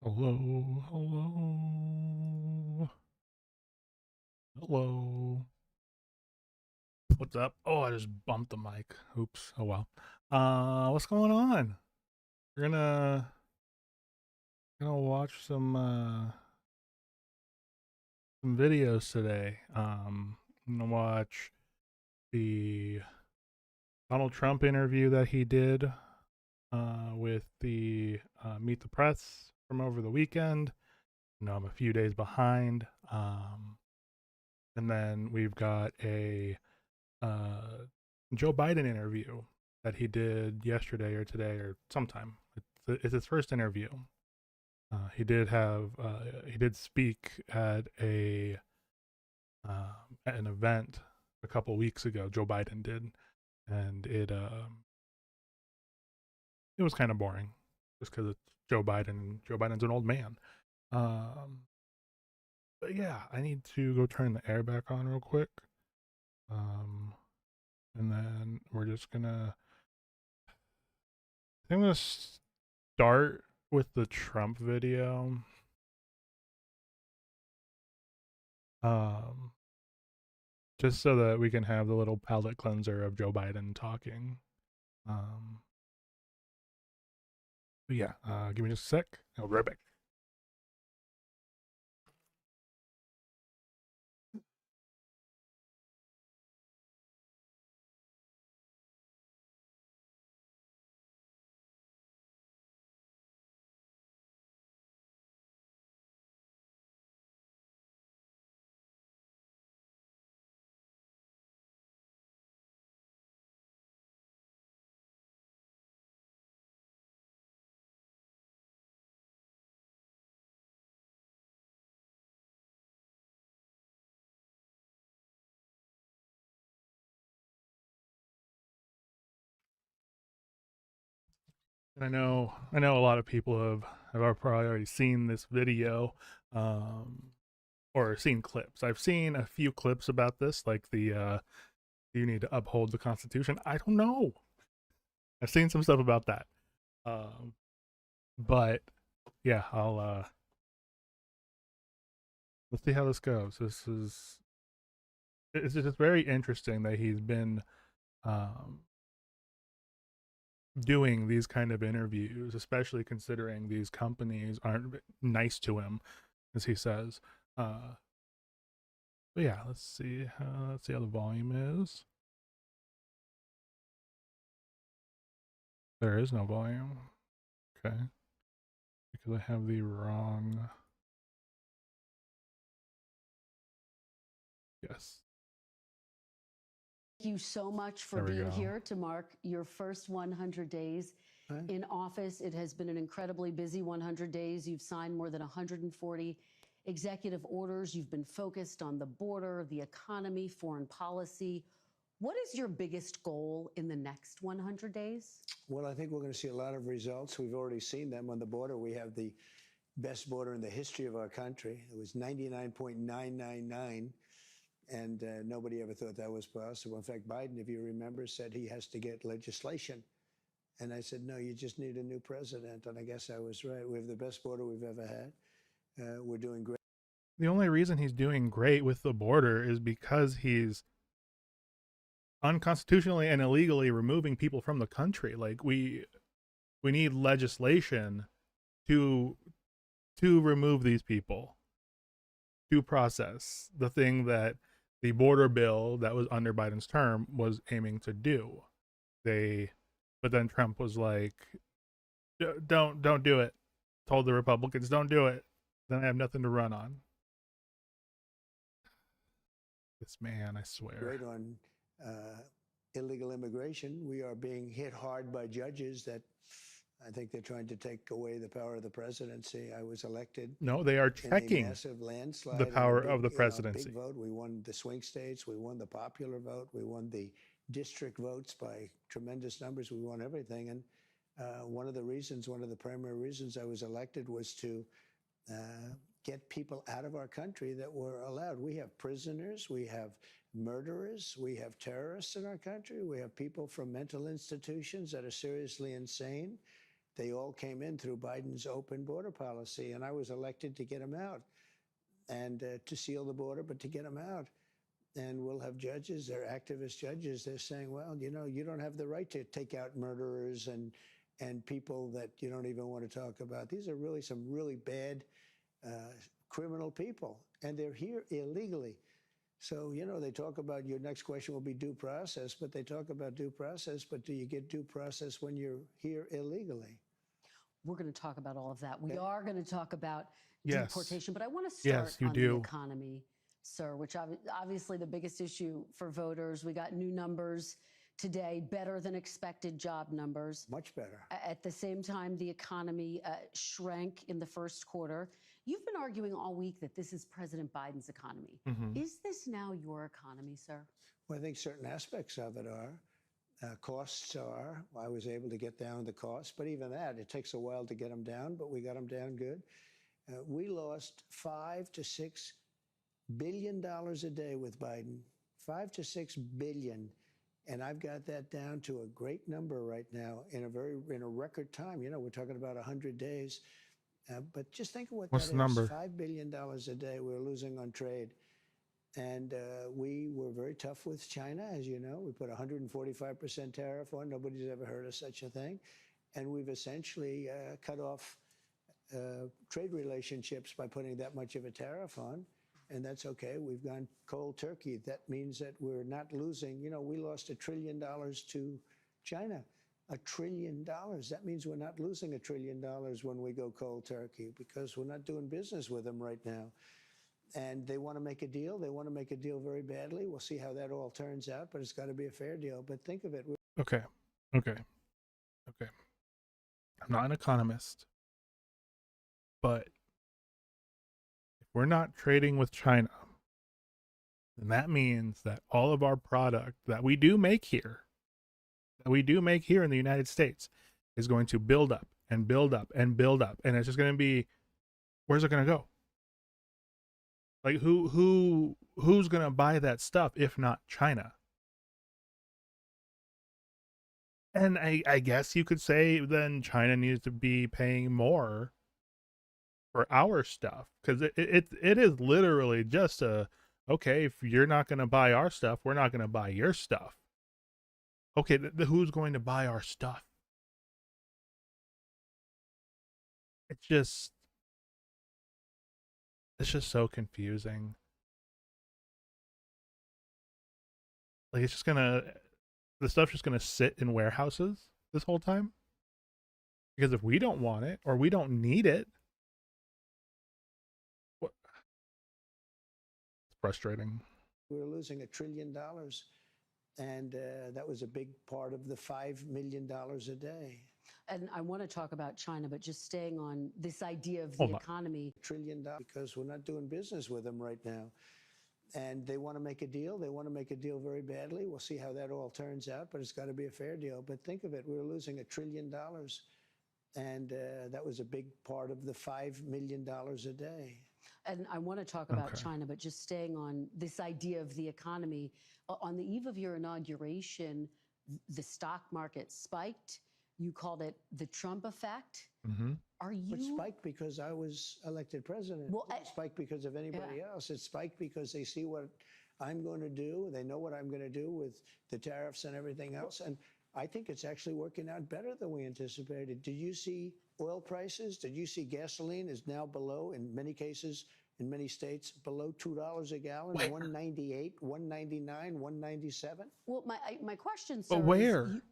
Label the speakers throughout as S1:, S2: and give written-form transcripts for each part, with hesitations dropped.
S1: Hello, hello, hello. What's up? Oh, I just bumped the mic. Oops. Oh well. What's going on? We're gonna watch some videos today. I'm gonna watch the Donald Trump interview that he did with the Meet the Press from over the weekend. I'm a few days behind. And then we've got a uh, Joe Biden interview that he did yesterday or today or sometime. It's his first interview. He did speak at an event a couple weeks ago. Joe Biden did, and it was kind of boring just because it's Joe Biden. Joe Biden's an old man. Um, but yeah, I need to go turn the air back on real quick. Um, and then we're just gonna I'm gonna start with the Trump video. Um, just so that we can have the little palate cleanser of Joe Biden talking. Um, but yeah, give me just a sec. I'll be right back. And I know a lot of people have probably already seen this video, um, or seen clips. I've seen a few clips about this, like the you need to uphold the Constitution. I don't know. I've seen some stuff about that. Um, but yeah, I'll let's see how this goes. It's just very interesting that he's been um, doing these kind of interviews, especially considering these companies aren't nice to him, as he says. Uh, but yeah, let's see how the volume is. There is no volume. Okay, because I have the wrong. Yes,
S2: Thank you so much for
S1: there we
S2: being
S1: go.
S2: here to mark your first 100 days in office. It has been an incredibly busy 100 days. You've signed more than 140 executive orders. You've been focused on the border, the economy, foreign policy. What is your biggest goal in the next 100 days?
S3: Well, I think we're going to see a lot of results. We've already seen them on the border. We have the best border in the history of our country. It was 99.999, and nobody ever thought that was possible. In fact, Biden, if you remember, said he has to get legislation. And I said, no, you just need a new president. And I guess I was right. We have the best border we've ever had. We're doing great.
S1: The only reason he's doing great with the border is because he's unconstitutionally and illegally removing people from the country. Like we need legislation to remove these people, to process the thing that the border bill that was under Biden's term was aiming to do. They but then Trump was like, don't do it. Told the Republicans, don't do it. Then I have nothing to run on. This man, I swear.
S3: Great on illegal immigration. We are being hit hard by judges that I think they're trying to take away the power of the presidency. I was elected
S1: No, they are
S3: in a
S1: checking
S3: massive landslide
S1: the
S3: and a
S1: power of
S3: big,
S1: the
S3: big
S1: presidency.
S3: vote. We won the swing states. We won the popular vote. We won the district votes by tremendous numbers. We won everything. And one of the primary reasons I was elected was to get people out of our country that were allowed. We have prisoners, we have murderers, we have terrorists in our country, we have people from mental institutions that are seriously insane they all came in through Biden's open border policy, and I was elected to get them out and to seal the border, but to get them out. And we'll have judges, they're activist judges, they're saying, well, you know, you don't have the right to take out murderers and people that you don't even want to talk about. These are really some really bad criminal people, and they're here illegally. So, you know, they talk about, your next question will be due process, but they talk about due process, but do you get due process when you're here illegally?
S2: We're going to talk about all of that. We are going to talk about
S1: Yes.
S2: deportation, but I want to start
S1: Yes, you
S2: on
S1: do.
S2: the economy, sir, which obviously the biggest issue for voters. We got new numbers today, better than expected job numbers.
S3: Much better.
S2: At the same time, the economy shrank in the first quarter. You've been arguing all week that this is President Biden's economy.
S1: Mhm.
S2: Is this now your economy, sir?
S3: Well, I think certain aspects of it are. Costs are. I was able to get down the costs, but even that, it takes a while to get them down, but we got them down good. We lost $5 to $6 billion a day with Biden, $5 to $6 billion. And I've got that down to a great number right now in a record time. You know, we're talking about 100 days. But just think of what
S1: What's
S3: that
S1: the number?
S3: is. $5 billion a day we're losing on trade. And we were very tough with China, as you know. We put 145% tariff on. Nobody's ever heard of such a thing. And we've essentially cut off trade relationships by putting that much of a tariff on. And that's okay. We've gone cold turkey. That means that we're not losing. You know, we lost $1 trillion to China. $1 trillion. That means we're not losing $1 trillion when we go cold turkey, because we're not doing business with them right now. And they want to make a deal. They want to make a deal very badly. We'll see how that all turns out, but it's got to be a fair deal. But think of it.
S1: Okay. I'm not an economist, but if we're not trading with China, then that means that all of our product that we do make here, in the United States, is going to build up and build up and build up. And it's just going to be, where's it going to go? Like who's going to buy that stuff if not China? And I guess you could say then China needs to be paying more for our stuff, because it is literally just okay, if you're not going to buy our stuff, we're not going to buy your stuff. Okay, who's going to buy our stuff? It's just so confusing. Like, the stuff's just gonna sit in warehouses this whole time, because if we don't want it or we don't need it, it's frustrating.
S3: We were losing $1 trillion, and that was a big part of the $5 million a day.
S2: And I want to talk about China, but just staying on this idea of the
S1: Hold on.
S2: economy.
S3: $1 trillion, because we're not doing business with them right now. And they want to make a deal. They want to make a deal very badly. We'll see how that all turns out, but it's got to be a fair deal. But think of it. We were losing $1 trillion, and that was a big part of the $5 million a day.
S2: And I want to talk about
S1: Okay.
S2: China, but just staying on this idea of the economy. On the eve of your inauguration, the stock market spiked. You called it the Trump effect.
S1: Mm-hmm.
S2: Are you?
S3: It spiked because I was elected president.
S2: Well,
S3: It didn't spike because of anybody else. It spiked because they see what I'm going to do. They know what I'm going to do with the tariffs and everything else. And I think it's actually working out better than we anticipated. Did you see oil prices? Did you see gasoline is now below, in many cases, in many states, below $2 a gallon,
S1: Where?
S3: $1.98, $1.99, $1.97?
S2: Well, my question, sir,
S1: But
S2: is
S1: where?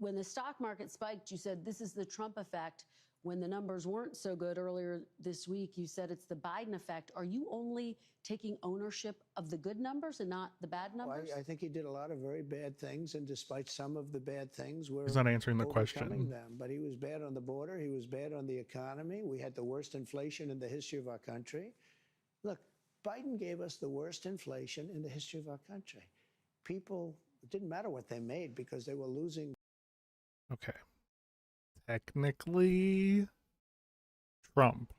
S2: when the stock market spiked, you said this is the Trump effect. When the numbers weren't so good earlier this week, you said it's the Biden effect. Are you only taking ownership of the good numbers and not the bad numbers?
S3: I think he did a lot of very bad things, and despite some of the bad things, we're
S1: He's not answering the
S3: overcoming
S1: question.
S3: them. But he was bad on the border. He was bad on the economy. We had the worst inflation in the history of our country. Look, Biden gave us the worst inflation in the history of our country. People, it didn't matter what they made because they were losing.
S1: Okay. Technically, Trump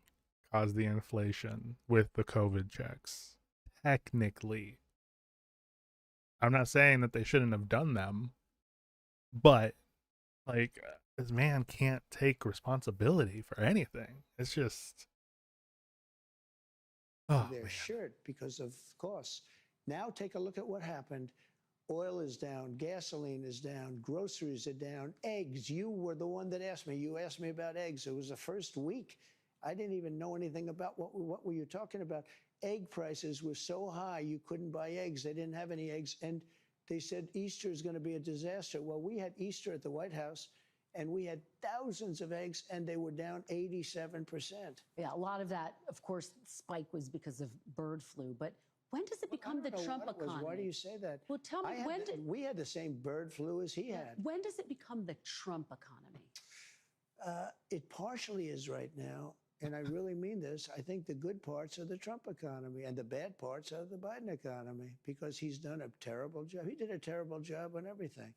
S1: caused the inflation with the COVID checks. Technically. I'm not saying that they shouldn't have done them, but like this man can't take responsibility for anything. It's just, oh
S3: their
S1: man.
S3: shirt because of costs. Now take a look at what happened. Oil is down, gasoline is down, groceries are down, eggs. You were the one that asked me. You asked me about eggs. It was the first week. I didn't even know anything about what were you talking about. Egg prices were so high you couldn't buy eggs. They didn't have any eggs. And they said Easter is going to be a disaster. Well, we had Easter at the White House, and we had thousands of eggs, and they were down 87%.
S2: Yeah, a lot of that, of course, spike was because of bird flu. But when does it become the Trump economy?
S3: Why do you say that?
S2: Well, tell me,
S3: we had the same bird flu as he had.
S2: When does it become the Trump economy?
S3: It partially is right now. And I really mean this. I think the good parts are the Trump economy and the bad parts are the Biden economy, because he's done a terrible job. He did a terrible job on everything,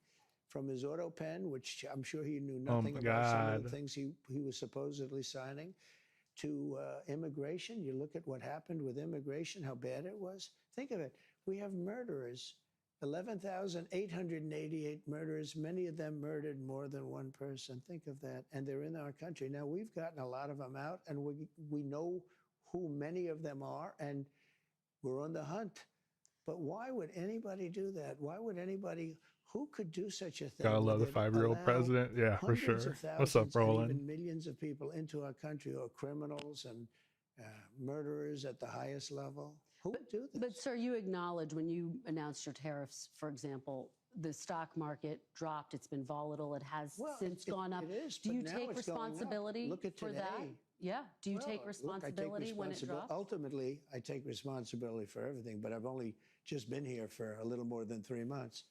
S3: from his auto pen, which I'm sure he knew nothing about some of the things he was supposedly signing, to immigration. You look at what happened with immigration, how bad it was. Think of it. We have murderers, 11,888 murderers. Many of them murdered more than one person. Think of that. And they're in our country. Now, we've gotten a lot of them out, and we know who many of them are, and we're on the hunt. But why would anybody do that? Why would anybody, who could do such a thing?
S1: Gotta love the 5-year-old president. Yeah, for sure. What's up, Roland?
S3: Even millions of people into our country who are criminals and murderers at the highest level. Who would do this?
S2: But, sir, you acknowledge when you announced your tariffs, for example, the stock market dropped. It's been volatile. It has since gone up.
S3: It is,
S2: do
S3: but
S2: you
S3: now
S2: take
S3: it's going up.
S2: responsibility
S3: Look at
S2: for
S3: today.
S2: that? Yeah. Do you take
S3: Look,
S2: responsibility when it drops?
S3: Ultimately, I take responsibility for everything, but I've only just been here for a little more than 3 months.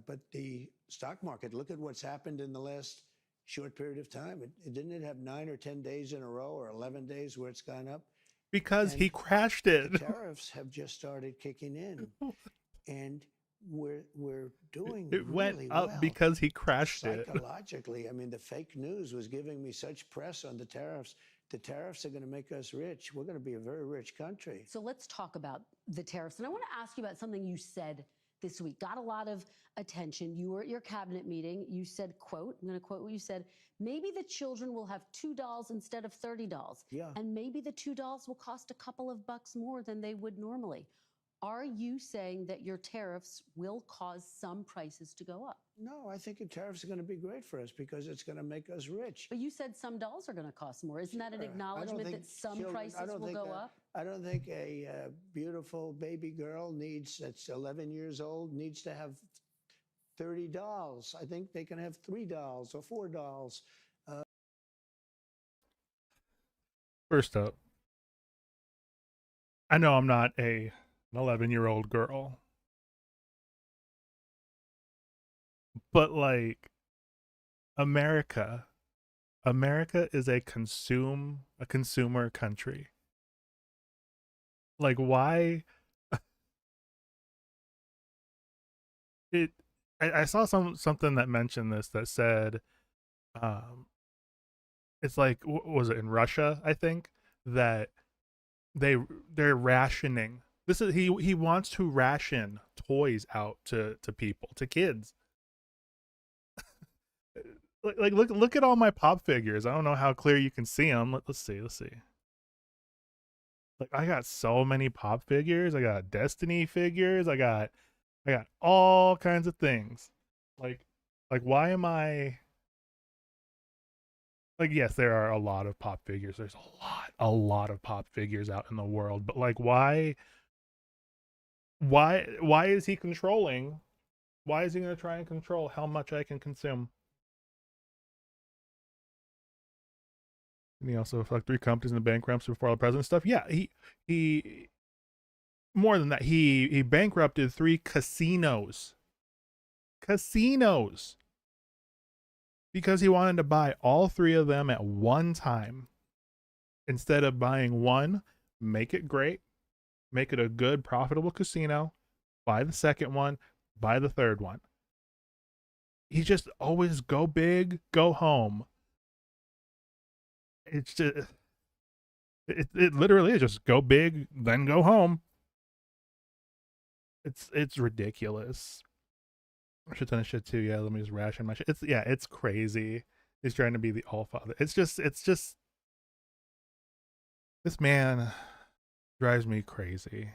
S3: But the stock market, look at what's happened in the last short period of time. Didn't it have 9 or 10 days in a row, or 11 days where it's gone up?
S1: Because he crashed it.
S3: The tariffs have just started kicking in, and we're doing
S1: It went
S3: really
S1: up
S3: well
S1: because he crashed it.
S3: psychologically. I mean, the fake news was giving me such press on the tariffs. The tariffs are going to make us rich. We're going to be a very rich country.
S2: So let's talk about the tariffs. And I want to ask you about something you said this week. Got a lot of attention. You were at your cabinet meeting. You said, quote, I'm going to quote what you said, maybe the children will have $2 instead of $30.
S3: Yeah.
S2: And maybe the $2 will cost a couple of bucks more than they would normally. Are you saying that your tariffs will cause some prices to go up?
S3: No, I think the tariffs are going to be great for us because it's going to make us rich.
S2: But you said some dolls are going to cost more. Isn't that an acknowledgement that some prices will go up?
S3: I don't think a beautiful baby girl that's 11 years old needs to have 30 dolls. I think they can have 3 dolls or 4 dolls.
S1: First up, I know I'm not an 11-year-old girl, but like America is a consumer country. Like, why? I saw something that mentioned this, that said, it's like, was it in Russia, I think, that they're rationing. This is he wants to ration toys out to people, to kids. Like look at all my Pop figures. I don't know how clear you can see them. Let's see. Like, I got so many Pop figures. I got Destiny figures. I got all kinds of things. Like why am I like, yes, there are a lot of Pop figures. There's a lot of Pop figures out in the world, but like, why is he controlling? Why is he going to try and control how much I can consume? And he also fucked 3 companies in the bankruptcy before all the president stuff. Yeah, he more than that, he bankrupted 3 casinos because he wanted to buy all 3 of them at one time. Instead of buying one, make it great, make it a good, profitable casino, buy the second one, buy the third one. He just always go big, go home. It's just, it literally is just go big, then go home. It's ridiculous. Shit ton of shit too. Yeah, let me just ration my shit. It's crazy. He's trying to be the all father. It's just this man drives me crazy.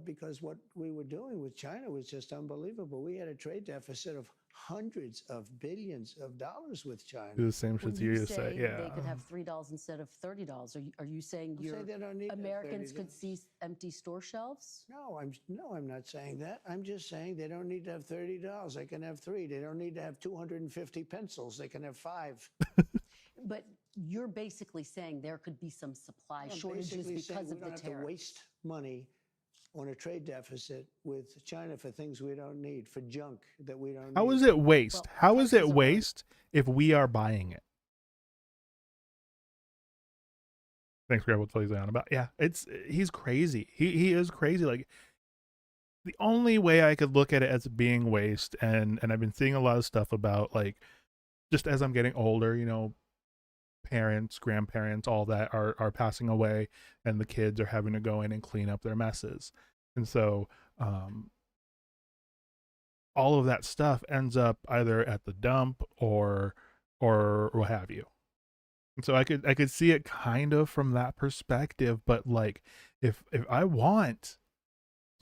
S3: Because what we were doing with China was just unbelievable. We had a trade deficit of hundreds of billions of dollars with China.
S1: Do the same shit
S2: When
S1: you
S2: you
S1: just say.
S2: say
S1: Yeah.
S2: they could have $3 instead of $30, are you saying
S3: I'm saying they don't need to have
S2: Americans could
S3: $30.
S2: see empty store shelves?
S3: No, I'm not saying that. I'm just saying they don't need to have $30. They can have 3. They don't need to have 250 pencils. They can have 5.
S2: But you're basically saying there could be some supply
S3: I'm
S2: shortages
S3: basically saying
S2: because
S3: we
S2: of the
S3: don't have to
S2: tariff.
S3: waste money on a trade deficit with China for things we don't need, for junk that we don't
S1: How
S3: need.
S1: is it waste?
S2: Well,
S1: How is it
S2: prices are-
S1: waste if we are buying it? Thanks, Greg. We'll tell you on about. Yeah, he's crazy. He is crazy. Like, the only way I could look at it as being waste, and I've been seeing a lot of stuff about, like, just as I'm getting older, you know, parents, grandparents, all that are passing away, and the kids are having to go in and clean up their messes, and so all of that stuff ends up either at the dump or what have you. And so I could see it kind of from that perspective, but like, if I want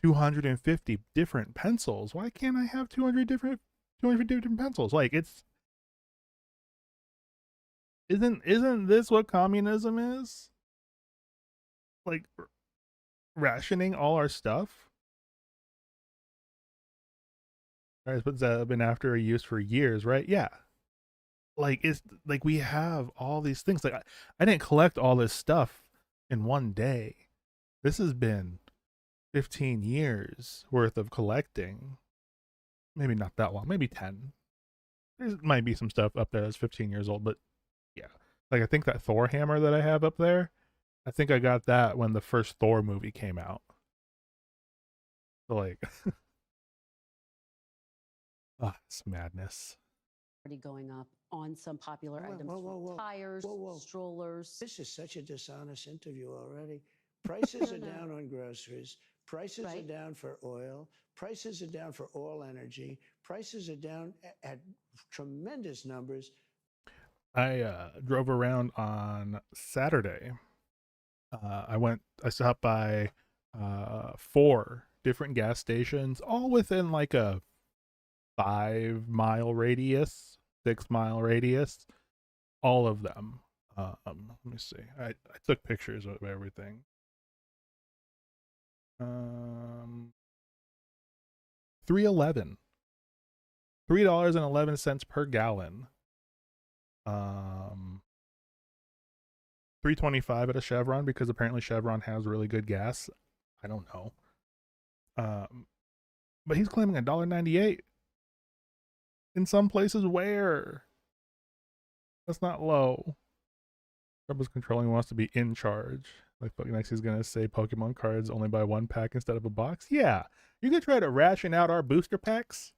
S1: 250 different pencils, why can't I have 200 different pencils? Like, isn't this what communism is? Like, rationing all our stuff? Right, but that been after a use for years, right? Yeah. Like, it's like we have all these things. Like, I didn't collect all this stuff in one day. This has been 15 years worth of collecting. Maybe not that long, maybe 10. There might be some stuff up there that's 15 years old, but yeah. Like, I think that Thor hammer that I have up there, I think I got that when the first Thor movie came out. So, like, it's madness.
S2: Already going up on some popular
S3: Whoa,
S2: items,
S3: whoa, whoa, whoa.
S2: tires,
S3: Whoa, whoa.
S2: strollers.
S3: This is such a dishonest interview already. Prices are
S2: No.
S3: down on groceries. Prices are
S2: Right.
S3: down for oil. Prices are down for all energy. Prices are down at tremendous numbers.
S1: I drove around on Saturday. I stopped by 4 different gas stations, all within like a 5-mile radius, 6-mile radius, all of them. Let me see. I took pictures of everything. $3.11 per gallon. $3.25 at a Chevron, because apparently Chevron has really good gas. I don't know. But he's claiming $1.98 in some places. Where? That's not low. Rebels Controlling wants to be in charge. Like, fucking next he's gonna say Pokemon cards only buy 1 pack instead of a box. Yeah, you could try to ration out our booster packs,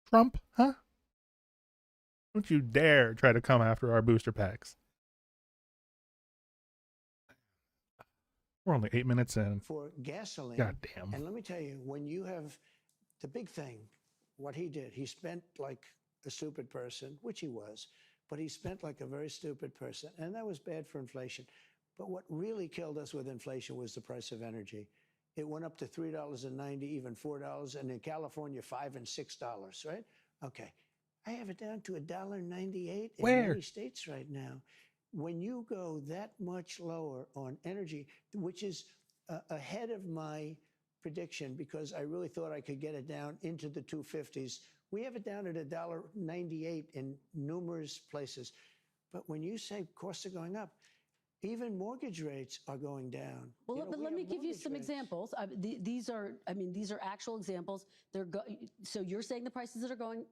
S1: Trump, huh? Don't you dare try to come after our booster packs. We're only 8 minutes in.
S3: For gasoline.
S1: God damn.
S3: And let me tell you, when you have the big thing, what he did, he spent like a stupid person, which he was, but he spent like a very stupid person. And that was bad for inflation. But what really killed us with inflation was the price of energy. It went up to $3.90, even $4, and in California, $5 and $6, right? Okay. I have it down to $1.98 in
S1: Where?
S3: many states right now. When you go that much lower on energy, which is ahead of my prediction, because I really thought I could get it down into the 250s. We have it down at $1.98 in numerous places. But when you say costs are going up, even mortgage rates are going down.
S2: Well,
S3: You know,
S2: but
S3: we
S2: let me
S3: have
S2: give you
S3: mortgage
S2: some
S3: rates.
S2: examples. These are actual examples. So you're saying the prices that are going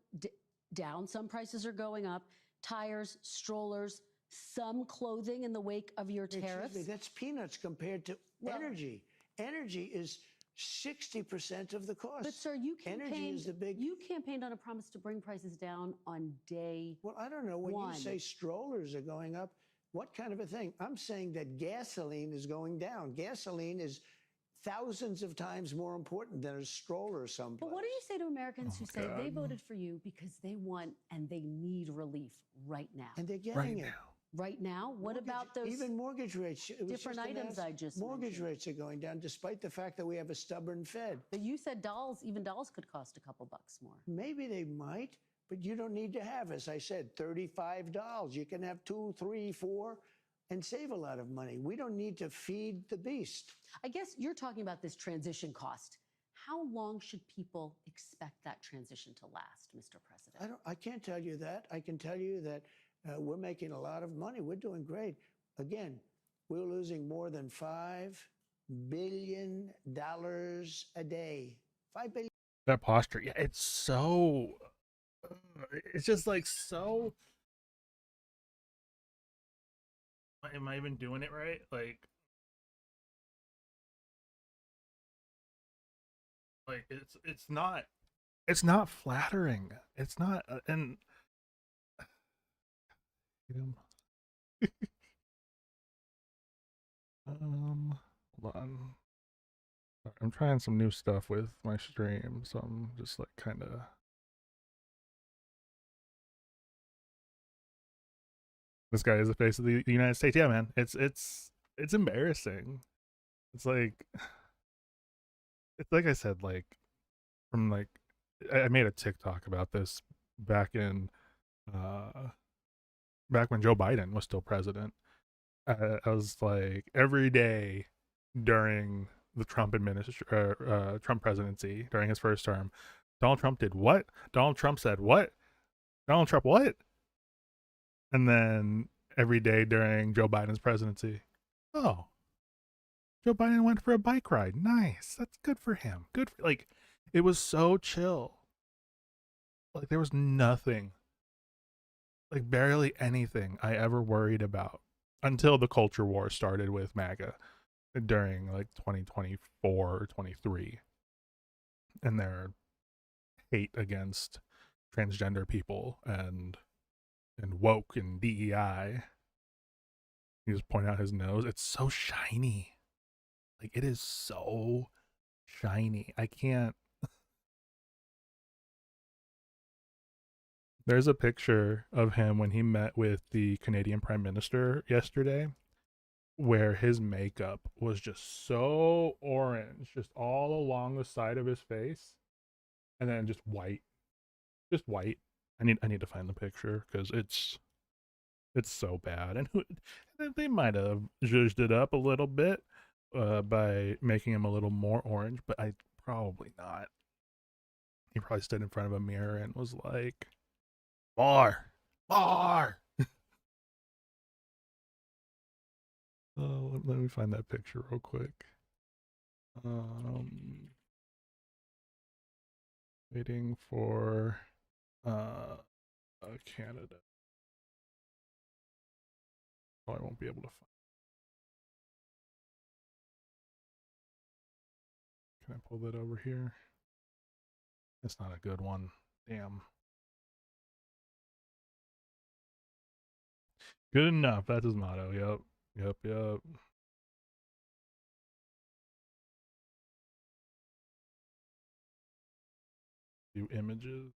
S2: down, some prices are going up. Tires, strollers, some clothing in the wake of your tariffs.
S3: Excuse me, that's peanuts compared to energy. Energy is 60% of the cost.
S2: But sir, you
S3: Energy
S2: campaigned,
S3: is the big.
S2: you campaigned on a promise to bring prices down on day.
S3: Well, I don't know. When
S2: one.
S3: you say strollers are going up, what kind of a thing? I'm saying that gasoline is going down. Gasoline is thousands of times more important than a stroller someplace.
S2: But what do you say to Americans who say they
S1: God.
S2: voted for you because they want and they need relief right now?
S3: And they're
S1: Right
S3: getting it.
S1: now.
S2: Right now? What
S3: Mortgage-
S2: about those
S3: even mortgage rates? It was
S2: different
S3: just
S2: items
S3: announced,
S2: I just
S3: mortgage
S2: mentioned?
S3: rates are going down, despite the fact that we have a stubborn Fed.
S2: But you said dolls, even dolls could cost a couple bucks more.
S3: Maybe they might, but you don't need to have, as I said, $35. You can have 2, 3, 4, and save a lot of money. We don't need to feed the beast.
S2: I guess you're talking about this transition cost. How long should people expect that transition to last, Mr. President?
S3: I can't tell you that. I can tell you that we're making a lot of money. We're doing great. Again, we're losing more than $5 billion a day. $5 billion.
S1: That posture, yeah, it's so. It's just like so. Am I even doing it right? Like it's not flattering. It's not, and hold on. I'm trying some new stuff with my stream, so I'm just like kind of. This guy is the face of the United States. Yeah, man. It's embarrassing. It's like I said, like from like I made a TikTok about this back in back when Joe Biden was still president. I was like, every day during the Trump Trump presidency, during his first term, Donald Trump did what? Donald Trump said what? Donald Trump what? And then every day during Joe Biden's presidency, oh, Joe Biden went for a bike ride. Nice. That's good for him. Good for, like, it was so chill. Like, there was nothing, like barely anything I ever worried about until the culture war started with MAGA during like 2024 or 23, and their hate against transgender people and woke and DEI. You just point out his nose. It's so shiny. Like, it is so shiny. I can't. There's a picture of him when he met with the Canadian Prime Minister yesterday, where his makeup was just so orange, just all along the side of his face, and then just white. Just white. I need to find the picture because it's so bad. And they might have zhuzhed it up a little bit by making him a little more orange, but I probably not. He probably stood in front of a mirror and was like, "More, more." Oh, let me find that picture real quick. Waiting for Canada. Oh, I won't be able to find. Can I pull that over here? It's not a good one. Damn. Good enough. That's his motto. Yep. View images.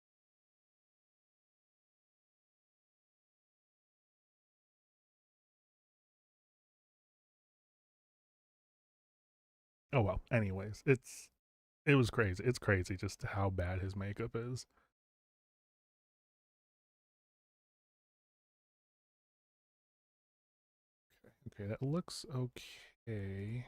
S1: Oh well. Anyways, it was crazy. It's crazy just how bad his makeup is. Okay, that looks okay.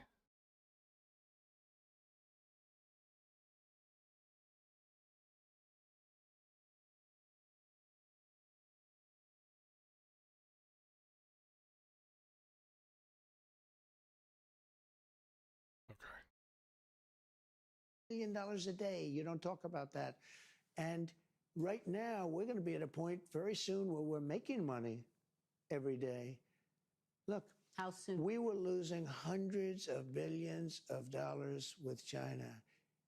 S1: Okay.
S3: $1 billion a day. You don't talk about that. And right now, we're going to be at a point very soon where we're making money every day. Look,
S2: How soon?
S3: we were losing hundreds of billions of dollars with China.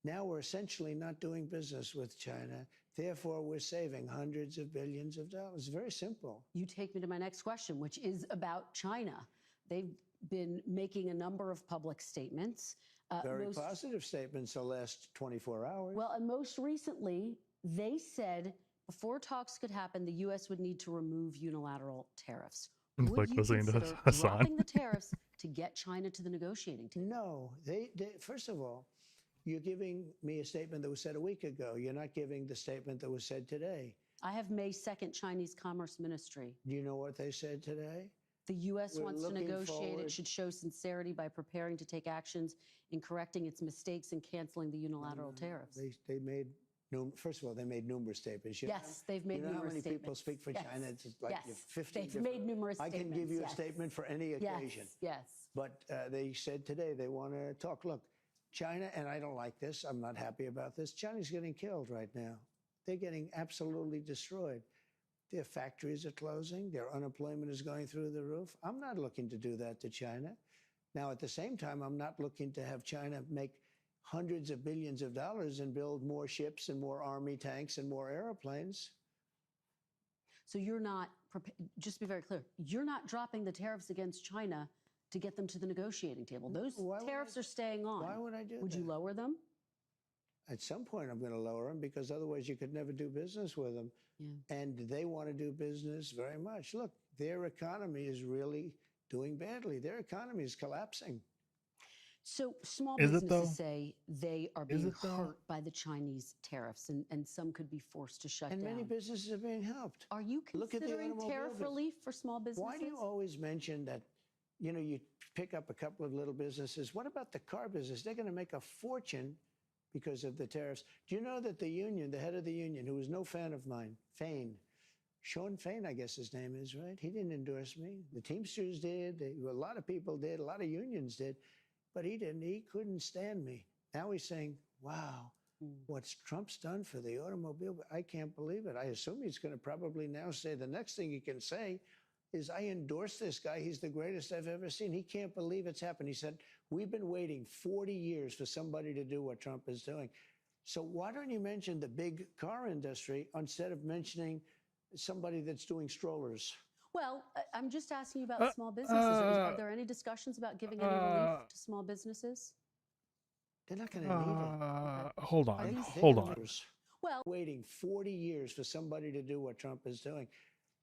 S3: Now we're essentially not doing business with China. Therefore, we're saving hundreds of billions of dollars. Very simple.
S2: You take me to my next question, which is about China. They've been making a number of public statements
S3: Very positive statements the last 24 hours.
S2: Well, and most recently, they said before talks could happen, the U.S. would need to remove unilateral tariffs.
S1: It's
S2: Would
S1: like
S2: you
S1: listening to
S2: consider
S1: Hassan.
S2: dropping the tariffs to get China to the negotiating table?
S3: No, first of all, you're giving me a statement that was said a week ago. You're not giving the statement that was said today.
S2: I have May 2nd Chinese Commerce Ministry.
S3: Do you know what they said today?
S2: The U.S.
S3: We're
S2: wants to
S3: looking
S2: negotiate.
S3: forward-
S2: It should show sincerity by preparing to take actions in correcting its mistakes and canceling the unilateral tariffs.
S3: They made, first of all, they made numerous statements. You know
S2: Yes, they've made
S3: you know
S2: numerous
S3: how many
S2: statements.
S3: people speak for
S2: Yes.
S3: China? It's like
S2: Yes,
S3: 50
S2: they've made numerous
S3: I
S2: statements.
S3: can give you
S2: yes.
S3: a statement for any occasion.
S2: Yes.
S3: But they said today they want to talk. Look, China, and I don't like this. I'm not happy about this. China's getting killed right now. They're getting absolutely destroyed. Their factories are closing. Their unemployment is going through the roof. I'm not looking to do that to China. Now, at the same time, I'm not looking to have China make hundreds of billions of dollars and build more ships and more army tanks and more airplanes.
S2: So you're not, just to be very clear, you're not dropping the tariffs against China to get them to the negotiating table. Those
S3: Why would
S2: tariffs
S3: I-
S2: are staying on.
S3: Why would I do
S2: Would
S3: that?
S2: you lower them?
S3: At some point, I'm going to lower them because otherwise you could never do business with them.
S2: Yeah.
S3: And they want to do business very much. Look, their economy is really doing badly. Their economy is collapsing.
S2: So small
S1: Is it, though?
S2: businesses say they are
S1: Is
S2: being
S1: it, though?
S2: hurt by the Chinese tariffs, and some could be forced to shut
S3: And
S2: down.
S3: many businesses are being helped.
S2: Are you
S3: Look at the
S2: considering
S3: automobile
S2: tariff
S3: business.
S2: relief for small businesses?
S3: Why do you always mention that, you pick up a couple of little businesses? What about the car business? They're going to make a fortune because of the tariffs. Do you know that the union, the head of the union, who was no fan of mine, Sean Fain, I guess his name is, right? He didn't endorse me. The Teamsters did. A lot of people did. A lot of unions did. But he didn't. He couldn't stand me. Now he's saying, wow, what Trump's done for the automobile, I can't believe it. I assume he's going to probably now say, the next thing he can say is, I endorse this guy. He's the greatest I've ever seen. He can't believe it's happened. He said, we've been waiting 40 years for somebody to do what Trump is doing. So why don't you mention the big car industry instead of mentioning somebody that's doing strollers?
S2: Well, I'm just asking you about small businesses. Are there any discussions about giving any relief to small businesses?
S3: They're not going to need it.
S1: Hold
S2: Are
S1: on,
S2: these
S1: hold on.
S2: Well,
S3: Waiting 40 years for somebody to do what Trump is doing.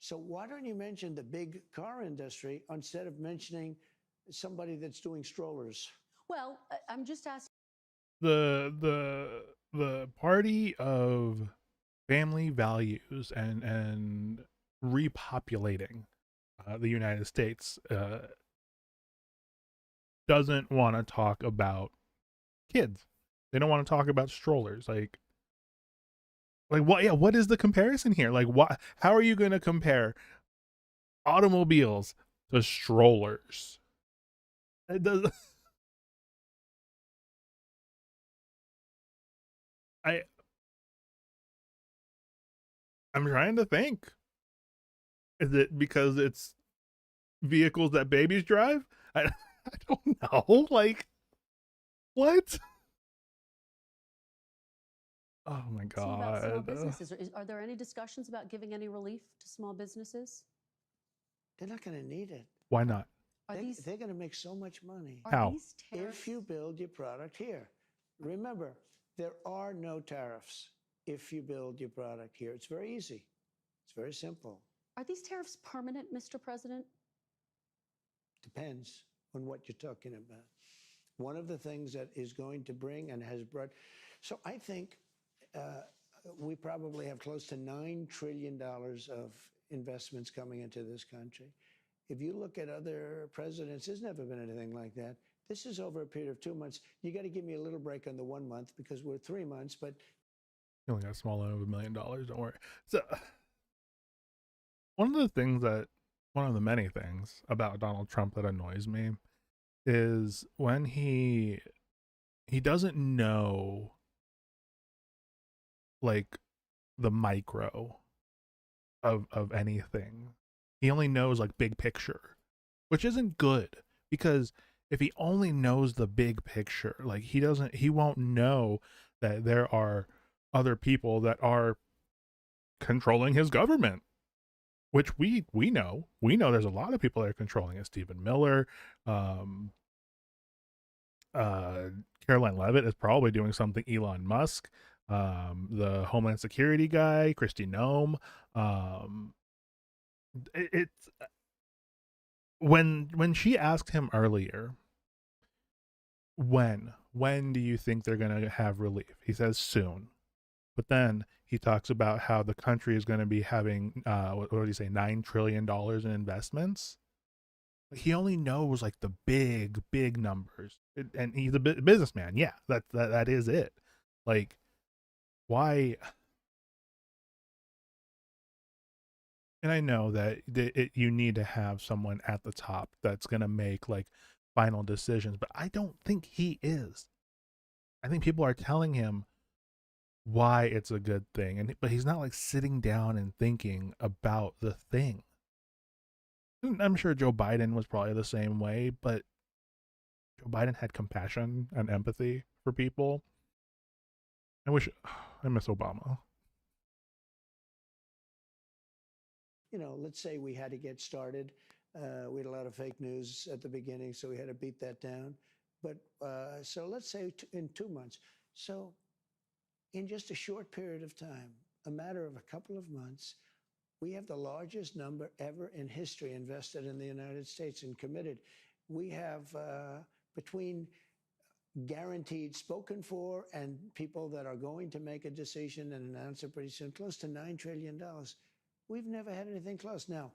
S3: So why don't you mention the big car industry instead of mentioning somebody that's doing strollers?
S2: well, I'm just asking.
S1: The party of family values and repopulating the United States doesn't want to talk about kids. They don't want to talk about strollers. Like what? Yeah, what is the comparison here? Like, what? How are you going to compare automobiles to strollers? It does. I'm trying to think. Is it because it's vehicles that babies drive? I don't know. Like, what? Oh my
S2: asking about small
S1: god.
S2: businesses. Are there any discussions about giving any relief to small businesses?
S3: They're not going to need it.
S1: Why not?
S2: Are these
S3: They're going to make so much money.
S1: How?
S2: these tariffs?
S3: If you build your product here. Remember, there are no tariffs if you build your product here. It's very easy. It's very simple.
S2: Are these tariffs permanent, Mr. President?
S3: Depends on what you're talking about. One of the things that is going to bring and has brought, so I think we probably have close to $9 trillion of investments coming into this country. If you look at other presidents, there's never been anything like that. This is over a period of 2 months. You got to give me a little break on the 1 month because we're 3 months, but
S1: You only got a small loan of $1 million. Don't worry. So, one of the many things about Donald Trump that annoys me is when he doesn't know, like, the micro of anything. He only knows, like, big picture, which isn't good, because if he only knows the big picture, like, he won't know that there are other people that are controlling his government, which we know there's a lot of people that are controlling it. Stephen Miller, Caroline Levitt is probably doing something. Elon Musk, the Homeland Security guy, Kristi Noem. It's when she asked him earlier, when do you think they're going to have relief? He says soon. But then he talks about how the country is going to be having what did he say, $9 trillion in investments. He only knows like the big numbers, and he's a businessman. Yeah, that is it. Like, why? And I know that you need to have someone at the top that's going to make like final decisions, but I don't think he is. I think people are telling him why it's a good thing, but he's not like sitting down and thinking about the thing. I'm sure Joe Biden was probably the same way, but Joe Biden had compassion and empathy for people. I miss Obama.
S3: You know, let's say we had to get started. We had a lot of fake news at the beginning, so we had to beat that down. But so let's say in 2 months. So in just a short period of time, a matter of a couple of months, we have the largest number ever in history invested in the United States and committed. We have between guaranteed spoken for and people that are going to make a decision and announce it pretty soon, close to $9 trillion. We've never had anything close. Now,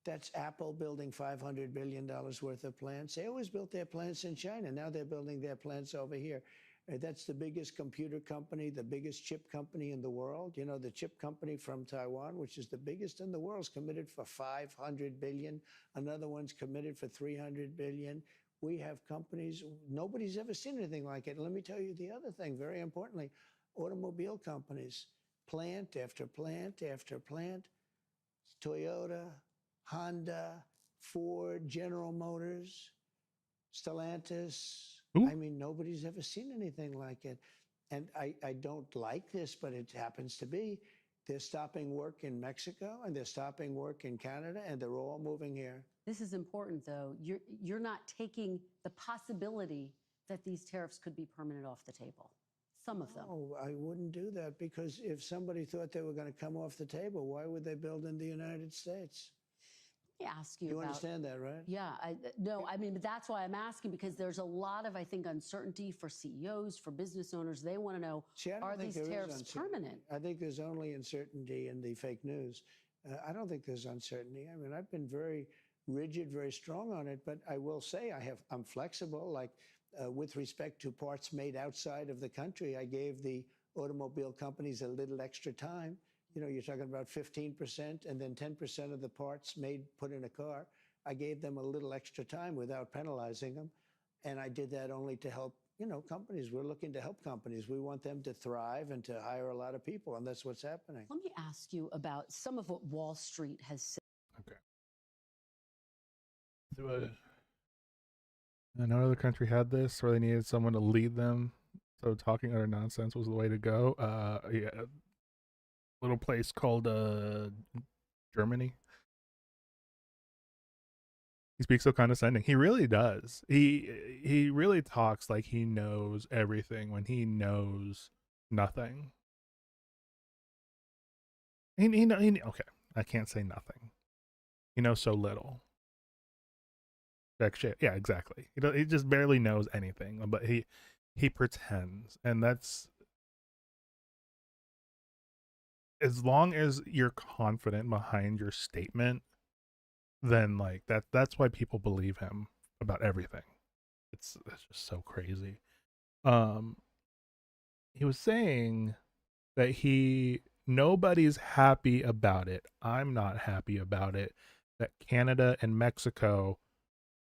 S3: that's Apple building $500 billion worth of plants. They always built their plants in China. Now they're building their plants over here. That's the biggest computer company, the biggest chip company in the world. You know, the chip company from Taiwan, which is the biggest in the world, is committed for $500 billion. Another one's committed for $300 billion. We have companies, nobody's ever seen anything like it. And let me tell you the other thing, very importantly, automobile companies, plant after plant after plant, Toyota, Honda, Ford, General Motors, Stellantis.
S1: Ooh.
S3: I mean, nobody's ever seen anything like it. And I don't like this, but it happens to be. They're stopping work in Mexico and they're stopping work in Canada, and they're all moving here.
S2: This is important, though. You're not taking the possibility that these tariffs could be permanent off the table. Some of them.
S3: Oh, I wouldn't do that, because if somebody thought they were going to come off the table, why would they build in the United States?
S2: Let me ask you
S3: You
S2: about,
S3: understand that, right?
S2: Yeah, no, I mean, but that's why I'm asking, because there's a lot of, I think, uncertainty for CEOs, for business owners. They want to know,
S3: See, I don't
S2: are
S3: think
S2: these
S3: there is
S2: tariffs
S3: uncertainty.
S2: permanent?
S3: I think there's only uncertainty in the fake news. I don't think there's uncertainty. I mean, I've been very rigid, very strong on it, but I will say I'm flexible. Like with respect to parts made outside of the country, I gave the automobile companies a little extra time. You know, you're talking about 15% and then 10% of the parts put in a car. I gave them a little extra time without penalizing them. And I did that only to help, you know, companies. We're looking to help companies. We want them to thrive and to hire a lot of people. And that's what's happening.
S2: Let me ask you about some of what Wall Street has said.
S1: Okay. Another country had this where they needed someone to lead them. So talking utter nonsense was the way to go. Yeah. Little place called Germany. He speaks so condescending. He really does. He really talks like he knows everything when he knows nothing. Okay, I can't say nothing. He knows so little. Yeah, exactly. He just barely knows anything, but he pretends, and that's, as long as you're confident behind your statement, then like that's why people believe him about everything. It's just so crazy. He was saying that nobody's happy about it. I'm not happy about it. That Canada and Mexico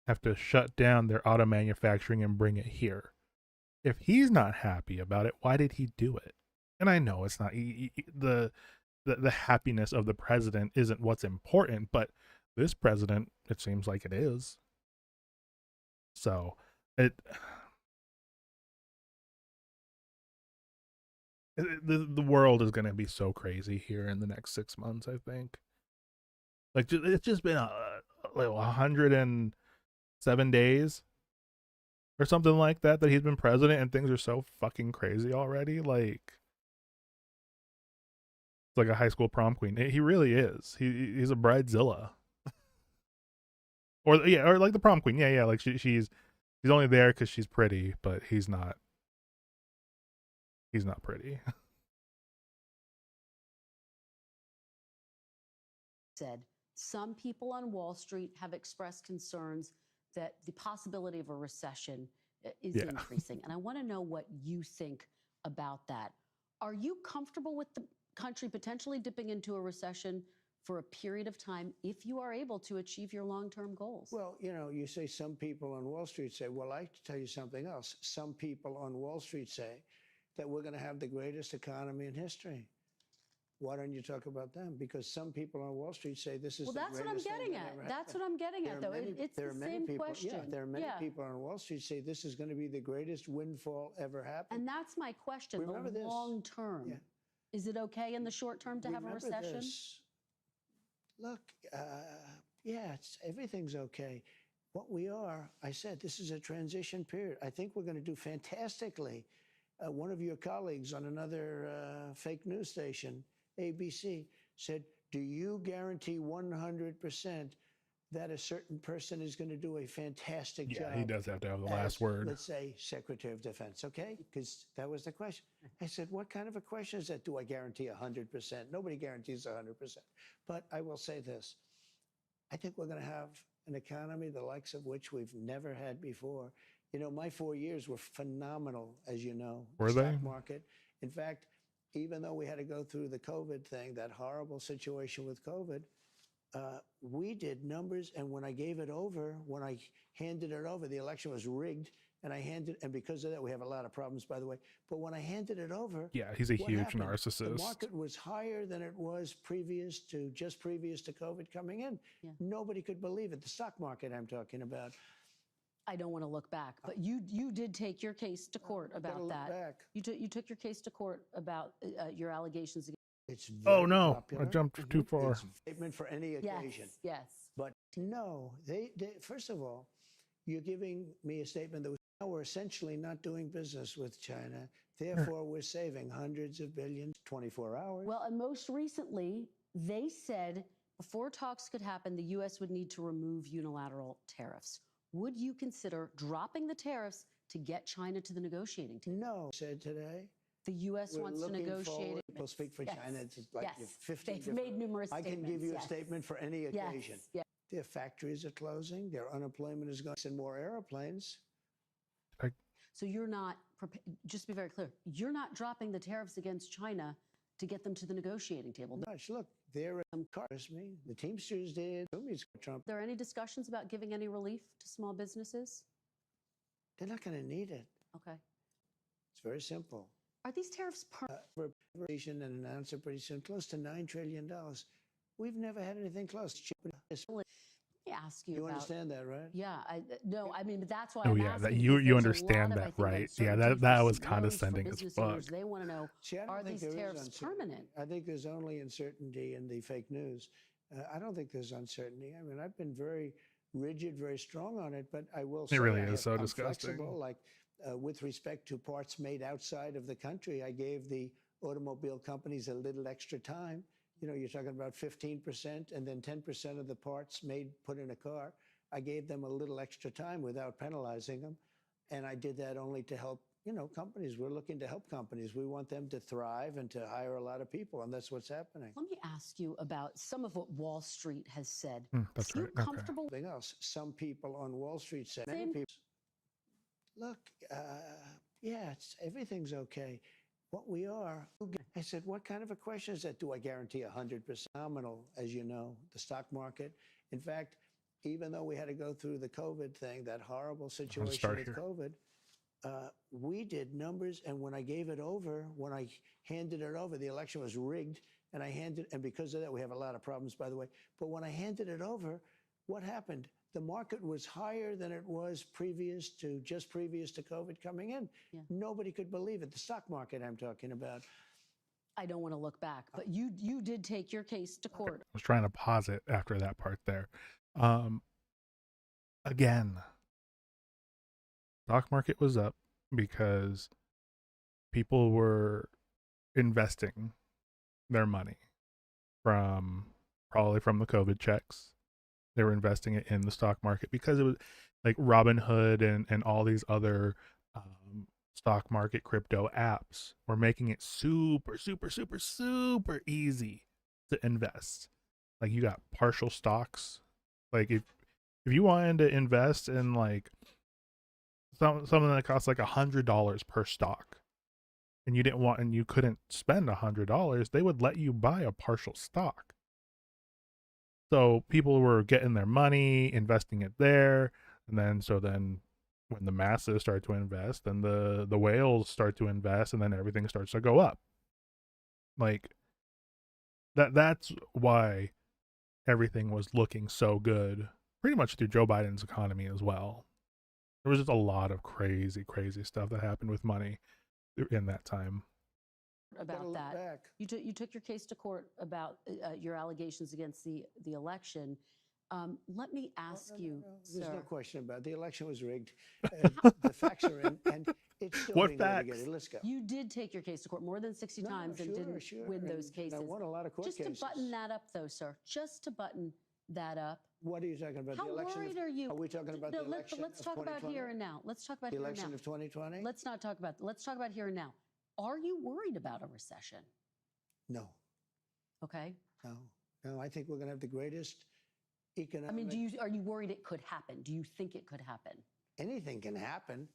S1: have to shut down their auto manufacturing and bring it here. If he's not happy about it, why did he do it? And I know it's not the happiness of the president isn't what's important, but this president, it seems like it is. So the world is going to be so crazy here in the next 6 months, I think. Like, it's just been 107 days or something like that, that he's been president and things are so fucking crazy already. Like, it's like a high school prom queen. He really is. He's a bridezilla. Or yeah, or like the prom queen. Yeah. Like she's only there because she's pretty, but he's not. He's not pretty.
S2: Said some people on Wall Street have expressed concerns that the possibility of a recession is
S1: Yeah.
S2: increasing. And I want to know what you think about that. Are you comfortable with the country potentially dipping into a recession for a period of time if you are able to achieve your long-term goals?
S3: Well, you know, you say some people on Wall Street say, well, I tell you something else. Some people on Wall Street say that we're going to have the greatest economy in history. Why don't you talk about them? Because some people on Wall Street say this is
S2: Well,
S3: the
S2: that's what I'm
S3: greatest thing
S2: getting
S3: that
S2: at.
S3: ever
S2: That's
S3: happened.
S2: what I'm getting
S3: There
S2: at,
S3: are
S2: though.
S3: many-
S2: It's
S3: there
S2: the
S3: are many
S2: same
S3: people,
S2: question.
S3: Yeah, there are many
S2: Yeah.
S3: people on Wall Street say this is going to be the greatest windfall ever happen.
S2: And that's my question.
S3: Remember
S2: The
S3: this.
S2: long term.
S3: Yeah.
S2: Is it okay in the short term to have a
S3: Remember
S2: recession?
S3: this. Look, yeah, everything's okay. What we are, I said, this is a transition period. I think we're going to do fantastically. One of your colleagues on another fake news station, ABC, said, do you guarantee 100% that a certain person is going to do a fantastic job?
S1: Yeah, he does have to have the
S3: as,
S1: last word.
S3: Let's say Secretary of Defense, okay? Because that was the question. I said, what kind of a question is that? Do I guarantee 100%? Nobody guarantees 100%. But I will say this. I think we're going to have an economy the likes of which we've never had before. You know, my 4 years were phenomenal, as you know.
S1: Were
S3: the
S1: they?
S3: Stock market. In fact, even though we had to go through the COVID thing, that horrible situation with COVID, we did numbers. And when I gave it over, when I handed it over, the election was rigged. And because of that, we have a lot of problems, by the way. But when I handed it over,
S1: Yeah, he's a
S3: what
S1: huge
S3: happened?
S1: narcissist.
S3: The market was higher than it was previous to COVID coming in.
S2: Yeah.
S3: Nobody could believe it. The stock market I'm talking about.
S2: I don't want to look back, but you did take your case to court
S3: I've gotta
S2: about
S3: look
S2: that.
S3: back.
S2: You took your case to court about your allegations.
S3: It's
S1: Oh,
S3: very
S1: no, I
S3: popular.
S1: jumped too far.
S3: It's a statement for any occasion.
S2: Yes.
S3: But no, they first of all, you're giving me a statement that now we're essentially not doing business with China. Therefore, we're saving hundreds of billions, 24 hours.
S2: Well, and most recently, they said before talks could happen, the U.S. would need to remove unilateral tariffs. Would you consider dropping the tariffs to get China to the negotiating table?
S3: No, said today.
S2: The U.S.
S3: We're
S2: wants to
S3: looking
S2: negotiate.
S3: forward. People speak for
S2: Yes.
S3: China. It's like
S2: Yes.
S3: 15
S2: They've
S3: different.
S2: made numerous
S3: I
S2: statements.
S3: can give you a
S2: yes.
S3: statement for any occasion.
S2: Yes.
S3: Their factories are closing. Their unemployment is going to send more airplanes.
S2: So you're not, just to be very clear, you're not dropping the tariffs against China to get them to the negotiating table.
S3: Much. Look, they're cars. Me, the Teamsters did. Trump.
S2: Are there any discussions about giving any relief to small businesses?
S3: They're not going to need it.
S2: Okay.
S3: It's very simple.
S2: Are these tariffs permanent?
S3: And announce it pretty soon. Close to $9 trillion. We've never had anything close.
S2: Let me ask you
S3: You
S2: about.
S3: understand that, right?
S2: Yeah, no, I mean, but that's why
S1: Oh,
S2: I'm
S1: yeah,
S2: asking.
S1: that
S2: because
S1: you
S2: there's a lot
S1: understand
S2: of,
S1: that,
S2: I think,
S1: right? Yeah,
S2: uncertainty
S1: that
S2: for
S1: was
S2: CEOs, for
S1: condescending as
S2: business
S1: fuck.
S2: owners. They want to know,
S3: See, I don't
S2: are
S3: think
S2: these
S3: there is
S2: tariffs
S3: uncertainty.
S2: permanent?
S3: I think there's only uncertainty in the fake news. I don't think there's uncertainty. I mean, I've been very rigid, very strong on it, but I will say
S1: really
S3: I
S1: is so
S3: I'm
S1: disgusting.
S3: flexible. Like with respect to parts made outside of the country, I gave the automobile companies a little extra time. You know, you're talking about 15% and then 10% of the parts put in a car. I gave them a little extra time without penalizing them. And I did that only to help, you know, companies. We're looking to help companies. We want them to thrive and to hire a lot of people. And that's what's happening.
S2: Let me ask you about some of what Wall Street has said.
S1: That's
S2: Feel
S1: right. Okay.
S2: comfortable?
S3: Something else. Some people on Wall Street say, many
S2: Same.
S3: people, look, yeah, everything's okay. What we are, I said, what kind of a question is that? Do I guarantee 100% phenomenal, as you know, the stock market? In fact, even though we had to go through the COVID thing, that horrible situation
S1: start
S3: with
S1: here.
S3: COVID, we did numbers. And when I gave it over, when I handed it over, the election was rigged. And because of that, we have a lot of problems, by the way. But when I handed it over, what happened? The market was higher than it was previous to COVID coming in.
S2: Yeah.
S3: Nobody could believe it. The stock market I'm talking about.
S2: I don't want to look back, but you did take your case to court.
S1: I was trying to pause it after that part there. Again, stock market was up because people were investing their money probably from the COVID checks. They were investing it in the stock market because it was like Robinhood and all these other stock market crypto apps were making it super, super, super, super easy to invest. Like you got partial stocks. Like if you wanted to invest in like something that costs like $100 per stock, and you couldn't spend $100, they would let you buy a partial stock. So people were getting their money, investing it there, and then when the masses start to invest, then the whales start to invest, and then everything starts to go up. Like that's why everything was looking so good, pretty much through Joe Biden's economy as well. There was just a lot of crazy, crazy stuff that happened with money in that time.
S2: About that. You took your case to court about your allegations against the election. Let me ask you,
S3: There's
S2: sir.
S3: no question about it. The election was rigged. The facts are in, and it's still
S1: What
S3: being
S1: facts?
S3: litigated. Let's go.
S2: You did take your case to court more than 60 times and didn't win those cases.
S3: I won a lot of court
S2: Just
S3: cases.
S2: to button that up, though, sir. Just to button that up.
S3: What are you talking about?
S2: How
S3: the election
S2: worried are you?
S3: Are we talking about
S2: No,
S3: the election
S2: let's
S3: of
S2: talk about
S3: 2020?
S2: here and now. Let's talk about
S3: The
S2: here and
S3: election
S2: now.
S3: of 2020?
S2: Let's not talk about. Let's talk about here and now. Are you worried about a recession?
S3: No.
S2: Okay.
S3: No. I think we're going to have the greatest economic.
S2: I mean, are you worried it could happen? Do you think it could happen?
S3: Anything can happen,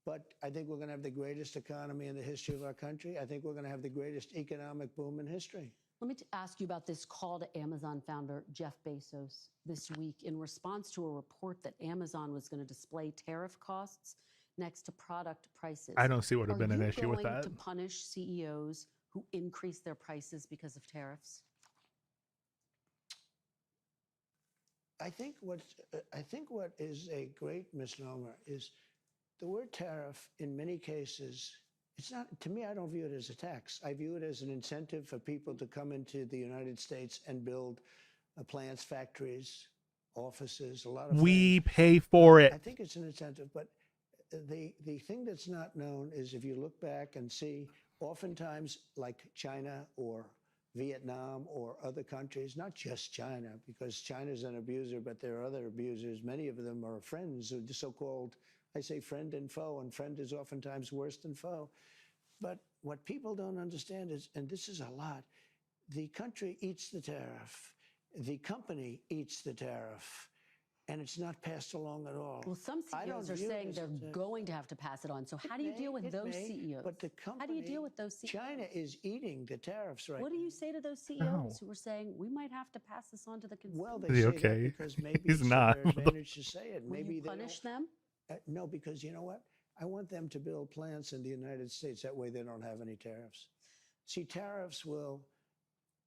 S3: but I think we're going to have the greatest economy in the history of our country. I think we're going to have the greatest economic boom in history.
S2: Let me ask you about this call to Amazon founder Jeff Bezos this week in response to a report that Amazon was going to display tariff costs next to product prices.
S1: I don't see what would have been an issue with
S2: Are you going
S1: that.
S2: to punish CEOs who increase their prices because of tariffs?
S3: I think what is a great misnomer is the word tariff in many cases. It's not, to me, I don't view it as a tax. I view it as an incentive for people to come into the United States and build plants, factories, offices, a lot of
S1: We
S3: things.
S1: pay for it.
S3: I think it's an incentive, but the thing that's not known is if you look back and see, oftentimes like China or Vietnam or other countries, not just China, because China's an abuser, but there are other abusers. Many of them are friends, the so-called, I say friend and foe, and friend is oftentimes worse than foe. But what people don't understand is, and this is a lot, the country eats the tariff, the company eats the tariff, and it's not passed along at all.
S2: Well, some CEOs are saying they're going to have to pass it on. So how do you deal with those CEOs?
S3: But the company,
S2: how do you deal with those CEOs?
S3: China is eating the tariffs right now.
S2: What do you say to those CEOs who are saying we might have to pass this on to the consumer?
S3: Well, they
S1: Is he
S3: say
S1: okay?
S3: that because maybe
S1: He's
S3: it's
S1: not.
S3: to their advantage to say it.
S2: Will
S3: Maybe
S2: you
S3: they
S2: punish
S3: don't-
S2: them?
S3: No, because you know what? I want them to build plants in the United States. That way they don't have any tariffs. See, tariffs will,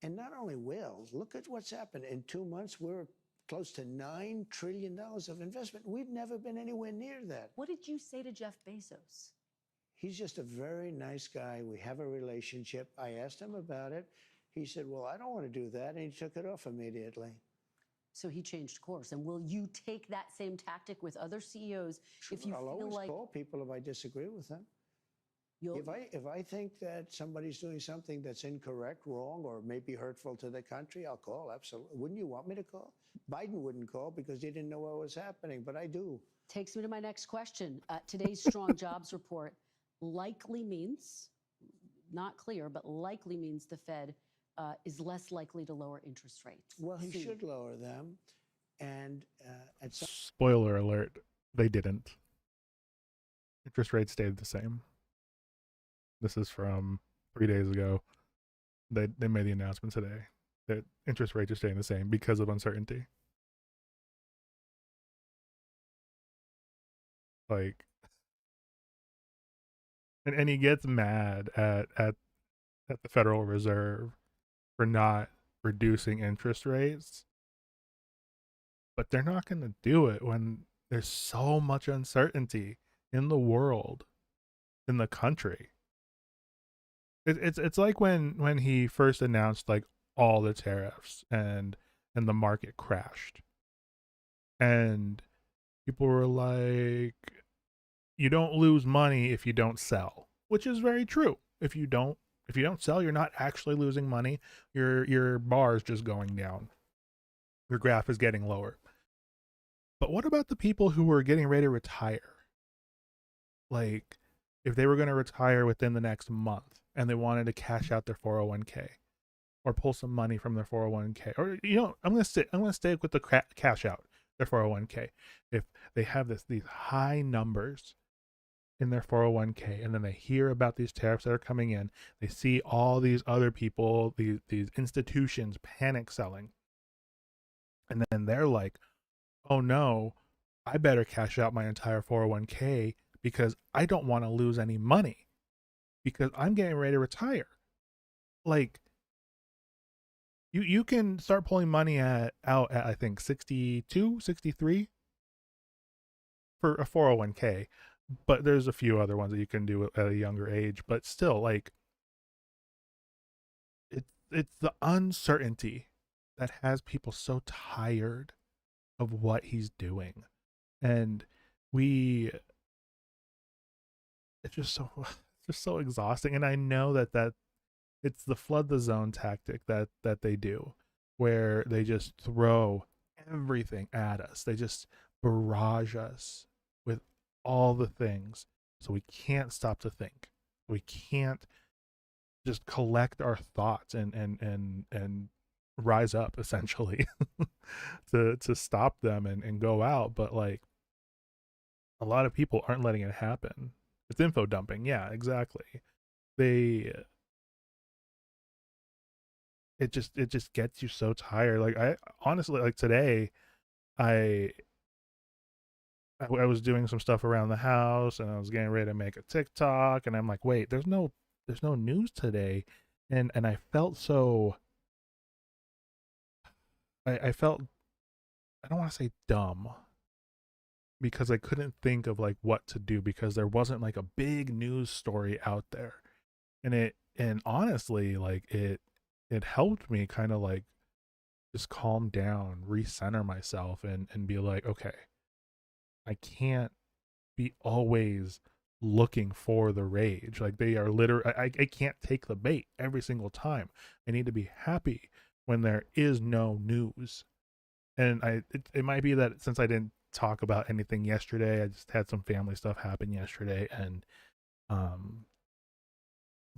S3: and not only will, look at what's happened. In 2 months, we're close to $9 trillion of investment. We've never been anywhere near that.
S2: What did you say to Jeff Bezos?
S3: He's just a very nice guy. We have a relationship. I asked him about it. He said, well, I don't want to do that. And he took it off immediately.
S2: So he changed course. And will you take that same tactic with other CEOs if you
S3: I'll
S2: feel
S3: always
S2: like
S3: call people if I disagree with them. If I think that somebody's doing something that's incorrect, wrong, or maybe hurtful to the country, I'll call. Absolutely. Wouldn't you want me to call? Biden wouldn't call because he didn't know what was happening, but I do.
S2: Takes me to my next question. Today's strong jobs report likely means, not clear, but likely means the Fed is less likely to lower interest rates.
S3: Well, he
S2: soon.
S3: should lower them. And at some
S1: Spoiler alert, they didn't. Interest rates stayed the same. This is from 3 days ago. They made the announcement today that interest rates are staying the same because of uncertainty. Like, and he gets mad at the Federal Reserve for not reducing interest rates, but they're not going to do it when there's so much uncertainty in the world, in the country. It's like when he first announced like all the tariffs and the market crashed, and people were like, you don't lose money if you don't sell, which is very true. If you don't sell, you're not actually losing money. Your bar is just going down. Your graph is getting lower. But what about the people who were getting ready to retire? Like, if they were going to retire within the next month and they wanted to cash out their 401k or pull some money from their 401k, or I'm going to stay with the cash out their 401k. If they have these high numbers in their 401k and then they hear about these tariffs that are coming in, they see all these other people, these institutions panic selling, and then they're like, oh no, I better cash out my entire 401k because I don't want to lose any money because I'm getting ready to retire. Like, you can start pulling money out at I think 62, 63 for a 401k, but there's a few other ones that you can do at a younger age. But still, like, it's the uncertainty that has people so tired of what he's doing, and it's just so exhausting. And I know that it's the flood the zone tactic that they do, where they just throw everything at us. They just barrage us with all the things, so we can't stop to think. We can't just collect our thoughts and rise up, essentially, to stop them and go out. But like, a lot of people aren't letting it happen. It's info dumping. Yeah, exactly. It just gets you so tired. Like, I honestly, like, today I was doing some stuff around the house and I was getting ready to make a TikTok, and I'm like, wait, there's no news today. And I felt so, I felt, I don't want to say dumb, because I couldn't think of like what to do, because there wasn't like a big news story out there. And honestly, like, it helped me kind of like just calm down, recenter myself, and be like, okay, I can't be always looking for the rage. Like, they are literally, I can't take the bait every single time. I need to be happy when there is no news. And it might be that since I didn't talk about anything yesterday, I just had some family stuff happen yesterday, and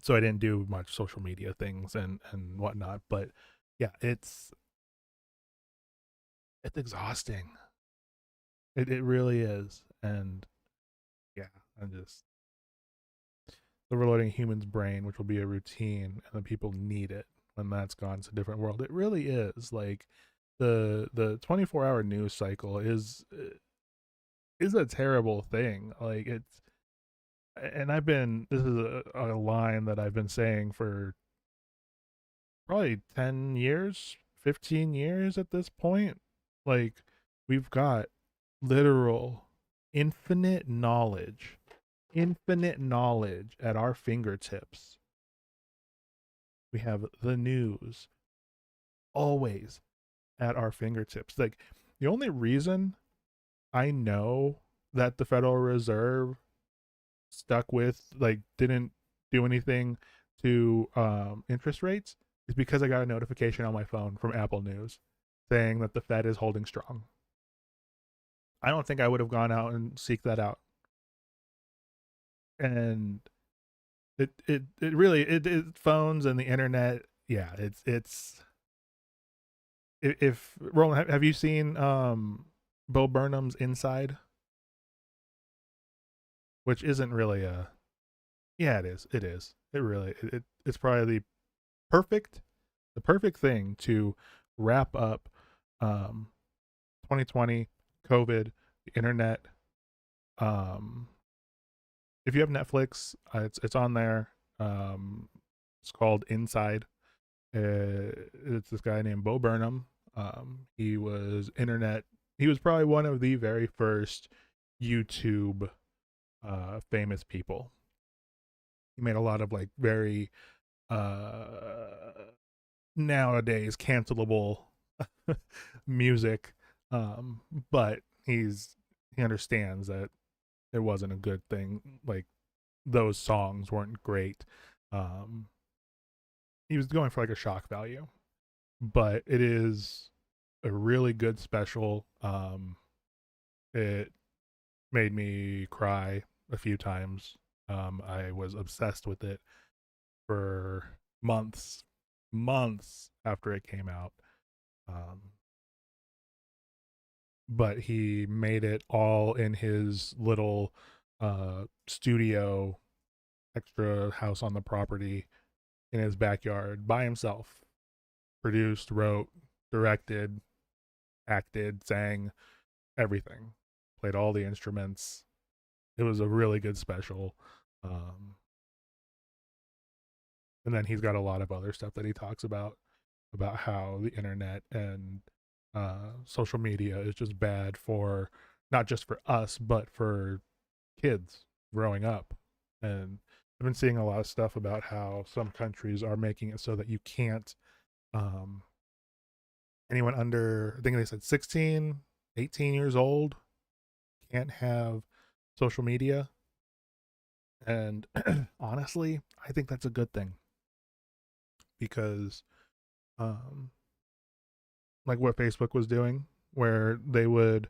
S1: so I didn't do much social media things and whatnot. But yeah, it's exhausting. It really is. And yeah, I'm just, the overloading human's brain, which will be a routine, and the people need it when that's gone. It's a different world. It really is. Like, the 24-hour news cycle is a terrible thing. Like, it's, and this is a line that I've been saying for probably 10 years, 15 years at this point. Like, we've got literal infinite knowledge at our fingertips. We have the news always at our fingertips. Like, the only reason I know that the Federal Reserve stuck with, like, didn't do anything to interest rates is because I got a notification on my phone from Apple News saying that the Fed is holding strong. I don't think I would have gone out and seek that out. And it really, phones and the internet, yeah, it's if Roland, have you seen Bo Burnham's Inside? Which isn't really a, yeah, it is. It really, it's probably the perfect thing to wrap up 2020, COVID, the internet. If you have Netflix, it's on there. It's called Inside. It's this guy named Bo Burnham. He was probably one of the very first YouTube famous people. He made a lot of like very nowadays cancelable music, but he understands that it wasn't a good thing. Like those songs weren't great. He was going for like a shock value, but it is a really good special. It made me cry a few times. I was obsessed with it for months after it came out. Um, but he made it all in his little studio, extra house on the property in his backyard by himself. Produced, wrote, directed, acted, sang, everything. Played all the instruments. It was a really good special. And then he's got a lot of other stuff that he talks about how the internet and social media is just bad for not just for us but for kids growing up. And I've been seeing a lot of stuff about how some countries are making it so that you can't anyone under, I think they said 16, 18 years old can't have social media. And honestly, I think that's a good thing, because like what Facebook was doing, where they would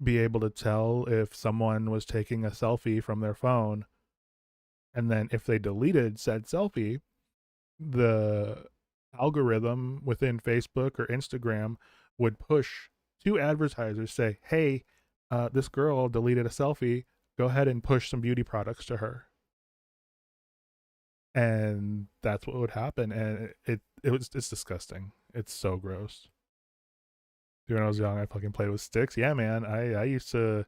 S1: be able to tell if someone was taking a selfie from their phone, and then if they deleted said selfie, the algorithm within Facebook or Instagram would push to advertisers, say, hey, this girl deleted a selfie, go ahead and push some beauty products to her. And that's what would happen. And it's disgusting. It's so gross. When I was young, I fucking played with sticks. Yeah, man. I used to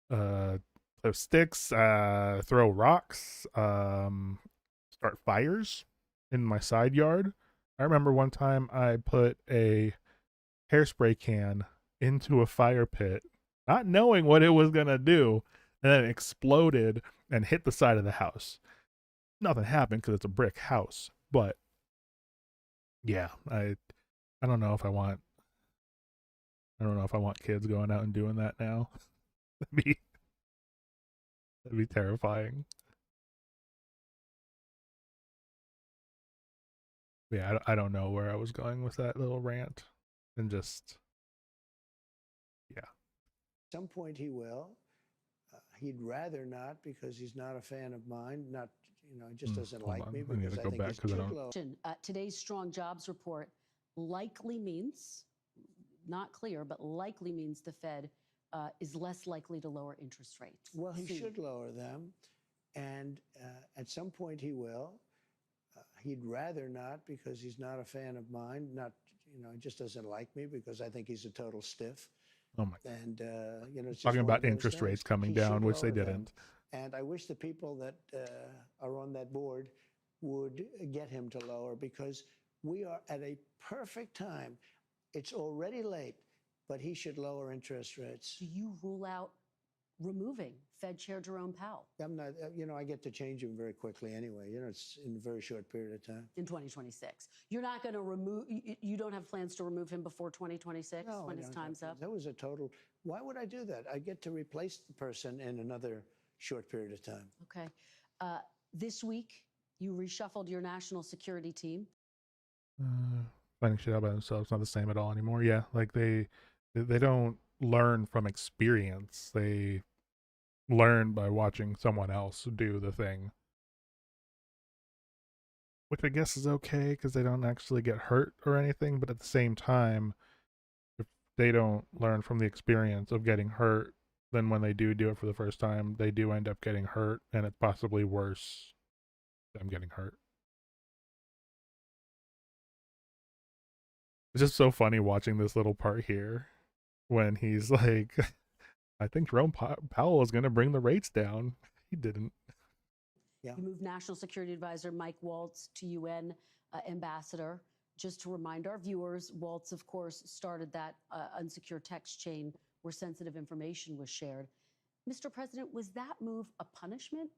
S1: play with sticks, throw rocks, start fires in my side yard. I remember one time I put a hairspray can into a fire pit, not knowing what it was gonna do, and then it exploded and hit the side of the house. Nothing happened because it's a brick house, but yeah, I don't know if I want kids going out and doing that now. that'd be terrifying. Yeah, I don't know where I was going with that little rant, and just yeah.
S3: At some point he will. He'd rather not, because he's not a fan of mine. Not, he just doesn't
S1: Hold
S3: like
S1: on.
S3: me
S1: I need
S3: because
S1: to
S3: I
S1: go
S3: think
S1: back
S3: he's
S1: because I
S3: too
S1: don't.
S3: low.
S2: Today's strong jobs report likely means, not clear, but likely means the Fed is less likely to lower interest rates.
S3: Well, he
S2: soon.
S3: should lower them, and at some point he will. He'd rather not, because he's not a fan of mine. Not, he just doesn't like me because I think he's a total stiff.
S1: Oh my.
S3: And it's just
S1: Talking
S3: one
S1: about
S3: of those
S1: interest
S3: things.
S1: rates coming
S3: He
S1: down,
S3: should
S1: which they
S3: lower them.
S1: didn't.
S3: And I wish the people that are on that board would get him to lower, because we are at a perfect time. It's already late, but he should lower interest rates.
S2: Do you rule out removing Fed Chair Jerome Powell
S3: I'm not, I get to change him very quickly anyway. It's in a very short period of time.
S2: in 2026? You're not going to remove, you don't have plans to remove him before 2026
S3: No,
S2: when
S3: I
S2: his
S3: don't
S2: time's
S3: have
S2: up?
S3: to. That was a total, why would I do that? I get to replace the person in another short period of time.
S2: Okay. This week, you reshuffled your national security team.
S1: Finding shit out by themselves not the same at all anymore. Yeah, like they don't learn from experience. They learn by watching someone else do the thing, which I guess is okay because they don't actually get hurt or anything. But at the same time, if they don't learn from the experience of getting hurt, then when they do it for the first time, they do end up getting hurt, and it's possibly worse than getting hurt. It's just so funny watching this little part here when he's like, I think Jerome Powell is going to bring the rates down. He didn't.
S3: Yeah.
S2: You moved National Security Advisor Mike Waltz to UN ambassador. Just to remind our viewers, Waltz, of course, started that unsecure text chain where sensitive information was shared. Mr. President, was that move a punishment?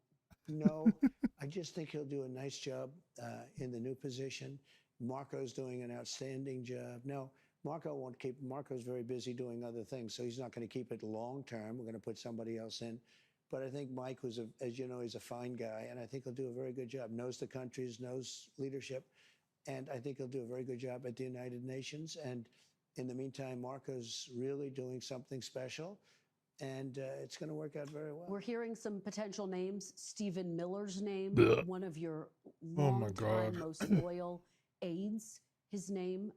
S3: No, I just think he'll do a nice job in the new position. Marco's doing an outstanding job. No, Marco won't keep, Marco's very busy doing other things, so he's not going to keep it long term. We're going to put somebody else in. But I think Mike, as you know, he's a fine guy, and I think he'll do a very good job. Knows the countries, knows leadership, and I think he'll do a very good job at the United Nations. And in the meantime, Marco's really doing something special, and it's going to work out very well.
S2: We're hearing some potential names. Stephen Miller's name,
S1: Ugh.
S2: one of your
S1: Oh my
S2: longtime,
S1: God.
S2: most loyal aides. His name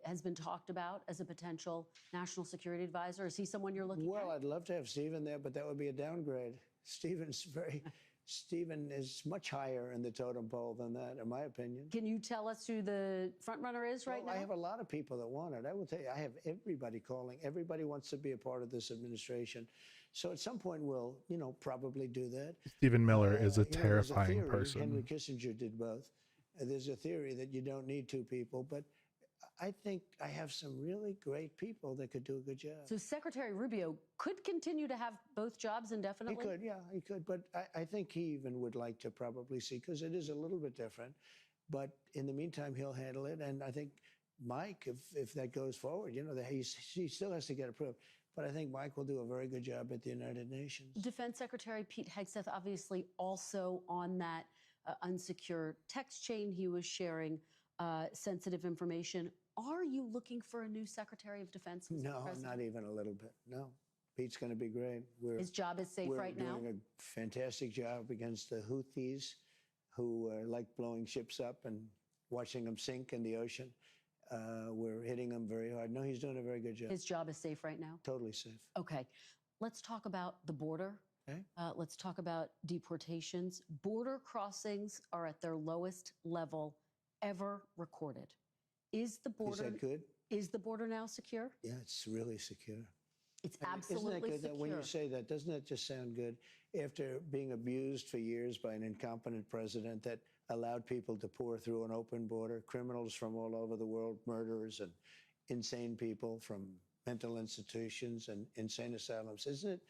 S2: has been talked about as a potential national security advisor. Is he someone you're looking
S3: Well,
S2: at?
S3: I'd love to have Stephen there, but that would be a downgrade. Stephen is much higher in the totem pole than that, in my opinion.
S2: Can you tell us who the front runner is right
S3: Well,
S2: now?
S3: I have a lot of people that want it. I will tell you, I have everybody calling. Everybody wants to be a part of this administration. So at some point, we'll, probably do that.
S1: Stephen Miller is a
S3: There's
S1: terrifying
S3: theory,
S1: person.
S3: Henry Kissinger did both. There's a theory that you don't need two people, but I think I have some really great people that could do a good job.
S2: So Secretary Rubio could continue to have both jobs indefinitely?
S3: He could, yeah, he could. But I think he even would like to probably see, because it is a little bit different. But in the meantime, he'll handle it. And I think Mike, if that goes forward, he still has to get approved. But I think Mike will do a very good job at the United Nations.
S2: Defense Secretary Pete Hegseth, obviously also on that unsecure text chain, he was sharing sensitive information. Are you looking for a new Secretary of Defense? Mr.
S3: No,
S2: President?
S3: not even a little bit. No. Pete's going to be great.
S2: His job is safe right now?
S3: We're doing a fantastic job against the Houthis, who like blowing ships up and watching them sink in the ocean. We're hitting them very hard. No, he's doing a very good job.
S2: His job is safe right now?
S3: Totally safe.
S2: Okay. Let's talk about the border.
S3: Okay.
S2: Let's talk about deportations. Border crossings are at their lowest level ever recorded. Is the
S3: Is
S2: border
S3: that good?
S2: Is the border now secure?
S3: Yeah, it's really secure.
S2: It's
S3: I mean,
S2: absolutely
S3: isn't that good?
S2: secure.
S3: That when you say that, doesn't that just sound good? After being abused for years by an incompetent president that allowed people to pour through an open border, criminals from all over the world, murderers and insane people from mental institutions and insane asylums. Isn't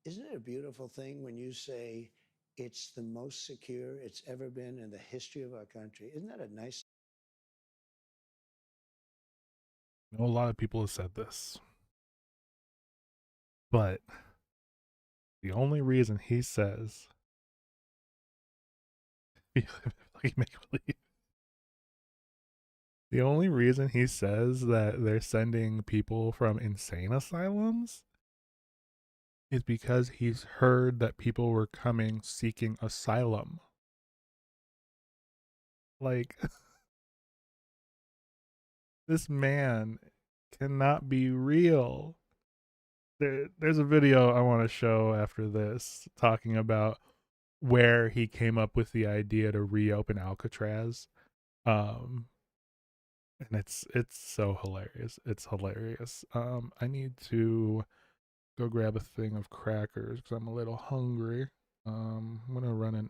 S3: it a beautiful thing when you say it's the most secure it's ever been in the history of our country? Isn't that a nice?
S1: I know a lot of people have said this, but the only reason he says the only reason he says that they're sending people from insane asylums is because he's heard that people were coming seeking asylum. Like, this man cannot be real. There's a video I want to show after this talking about where he came up with the idea to reopen Alcatraz. And it's so hilarious. It's hilarious. I need to go grab a thing of crackers because I'm a little hungry. I'm gonna run an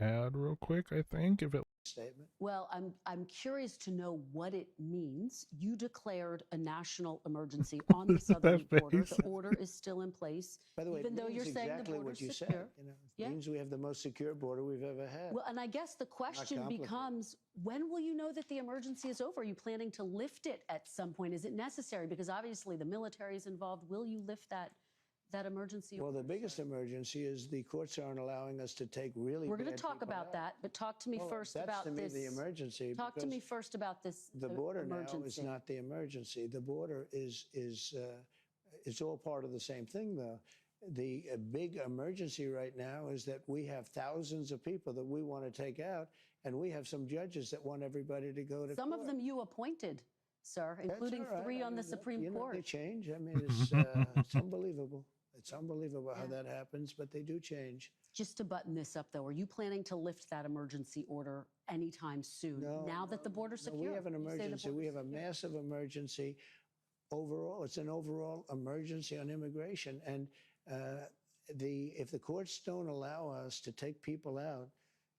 S1: ad real quick, I think, if it
S3: Statement.
S2: Well, I'm curious to know what it means. You declared a national emergency on the southern border. The order is still in place.
S3: By the way,
S2: even
S3: it
S2: though
S3: means
S2: you're saying the
S3: exactly
S2: border's
S3: what you
S2: secure.
S3: said. It
S2: Yeah.
S3: means we have the most secure border we've ever had.
S2: Well, and I guess the question
S3: complicated.
S2: becomes, when will you know that the emergency is over? Are you planning to lift it at some point? Is it necessary? Because obviously the military is involved. Will you lift that emergency?
S3: Well, the biggest emergency is the courts aren't allowing us to take really.
S2: We're going to
S3: bad
S2: talk
S3: people
S2: about
S3: out.
S2: that, but talk to me
S3: Well,
S2: first
S3: that's
S2: about
S3: to me
S2: this.
S3: the emergency.
S2: Talk to
S3: because
S2: me first about this.
S3: The border
S2: emergency.
S3: now is not the emergency. The border is it's all part of the same thing, though. The big emergency right now is that we have thousands of people that we want to take out, and we have some judges that want everybody to go to
S2: Some
S3: court.
S2: of them you appointed, sir,
S3: That's
S2: including
S3: all right.
S2: 3
S3: I
S2: on the
S3: mean,
S2: Supreme Court.
S3: They change. I mean, it's unbelievable. It's unbelievable how that happens, but they do change.
S2: Just to button this up, though, are you planning to lift that emergency order anytime soon? Now that the border's secure?
S3: We have an
S2: You say the
S3: emergency. We
S2: border's
S3: have a
S2: secure.
S3: massive emergency overall. It's an overall emergency on immigration. And if the courts don't allow us to take people out,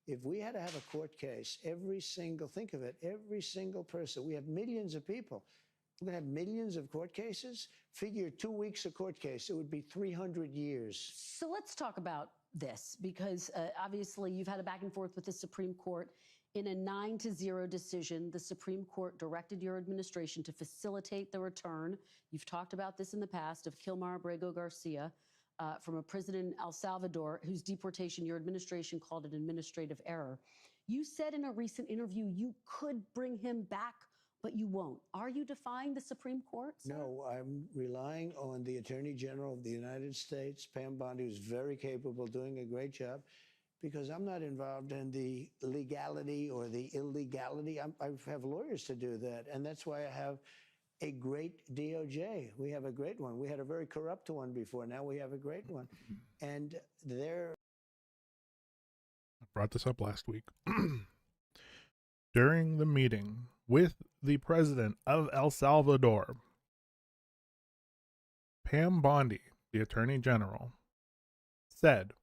S3: if we had to have a court case, think of it, every single person, we have millions of people. We're going to have millions of court cases. Figure 2 weeks a court case, it would be 300 years.
S2: So let's talk about this, because obviously you've had a back and forth with the Supreme Court. In a 9-0 decision, the Supreme Court directed your administration to facilitate the return, you've talked about this in the past, of Kilmar Abrego Garcia. from a prison in El Salvador whose deportation your administration called an administrative error. You said in a recent interview you could bring him back, but you won't. Are you defying the Supreme Court, sir?
S3: No, I'm relying on the Attorney General of the United States, Pam Bondi, who's very capable, doing a great job, because I'm not involved in the legality or the illegality. I have lawyers to do that, and that's why I have a great DOJ. We have a great one. We had a very corrupt one before. Now we have a great one. And they're...
S1: I brought this up last week. During the meeting with the president of El Salvador, Pam Bondi, the Attorney General, said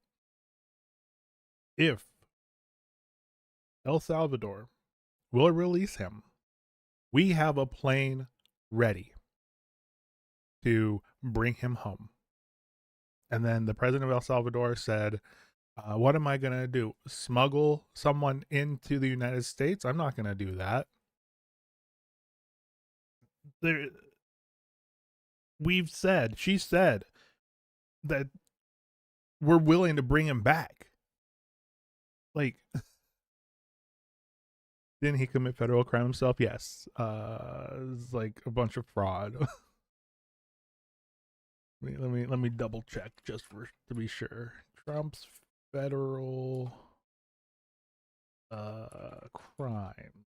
S1: if El Salvador will release him, we have a plane ready to bring him home. And then the president of El Salvador said, what am I going to do? Smuggle someone into the United States? I'm not going to do that. She said that we're willing to bring him back. Like, didn't he commit federal crime himself? Yes. It's like a bunch of fraud. Let me double check just to be sure. Trump's federal crime.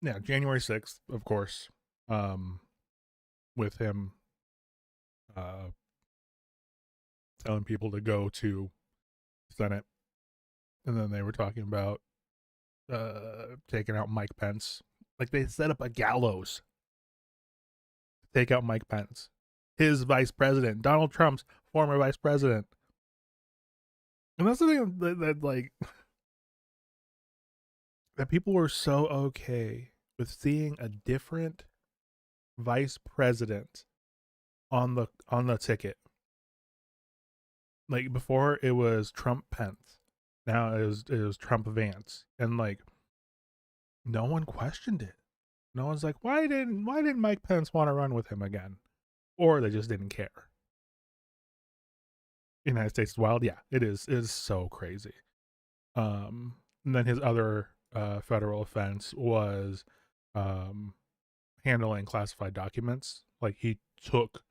S1: Yeah, January 6th, of course. With him telling people to go to Senate. And then they were talking about taking out Mike Pence. Like, they set up a gallows to take out Mike Pence, his vice president, Donald Trump's former vice president. And that's the thing that like, that people were so okay with seeing a different vice president on the ticket. Like, before it was Trump Pence, now it was Trump Vance, and like, no one questioned it. No one's like, why didn't Mike Pence want to run with him again? Or they just didn't care. United States is wild. Yeah, it is. It is so crazy. And then his other federal offense was handling classified documents. Like, he took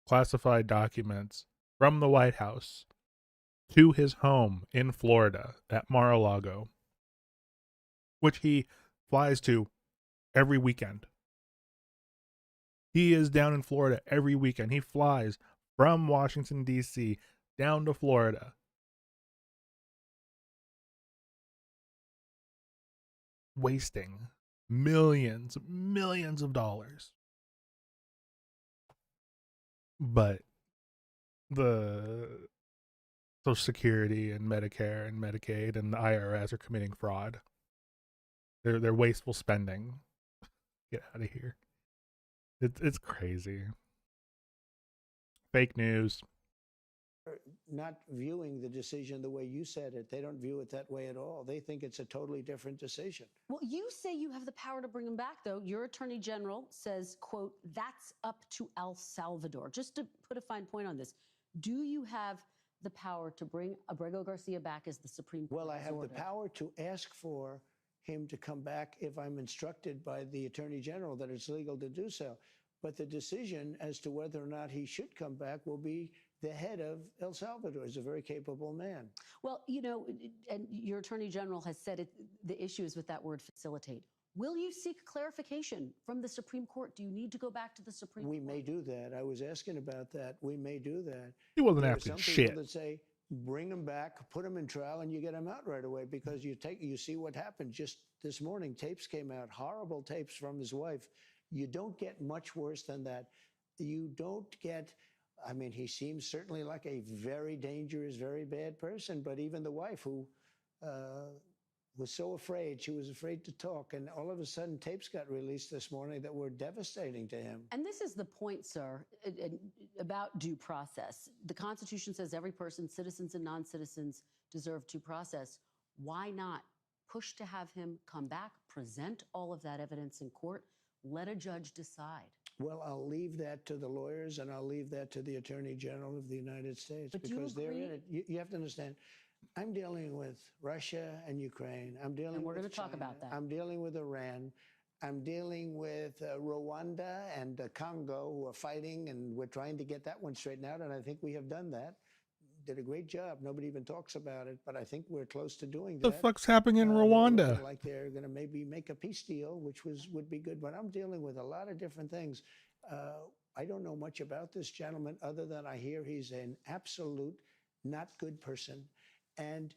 S1: classified documents from the White House to his home in Florida at Mar-a-Lago, which he flies to every weekend. He is down in Florida every weekend. He flies from Washington, D.C. down to Florida. Wasting millions of dollars. But the Social Security and Medicare and Medicaid and the IRS are committing fraud. They're wasteful spending. Get out of here. It's crazy. Fake news.
S3: Not viewing the decision the way you said it. They don't view it that way at all. They think it's a totally different decision.
S2: Well, you say you have the power to bring him back, though. Your attorney general says, quote, that's up to El Salvador. Just to put a fine point on this, do you have the power to bring Abrego Garcia back as the Supreme Court?
S3: Well, I have the power to ask for him to come back if I'm instructed by the attorney general that it's legal to do so. But the decision as to whether or not he should come back will be the head of El Salvador. Is a very capable man.
S2: Well, you know, and your attorney general has said it, the issue is with that word facilitate. Will you seek clarification from the Supreme Court? Do you need to go back to the Supreme Court?
S3: We may do that. I was asking about that. We may do that.
S1: He wasn't
S3: There are
S1: asking
S3: some
S1: shit.
S3: people that say, bring him back, put him in trial, and you get him out right away, because you see what happened just this morning. Tapes came out, horrible tapes from his wife. You don't get much worse than that. You don't get, I mean, he seems certainly like a very dangerous, very bad person, but even the wife, who was so afraid, she was afraid to talk, and all of a sudden tapes got released this morning that were devastating to him.
S2: And this is the point, sir, about due process. The Constitution says every person, citizens and non-citizens, deserve due process. Why not push to have him come back, present all of that evidence in court, let a judge decide?
S3: Well, I'll leave that to the lawyers, and I'll leave that to the Attorney General of the United States,
S2: But do you
S3: because they're in
S2: agree-
S3: it. You have to understand, I'm dealing with Russia and Ukraine. I'm dealing
S2: And we're
S3: with
S2: gonna talk
S3: China.
S2: about that.
S3: I'm dealing with Iran. I'm dealing with Rwanda and Congo, who are fighting, and we're trying to get that one straightened out. And I think we have done that. Did a great job. Nobody even talks about it, but I think we're close to doing
S1: The
S3: that.
S1: fuck's happening in
S3: They're
S1: Rwanda?
S3: looking like they're going to maybe make a peace deal, which would be good. But I'm dealing with a lot of different things. I don't know much about this gentleman other than I hear he's an absolute not good person. And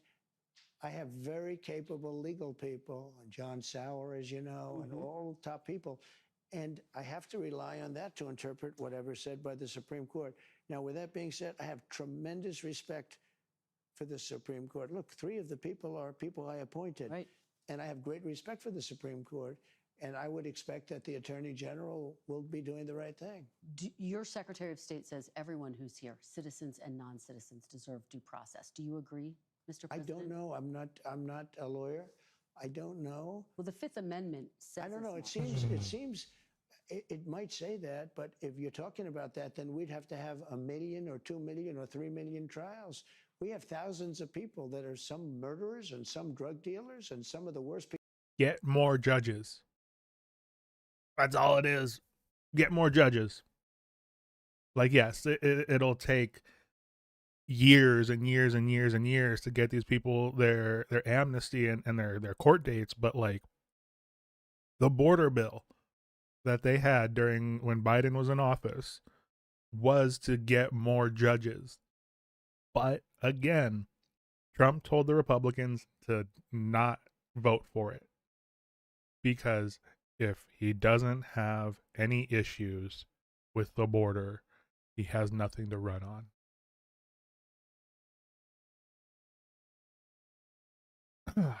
S3: I have very capable legal people, John Sauer, as you know, and all top people. And I have to rely on that to interpret whatever's said by the Supreme Court. Now, with that being said, I have tremendous respect for the Supreme Court. Look, 3 of the people are people I appointed.
S2: Right.
S3: And I have great respect for the Supreme Court. And I would expect that the Attorney General will be doing the right thing.
S2: Your Secretary of State says everyone who's here, citizens and non-citizens, deserve due process. Do you agree, Mr.
S3: I
S2: President?
S3: don't know. I'm not a lawyer. I don't know.
S2: Well, the Fifth Amendment says
S3: I don't know.
S2: it's
S3: It seems it might say that, but if you're talking about that, then we'd have to have 1 million or 2 million or 3 million trials. We have thousands of people that are some murderers and some drug dealers and some of the worst people.
S1: Get more judges. That's all it is. Get more judges. Like, yes, it'll take years and years and years and years to get these people their amnesty and their court dates, but like the border bill that they had during when Biden was in office was to get more judges. But again, Trump told the Republicans to not vote for it because if he doesn't have any issues with the border, he has nothing to run on.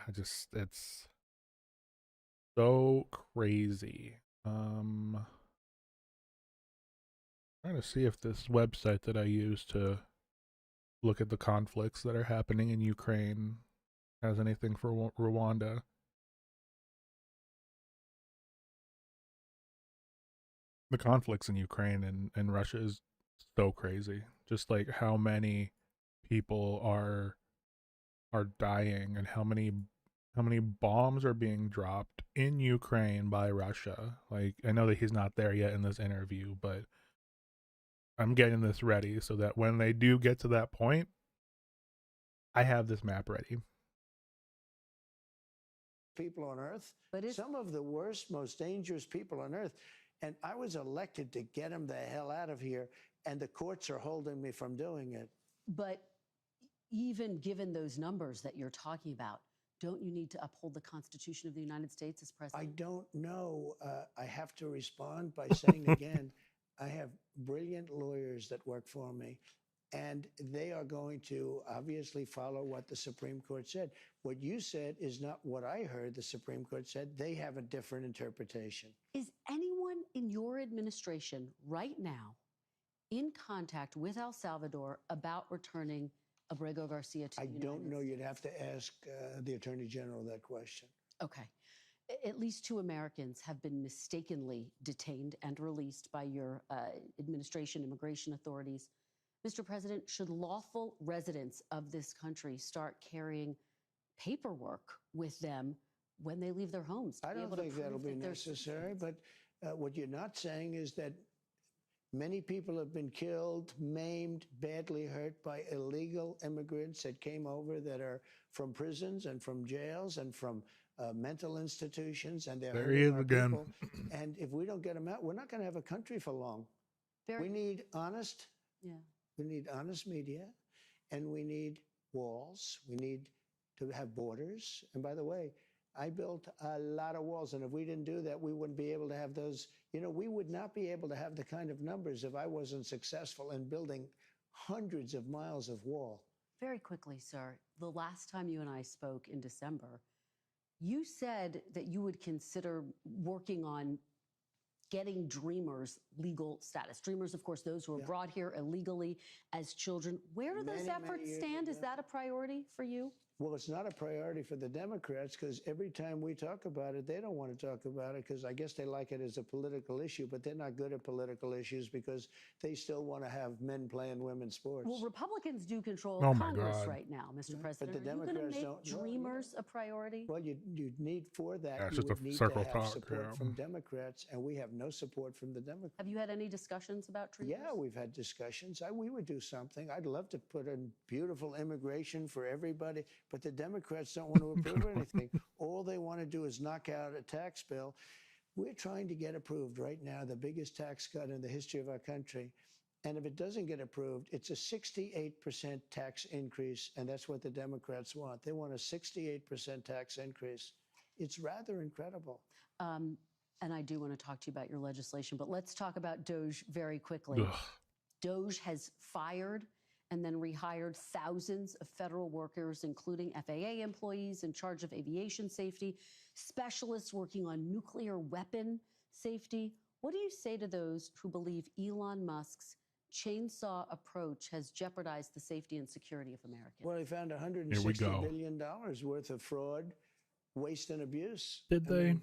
S1: It's so crazy. Trying to see if this website that I use to look at the conflicts that are happening in Ukraine has anything for Rwanda. The conflicts in Ukraine and Russia is so crazy. Just like how many people are dying and how many bombs are being dropped in Ukraine by Russia. Like, I know that he's not there yet in this interview, but I'm getting this ready so that when they do get to that point, I have this map ready.
S3: People on earth,
S2: But
S3: some of the worst, most dangerous people on earth. And I was elected to get them the hell out of here, and the courts are holding me from doing it.
S2: But even given those numbers that you're talking about, don't you need to uphold the Constitution of the United States as
S3: I
S2: president?
S3: don't know. I have to respond by saying again, I have brilliant lawyers that work for me, and they are going to obviously follow what the Supreme Court said. What you said is not what I heard the Supreme Court said. They have a different interpretation.
S2: Is anyone in your administration right now in contact with El Salvador about returning Abrego Garcia to the United
S3: don't know.
S2: States?
S3: You'd have to ask the Attorney General that question.
S2: Okay. At least 2 Americans have been mistakenly detained and released by your administration, immigration authorities. Mr. President, should lawful residents of this country start carrying paperwork with them when they leave their homes?
S3: I don't think that'll be necessary, but what you're not saying is that many people have been killed, maimed, badly hurt by illegal immigrants that came over that are from prisons and from jails and from mental institutions, and they're
S1: There he is
S3: hurting our
S1: again.
S3: people. And if we don't get them out, we're not going to have a country for long. We need honest, we need honest media, and we need walls. We need to have borders. And by the way, I built a lot of walls, and if we didn't do that, we wouldn't be able to have those. You know, we would not be able to have the kind of numbers if I wasn't successful in building hundreds of miles of wall.
S2: Very quickly, sir, the last time you and I spoke in December, you said that you would consider working on getting Dreamers legal status. Dreamers, of course, those who are brought here illegally as children. Where do those efforts stand? Is that a priority for you?
S3: Well, it's not a priority for the Democrats because every time we talk about it, they don't want to talk about it because I guess they like it as a political issue, but they're not good at political issues because they still want to have men playing women's sports.
S2: Well, Republicans do control
S1: Oh my
S2: Congress
S1: God.
S2: right now, Mr.
S3: But
S2: President.
S3: the
S2: Are you going to
S3: Democrats
S2: make
S3: don't. Well,
S2: Dreamers a priority?
S3: Well, you need for that.
S1: Yeah, it's
S3: you
S1: just a
S3: would need
S1: circle
S3: to have
S1: talk,
S3: support
S1: yeah.
S3: from Democrats, and we have no support from the Democrats.
S2: Have you had any discussions about Dreamers?
S3: Yeah, we've had discussions. We would do something. I'd love to put in beautiful immigration for everybody, but the Democrats don't want to approve anything. All they want to do is knock out a tax bill. We're trying to get approved right now, the biggest tax cut in the history of our country. And if it doesn't get approved, it's a 68% tax increase, and that's what the Democrats want. They want a 68% tax increase. It's rather incredible.
S2: And I do want to talk to you about your legislation, but let's talk about DOJ very quickly.
S1: Ugh.
S2: DOJ has fired and then rehired thousands of federal workers, including FAA employees in charge of aviation safety, specialists working on nuclear weapon safety. What do you say to those who believe Elon Musk's chainsaw approach has jeopardized the safety and security of Americans?
S3: Well, they found
S1: Here we
S3: $160
S1: go.
S3: billion worth of fraud, waste, and abuse.
S1: Did
S3: I
S1: they?
S3: mean,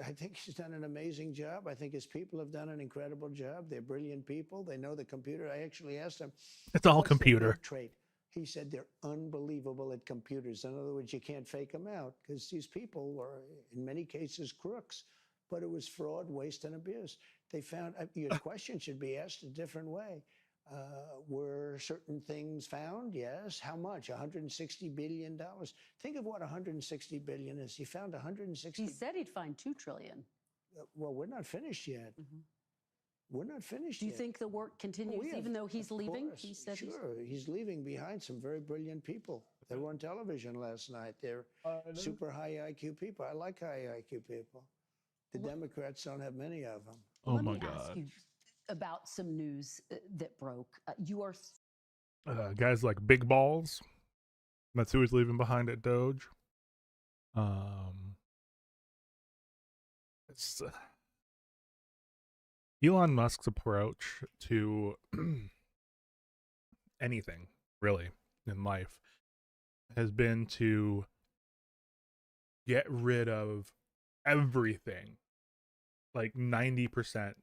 S3: I think he's done an amazing job. I think his people have done an incredible job. They're brilliant people. They know the computer. I actually asked him,
S1: It's all
S3: "What's their
S1: computer.
S3: work trait?" He said they're unbelievable at computers. In other words, you can't fake them out because these people were, in many cases, crooks. But it was fraud, waste, and abuse. They found your question should be asked a different way. Were certain things found? Yes. How much? $160 billion. Think of what $160 billion is. He found $160.
S2: He said he'd find $2 trillion.
S3: Well, we're not finished yet. We're not finished
S2: Do you
S3: yet.
S2: think the work continues
S3: We have-
S2: even though he's
S3: of
S2: leaving?
S3: course.
S2: He said
S3: Sure, he's leaving behind some very brilliant people. They were on television last night. They're super high IQ people. I like high IQ people. The Democrats don't have many of them.
S1: Oh
S2: Let
S1: my
S2: me ask
S1: God.
S2: you about some news that broke. You are
S1: Guys like Big Balls. That's who he's leaving behind at Doge. It's Elon Musk's approach to anything really in life has been to get rid of everything, like 90%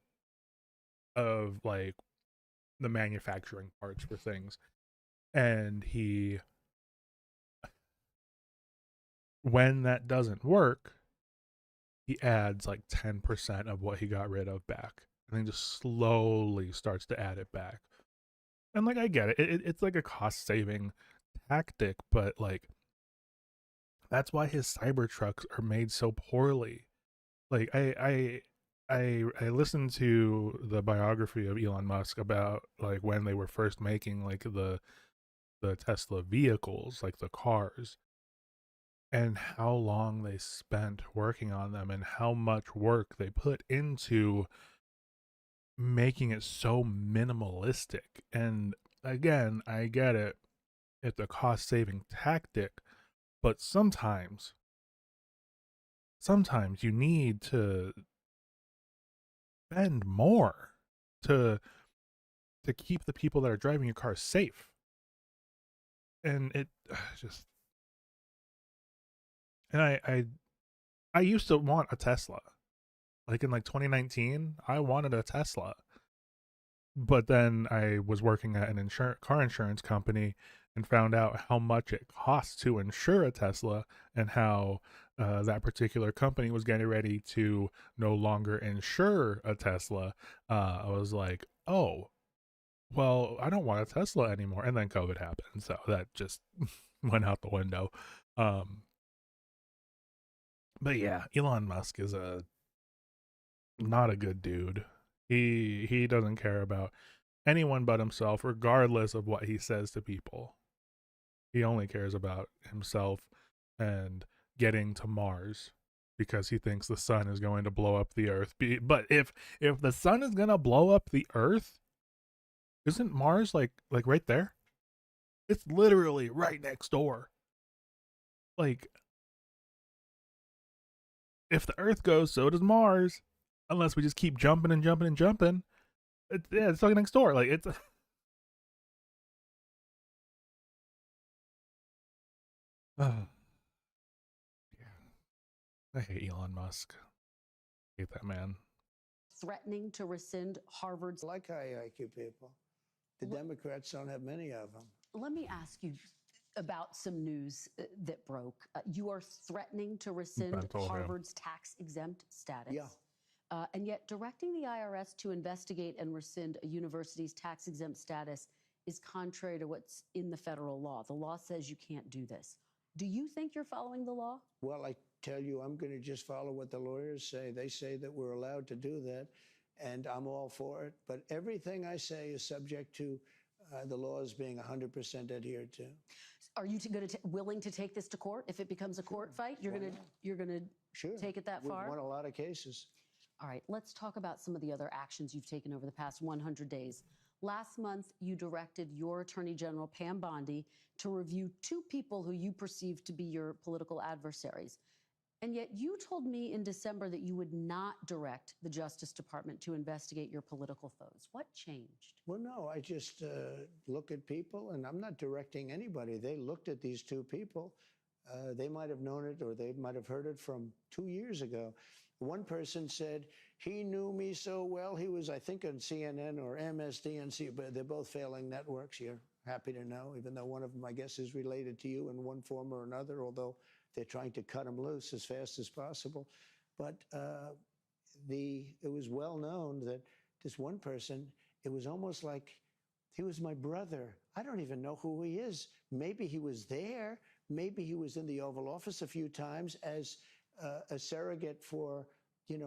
S1: of like the manufacturing parts for things. And when that doesn't work, he adds like 10% of what he got rid of back, and then just slowly starts to add it back. And like, I get it. It's like a cost saving tactic, but like, that's why his Cybertrucks are made so poorly. Like, I listened to the biography of Elon Musk about like when they were first making like the Tesla vehicles, like the cars, and how long they spent working on them and how much work they put into making it so minimalistic. And again, I get it. It's a cost saving tactic, but sometimes you need to spend more to keep the people that are driving your car safe. And it just, and I used to want a Tesla. Like in like 2019, I wanted a Tesla. But then I was working at an car insurance company and found out how much it costs to insure a Tesla, and how that particular company was getting ready to no longer insure a Tesla. I was like, oh, well, I don't want a Tesla anymore. And then COVID happened, so that just went out the window. But yeah, Elon Musk is not a good dude. He doesn't care about anyone but himself, regardless of what he says to people. He only cares about himself and getting to Mars because he thinks the sun is going to blow up the Earth. But if the sun is going to blow up the Earth, isn't Mars like right there? It's literally right next door. Like, if the Earth goes, so does Mars. Unless we just keep jumping and jumping and jumping. It's like next door. Like, it's Oh, yeah. I hate Elon Musk. Hate that man.
S2: threatening to rescind Harvard's.
S3: I like high IQ people. The Democrats don't have many of them.
S2: Let me ask you about some news that broke. You are threatening to rescind
S1: Ben told him.
S2: Harvard's tax exempt status.
S3: Yeah.
S2: And yet, directing the IRS to investigate and rescind a university's tax exempt status is contrary to what's in the federal law. The law says you can't do this. Do you think you're following the law?
S3: Well, I tell you, I'm going to just follow what the lawyers say. They say that we're allowed to do that, and I'm all for it. But everything I say is subject to the laws being 100% adhered to.
S2: Are you willing to take this to court if it becomes a court fight? You're gonna
S3: Sure.
S2: take it that
S3: We've
S2: far?
S3: won a lot of cases.
S2: All right, let's talk about some of the other actions you've taken over the past 100 days. Last month, you directed your Attorney General, Pam Bondi, to review 2 people who you perceived to be your political adversaries. And yet you told me in December that you would not direct the Justice Department to investigate your political foes. What changed?
S3: Well, no, I just look at people, and I'm not directing anybody. They looked at these 2 people. They might have known it, or they might have heard it from 2 years ago. One person said, he knew me so well. He was, I think, on CNN or MSDNC, but they're both failing networks. You're happy to know, even though one of them, I guess, is related to you in one form or another, although they're trying to cut him loose as fast as possible. But it was well known that this one person, it was almost like he was my brother. I don't even know who he is. Maybe he was there. Maybe he was in the Oval Office a few times as a surrogate for,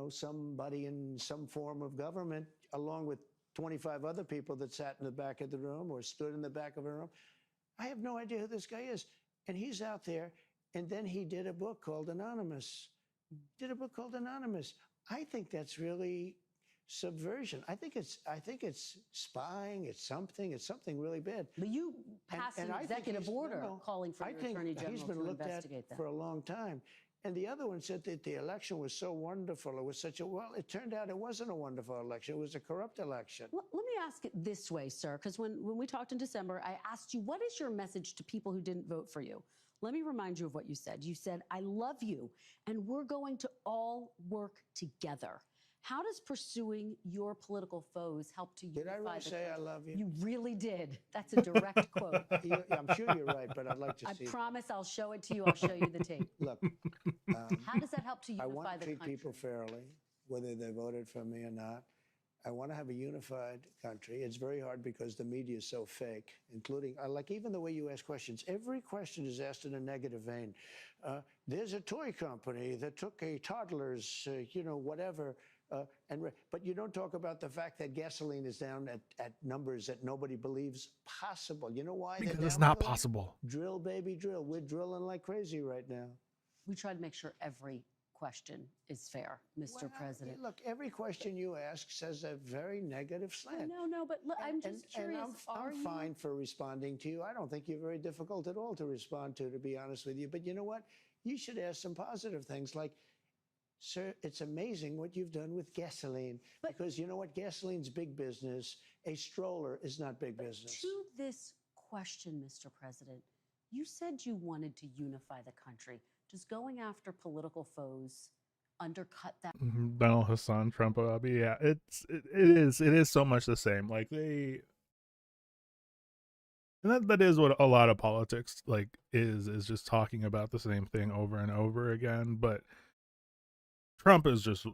S3: somebody in some form of government, along with 25 other people that sat in the back of the room or stood in the back of a room. I have no idea who this guy is. And he's out there. And then he did a book called Anonymous. I think that's really subversion. I think it's spying. It's something really bad.
S2: But you passed an
S3: I think
S2: executive order calling for
S3: I
S2: your
S3: think
S2: Attorney General
S3: he's been
S2: to
S3: looked at
S2: investigate that.
S3: for a long time. And the other one said that the election was so wonderful. It was such a, well, it turned out it wasn't a wonderful election. It was a corrupt election.
S2: Let me ask it this way, sir, because when we talked in December, I asked you, what is your message to people who didn't vote for you? Let me remind you of what you said. You said, I love you, and we're going to all work together. How does pursuing your political foes help to unify
S3: Did I really
S2: the
S3: say I
S2: country?
S3: love you?
S2: You really did. That's a direct quote.
S3: I'm sure you're right, but I'd like to
S2: I
S3: see.
S2: promise I'll show it to you. I'll show you the tape.
S3: Look,
S2: How does that help to
S3: I
S2: unify
S3: want to
S2: the
S3: treat
S2: country?
S3: people fairly, whether they voted for me or not. I want to have a unified country. It's very hard because the media is so fake, including, like even the way you ask questions. Every question is asked in a negative vein. There's a toy company that took a toddler's, whatever, but you don't talk about the fact that gasoline is down at numbers that nobody believes possible. You know why?
S1: Because it's not possible.
S3: Drill, baby, drill. We're drilling like crazy right now.
S2: We try to make sure every question is fair, Mr. President.
S3: Look, every question you ask says a very negative slant.
S2: No, but look, I'm just curious.
S3: I'm fine for responding to you. I don't think you're very difficult at all to respond to be honest with you. But you know what? You should ask some positive things like, sir, it's amazing what you've done with gasoline. Because you know what? Gasoline's big business. A stroller is not big business.
S2: To this question, Mr. President, you said you wanted to unify the country. Does going after political foes undercut that?
S1: Donald Hassan, Trump Abbey, yeah, it is so much the same. Like and that is what a lot of politics is just talking about the same thing over and over again. But Trump is just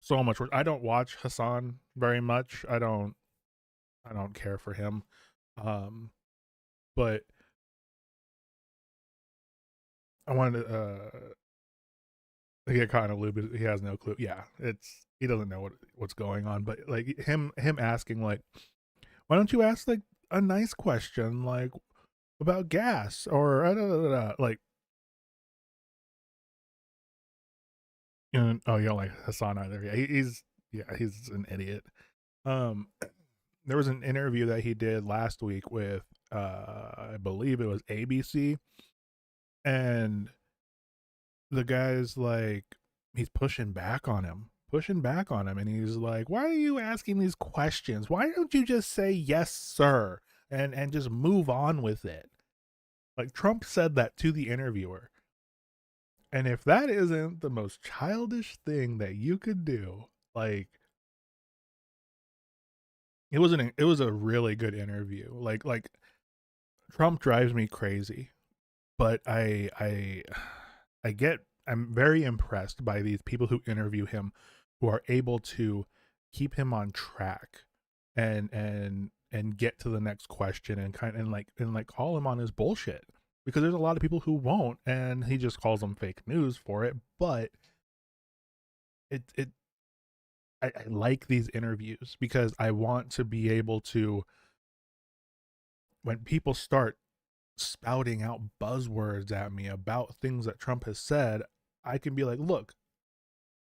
S1: so much worse. I don't watch Hassan very much. I don't care for him. But I wanted to get caught in a loop. He has no clue. Yeah, he doesn't know what's going on. But like him asking like, why don't you ask like a nice question like about gas or like, you don't like Hassan either. Yeah, he's an idiot. There was an interview that he did last week with I believe it was ABC. And the guy's like, he's pushing back on him. And he's like, why are you asking these questions? Why don't you just say, yes, sir, and just move on with it? Like Trump said that to the interviewer. And if that isn't the most childish thing that you could do, like it was a really good interview. Like Trump drives me crazy, but I'm very impressed by these people who interview him who are able to keep him on track and get to the next question and like call him on his bullshit, because there's a lot of people who won't, and he just calls them fake news for it. But it I like these interviews because I want to be able to, when people start spouting out buzzwords at me about things that Trump has said, I can be like, look,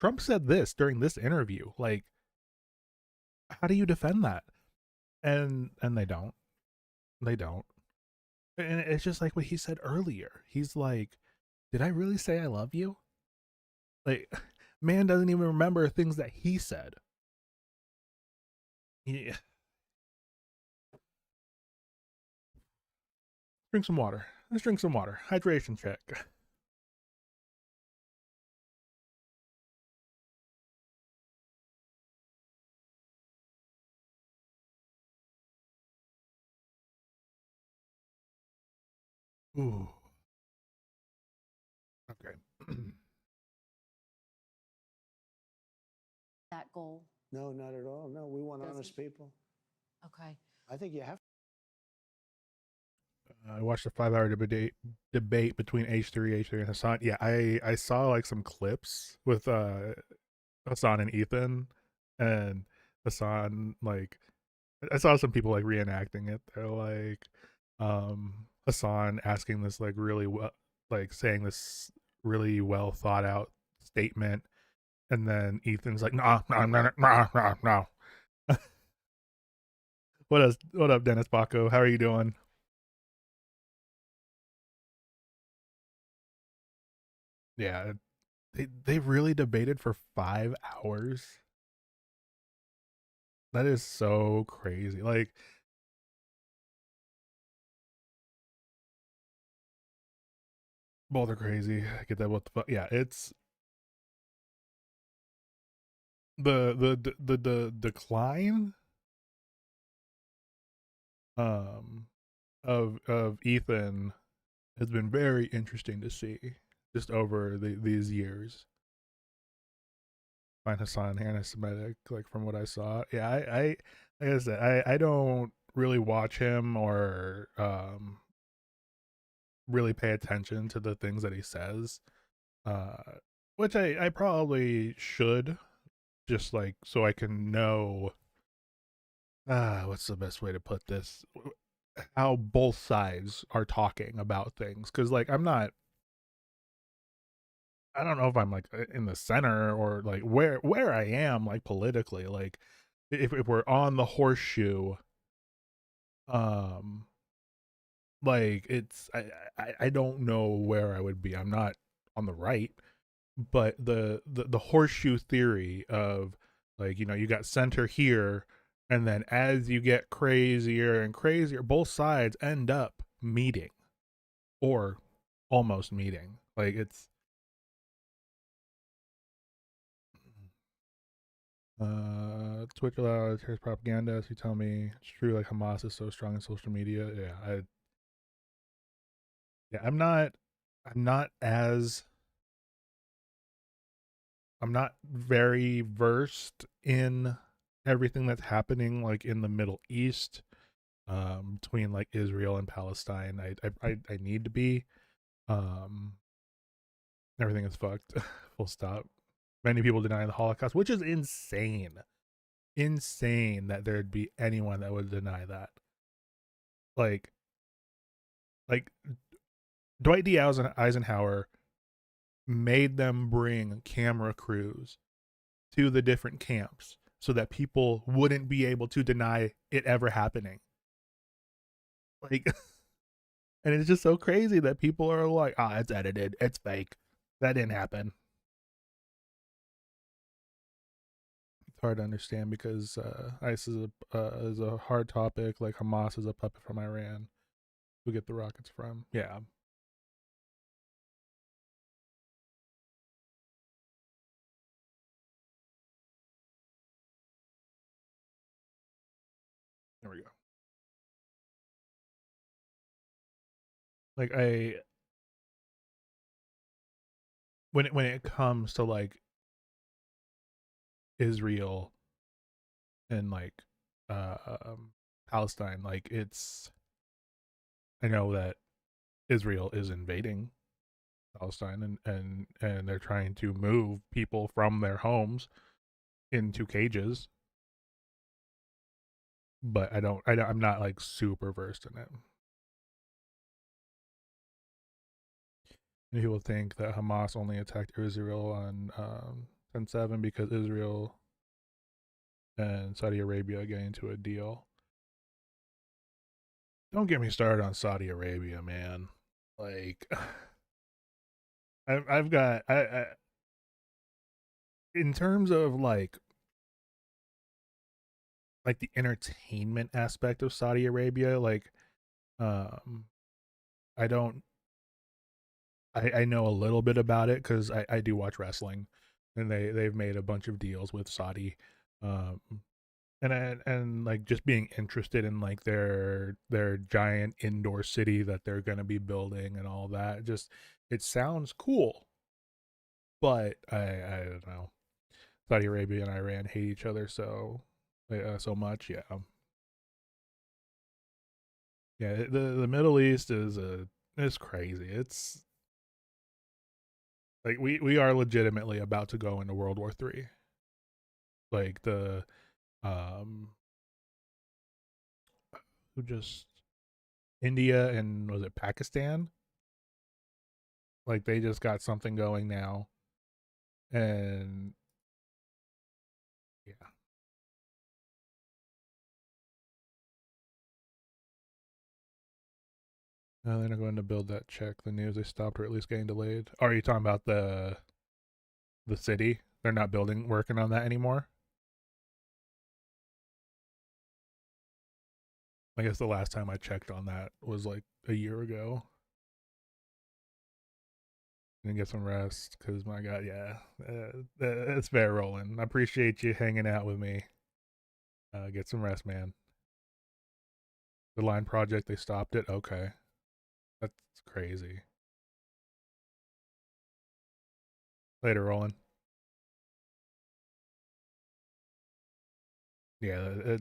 S1: Trump said this during this interview. Like, how do you defend that? And they don't. They don't. And it's just like what he said earlier. He's like, did I really say I love you? Like, man doesn't even remember things that he said. Yeah. Drink some water. Let's drink some water. Hydration check. Ooh. Okay.
S2: That goal.
S3: No, not at all. No, we want
S2: Doesn't?
S3: honest people.
S2: Okay.
S3: I think you have.
S1: I watched a 5-hour debate between H3 and Hassan. Yeah, I saw like some clips with Hassan and Ethan, and Hassan, like, I saw some people like reenacting it. They're like Hassan asking this like really well, like saying this really well thought out statement, and then Ethan's like, no, no, no, no, no, no. What up, Dennis Baco? How are you doing? Yeah, they really debated for 5 hours. That is so crazy. Like, both are crazy. I get that. What the fuck? Yeah, it's the decline um of Ethan has been very interesting to see just over these years. Find Hassan anti-Semitic, like from what I saw. Yeah, I like I said, I don't really watch him or really pay attention to the things that he says. Uh which I probably should, just like so I can know what's the best way to put this, how both sides are talking about things, because like I don't know if I'm like in the center or like where I am like politically, like if we're on the horseshoe, um like it's I don't know where I would be. I'm not on the right, but the horseshoe theory of, like, you got center here, and then as you get crazier and crazier, both sides end up meeting or almost meeting. Like, it's Twitch allows here's propaganda. So you tell me it's true, like Hamas is so strong in social media. I'm not as I'm not very versed in everything that's happening like in the Middle East, between like Israel and Palestine. I need to be. Um, Everything is fucked. Full stop. Many people deny the Holocaust, which is insane. Insane that there'd be anyone that would deny that. Like, like Dwight D. Eisenhower made them bring camera crews to the different camps so that people wouldn't be able to deny it ever happening. Like, and it's just so crazy that people are like, it's edited, it's fake, that didn't happen. It's hard to understand because ICE is a hard topic, like Hamas is a puppet from Iran. we get the rockets from. Yeah. There we go. Like when it comes to like Israel and like Palestine, like I know that Israel is invading Palestine and they're trying to move people from their homes into cages, but I'm not like super versed in it. And people think that Hamas only attacked Israel on 10/7 because Israel and Saudi Arabia get into a deal. Don't get me started on Saudi Arabia, man. Like, I've got I in terms of like the entertainment aspect of Saudi Arabia, like, um, I don't I know a little bit about it because I do watch wrestling, and they've made a bunch of deals with Saudi, um, and like just being interested in like their giant indoor city that they're gonna be building and all that. Just it sounds cool, but I don't know. Saudi Arabia and Iran hate each other so much. Yeah, yeah. The Middle East is crazy. It's like we are legitimately about to go into World War III. Like the um who just India and was it Pakistan? Like they just got something going now, and yeah. They're not going to build that. Check the news. They stopped or at least getting delayed. Are you talking about the city? They're not working on that anymore. I guess the last time I checked on that was like a year ago. And get some rest because my God, yeah, it's fair, Roland. I appreciate you hanging out with me. Get some rest, man. The line project, they stopped it. Okay, that's crazy. Later, Roland. Yeah,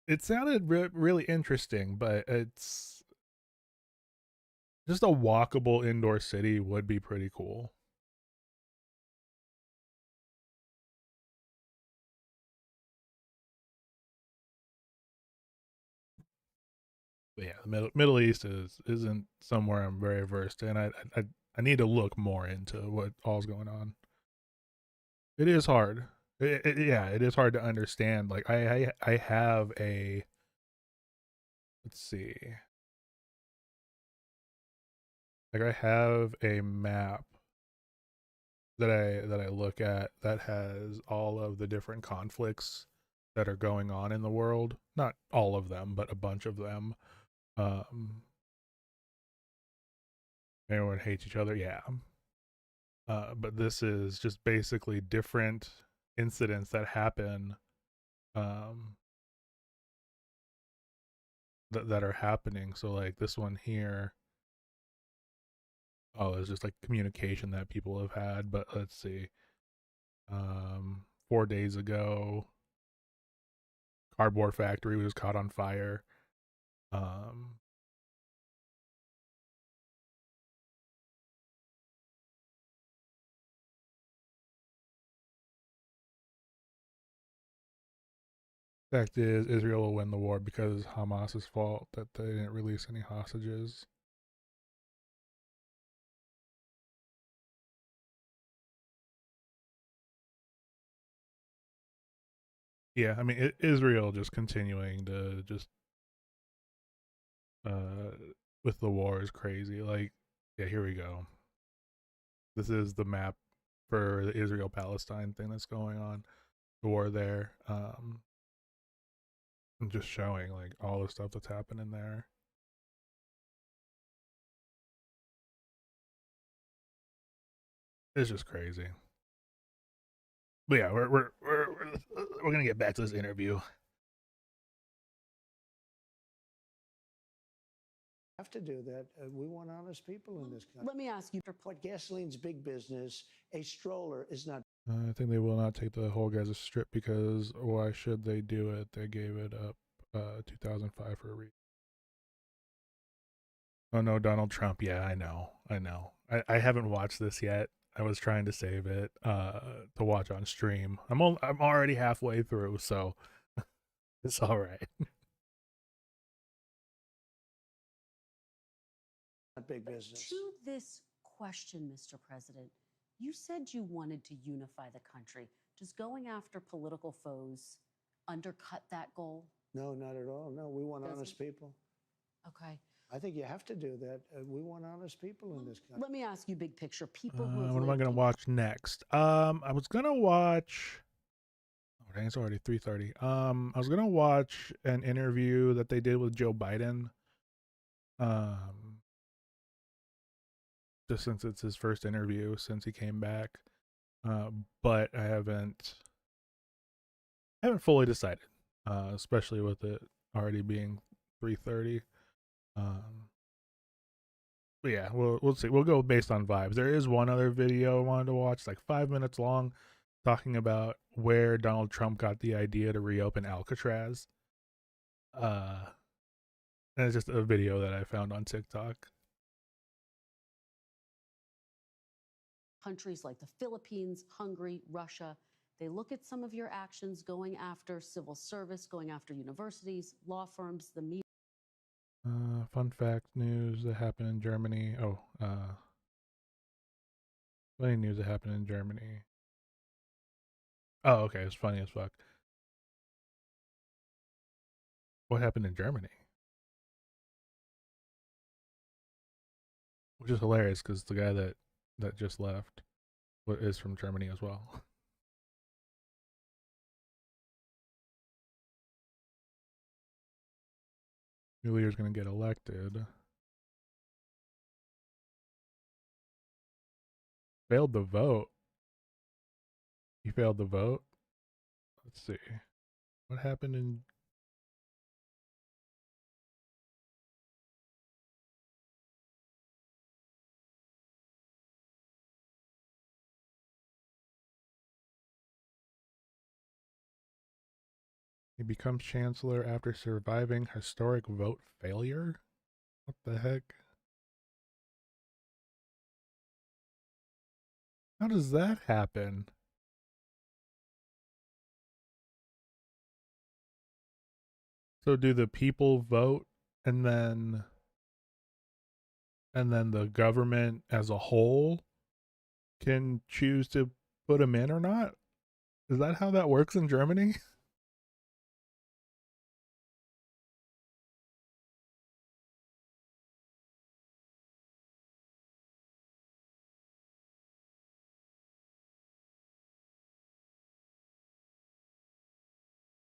S1: it sounded really interesting, but it's just a walkable indoor city would be pretty cool. But yeah, the Middle East isn't somewhere I'm very versed in. I need to look more into what all's going on. It is hard. Yeah, it is hard to understand. Like I have a let's see. Like I have a map that I look at that has all of the different conflicts that are going on in the world. Not all of them, but a bunch of them. Um Everyone hates each other. Yeah. But this is just basically different incidents that happen um, that are happening. So like this one here, oh, it's just like communication that people have had. But let's see, 4 days ago, cardboard factory was caught on fire. Um, Fact is, Israel will win the war because Hamas's fault that they didn't release any hostages. Yeah, I mean, Israel just continuing to just uh with the war is crazy. Like, yeah, here we go. This is the map for the Israel Palestine thing that's going on. The war there. I'm just showing like all the stuff that's happening there. It's just crazy. But yeah, we're gonna get back to this interview.
S3: Have to do that. We want honest people in this country.
S2: Let me ask you.
S3: But gasoline's big business. A stroller is not.
S1: I think they will not take the whole Gaza Strip because why should they do it? They gave it up 2005 for a reason. Oh no, Donald Trump. Yeah, I know. I haven't watched this yet. I was trying to save it to watch on stream. I'm already halfway through, so it's all right.
S3: Not big business.
S2: To this question, Mr. President, you said you wanted to unify the country. Does going after political foes undercut that goal?
S3: No, not at all. No, we want honest people.
S2: Okay.
S3: I think you have to do that. We want honest people in this country.
S2: Let me ask you big picture. People who have
S1: What am I
S2: lived
S1: gonna watch next? I was gonna watch. Oh dang, it's already 3:30. I was gonna watch an interview that they did with Joe Biden. Just since it's his first interview since he came back, but I haven't fully decided, especially with it already being 3:30. But yeah, we'll see. We'll go based on vibes. There is one other video I wanted to watch, like 5 minutes long, talking about where Donald Trump got the idea to reopen Alcatraz. And it's just a video that I found on TikTok.
S2: countries like the Philippines, Hungary, Russia. They look at some of your actions going after civil service, going after universities, law firms, the media.
S1: Fun fact news that happened in Germany. Funny news that happened in Germany. Oh, okay. It's funny as fuck. What happened in Germany? Which is hilarious because the guy that just left is from Germany as well. New leader's gonna get elected. Failed the vote. He failed the vote. Let's see. What happened in... He becomes chancellor after surviving historic vote failure? What the heck? How does that happen? So do the people vote and then the government as a whole can choose to put him in or not? Is that how that works in Germany?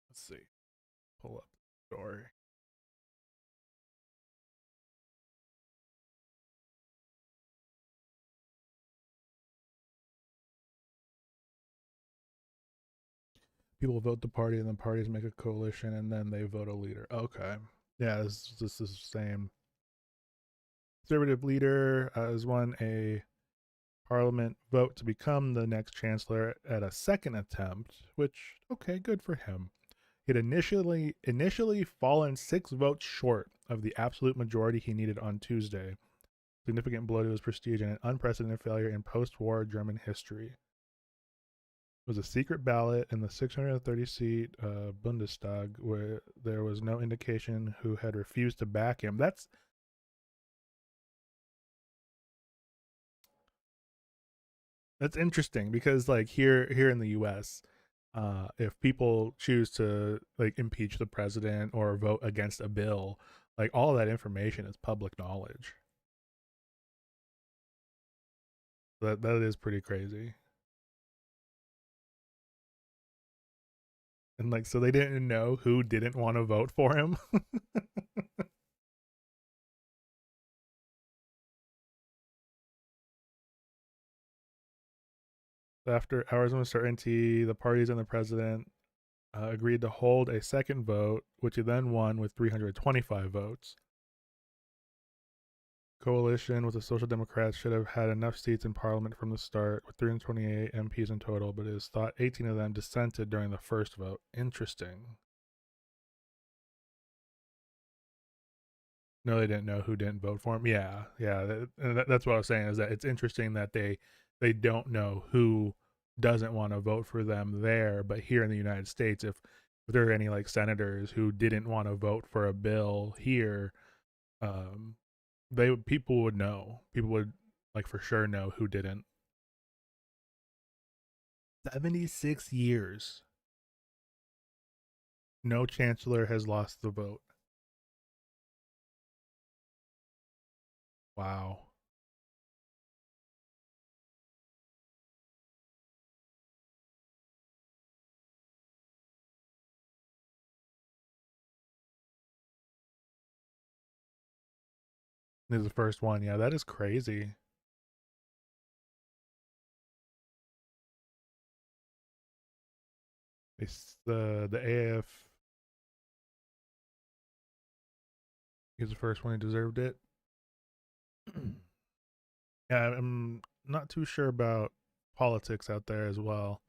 S1: Let's see. Pull up the story. People vote the party and then parties make a coalition and then they vote a leader. Okay. Yeah, this is the same. Conservative leader has won a parliament vote to become the next chancellor at a second attempt, which, okay, good for him. He had initially fallen 6 votes short of the absolute majority he needed on Tuesday. Significant blow to his prestige and an unprecedented failure in post-war German history. It was a secret ballot in the 630-seat Bundestag where there was no indication who had refused to back him. That's interesting because, like, here in the U.S., if people choose to like impeach the president or vote against a bill, like all that information is public knowledge. That is pretty crazy. And like, so they didn't know who didn't want to vote for him. After hours of uncertainty, the parties and the president agreed to hold a second vote, which he then won with 325 votes. Coalition with the Social Democrats should have had enough seats in Parliament from the start, with 328 MPs in total, but it is thought 18 of them dissented during the first vote. Interesting. No, they didn't know who didn't vote for him. Yeah, that's what I was saying, is that it's interesting that they don't know who doesn't want to vote for them there, but here in the United States, if there are any like senators who didn't want to vote for a bill here, people would know. People would like for sure know who didn't. 76 years. No chancellor has lost the vote. Wow. This is the first one. Yeah, that is crazy. It's the AF. He's the first one who deserved it. Yeah, I'm not too sure about politics out there as well.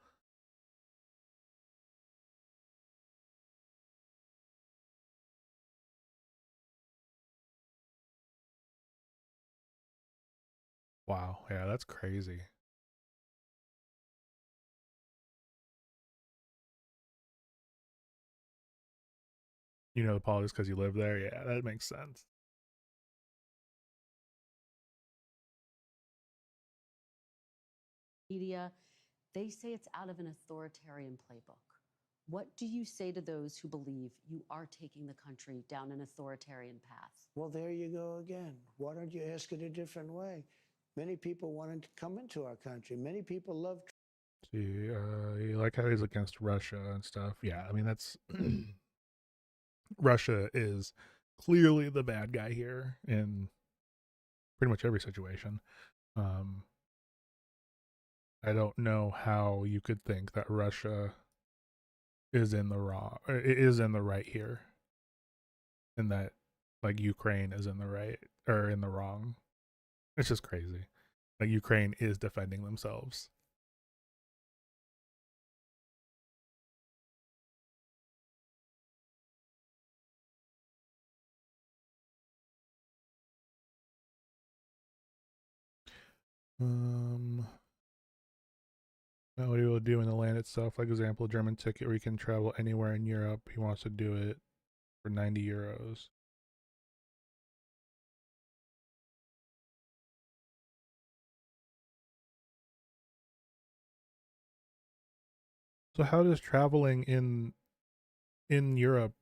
S1: Wow. Yeah, that's crazy. You know the politics because you live there. Yeah, that makes sense.
S2: Media, they say it's out of an authoritarian playbook. What do you say to those who believe you are taking the country down an authoritarian path?
S3: Well, there you go again. Why don't you ask it a different way? Many people wanted to come into our country. Many people love.
S1: See, you like how he's against Russia and stuff. Yeah, I mean that's Russia is clearly the bad guy here in pretty much every situation. Um, I don't know how you could think that Russia is in the wrong, is in the right here, and that like Ukraine is in the right or in the wrong. It's just crazy. Like Ukraine is defending themselves. Now what he will do in the land itself, like example, German ticket where you can travel anywhere in Europe. He wants to do it for 90 euros. So how does traveling in Europe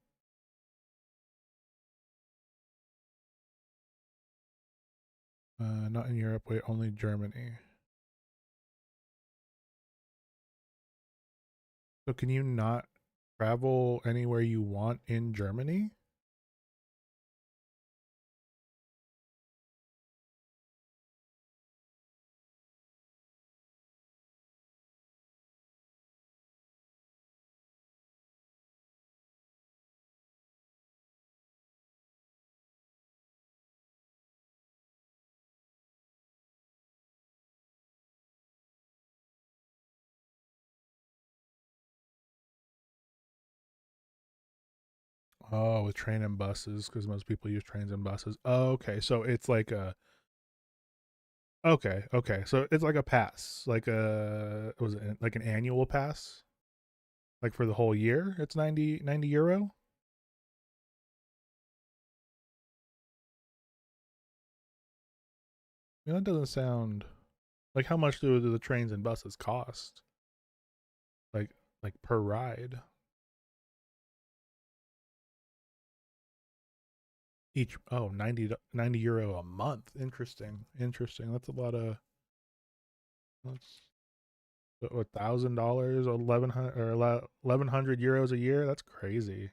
S1: not in Europe, wait, only Germany. So can you not travel anywhere you want in Germany? Oh, with train and buses, because most people use trains and buses. Oh, okay. So it's like a okay. So it's like a pass, like a was it like an annual pass, like for the whole year. It's 90 euro. Yeah, that doesn't sound like how much do the trains and buses cost? Like like per ride. Each 90 euro a month. Interesting. That's a lot of that's $1,000 or 1,100 euros a year. That's crazy.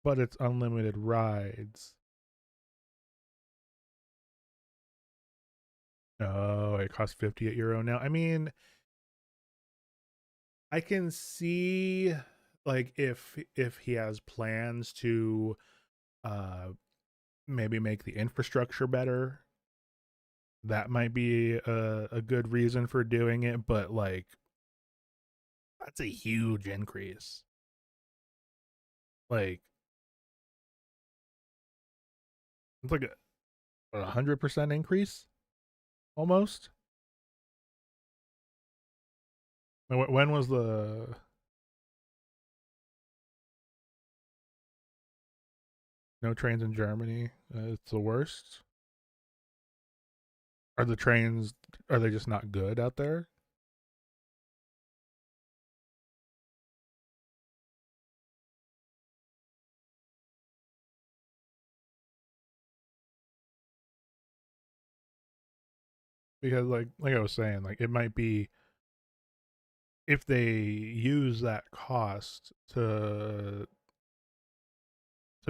S1: But it's unlimited rides. Oh, it costs 58 euro now. I mean, I can see like if he has plans to uh maybe make the infrastructure better, that might be a good reason for doing it, but like that's a huge increase. Like it's like a 100% increase almost. When was the no trains in Germany? It's the worst. Are the trains are they just not good out there? Because like I was saying, like it might be if they use that cost to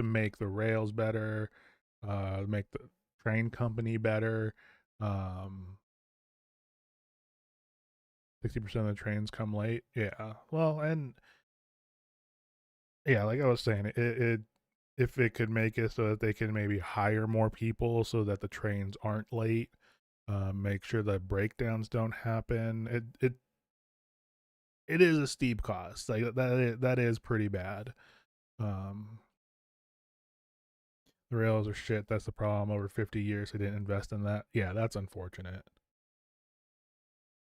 S1: make the rails better, make the train company better. 60% of the trains come late. Yeah. Well, and yeah, like I was saying, it if it could make it so that they can maybe hire more people so that the trains aren't late, make sure that breakdowns don't happen. It is a steep cost. Like that is pretty bad. Um, the rails are shit. That's the problem. Over 50 years, they didn't invest in that. Yeah, that's unfortunate.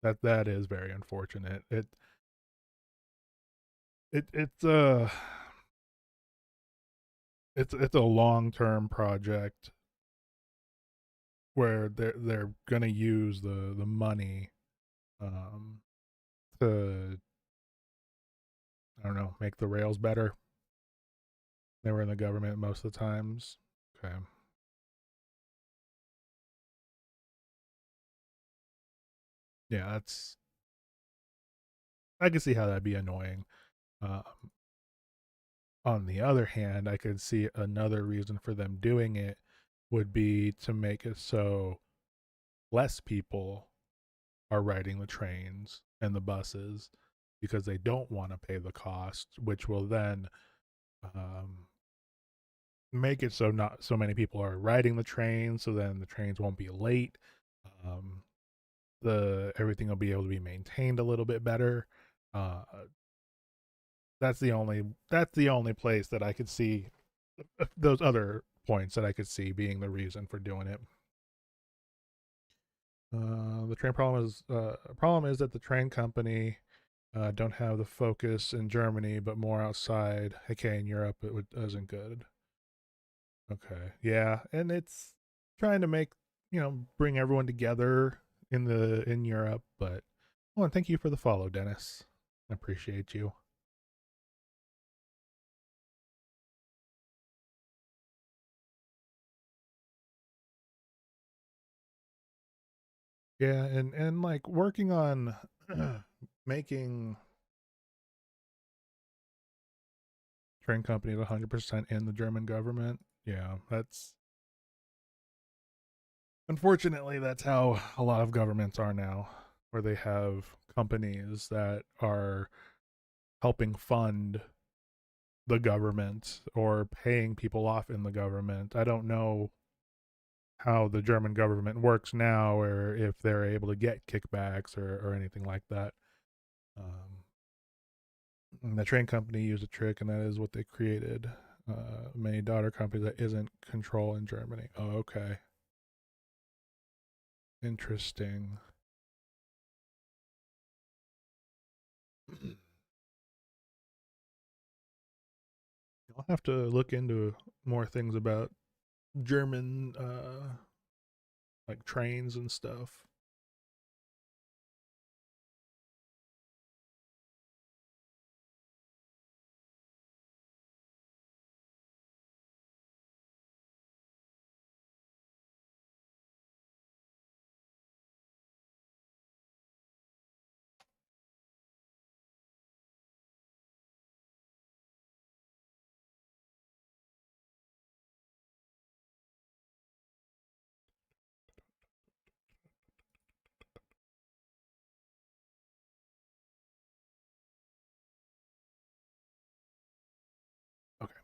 S1: That is very unfortunate. It's it's a long-term project where they're gonna use the money um to I don't know, make the rails better. They were in the government most of the times. Okay. Yeah, that's I can see how that'd be annoying. Um, on the other hand, I could see another reason for them doing it would be to make it so less people are riding the trains and the buses because they don't want to pay the cost, which will then um, make it so not so many people are riding the train. So then the trains won't be late. Um, the everything will be able to be maintained a little bit better. Uh, that's the only place that I could see those other points that I could see being the reason for doing it. The train problem is that the train company don't have the focus in Germany, but more outside. Okay, in Europe isn't good. Okay, yeah, and it's trying to make bring everyone together in Europe. But oh, and thank you for the follow, Dennis. I appreciate you. Yeah, and like working on making train companies 100% in the German government. Yeah, that's unfortunately that's how a lot of governments are now, where they have companies that are helping fund the government or paying people off in the government. I don't know how the German government works now or if they're able to get kickbacks or anything like that. The train company used a trick, and that is what they created. Many daughter companies that isn't control in Germany. Oh, okay. Interesting. I'll have to look into more things about German, like trains and stuff.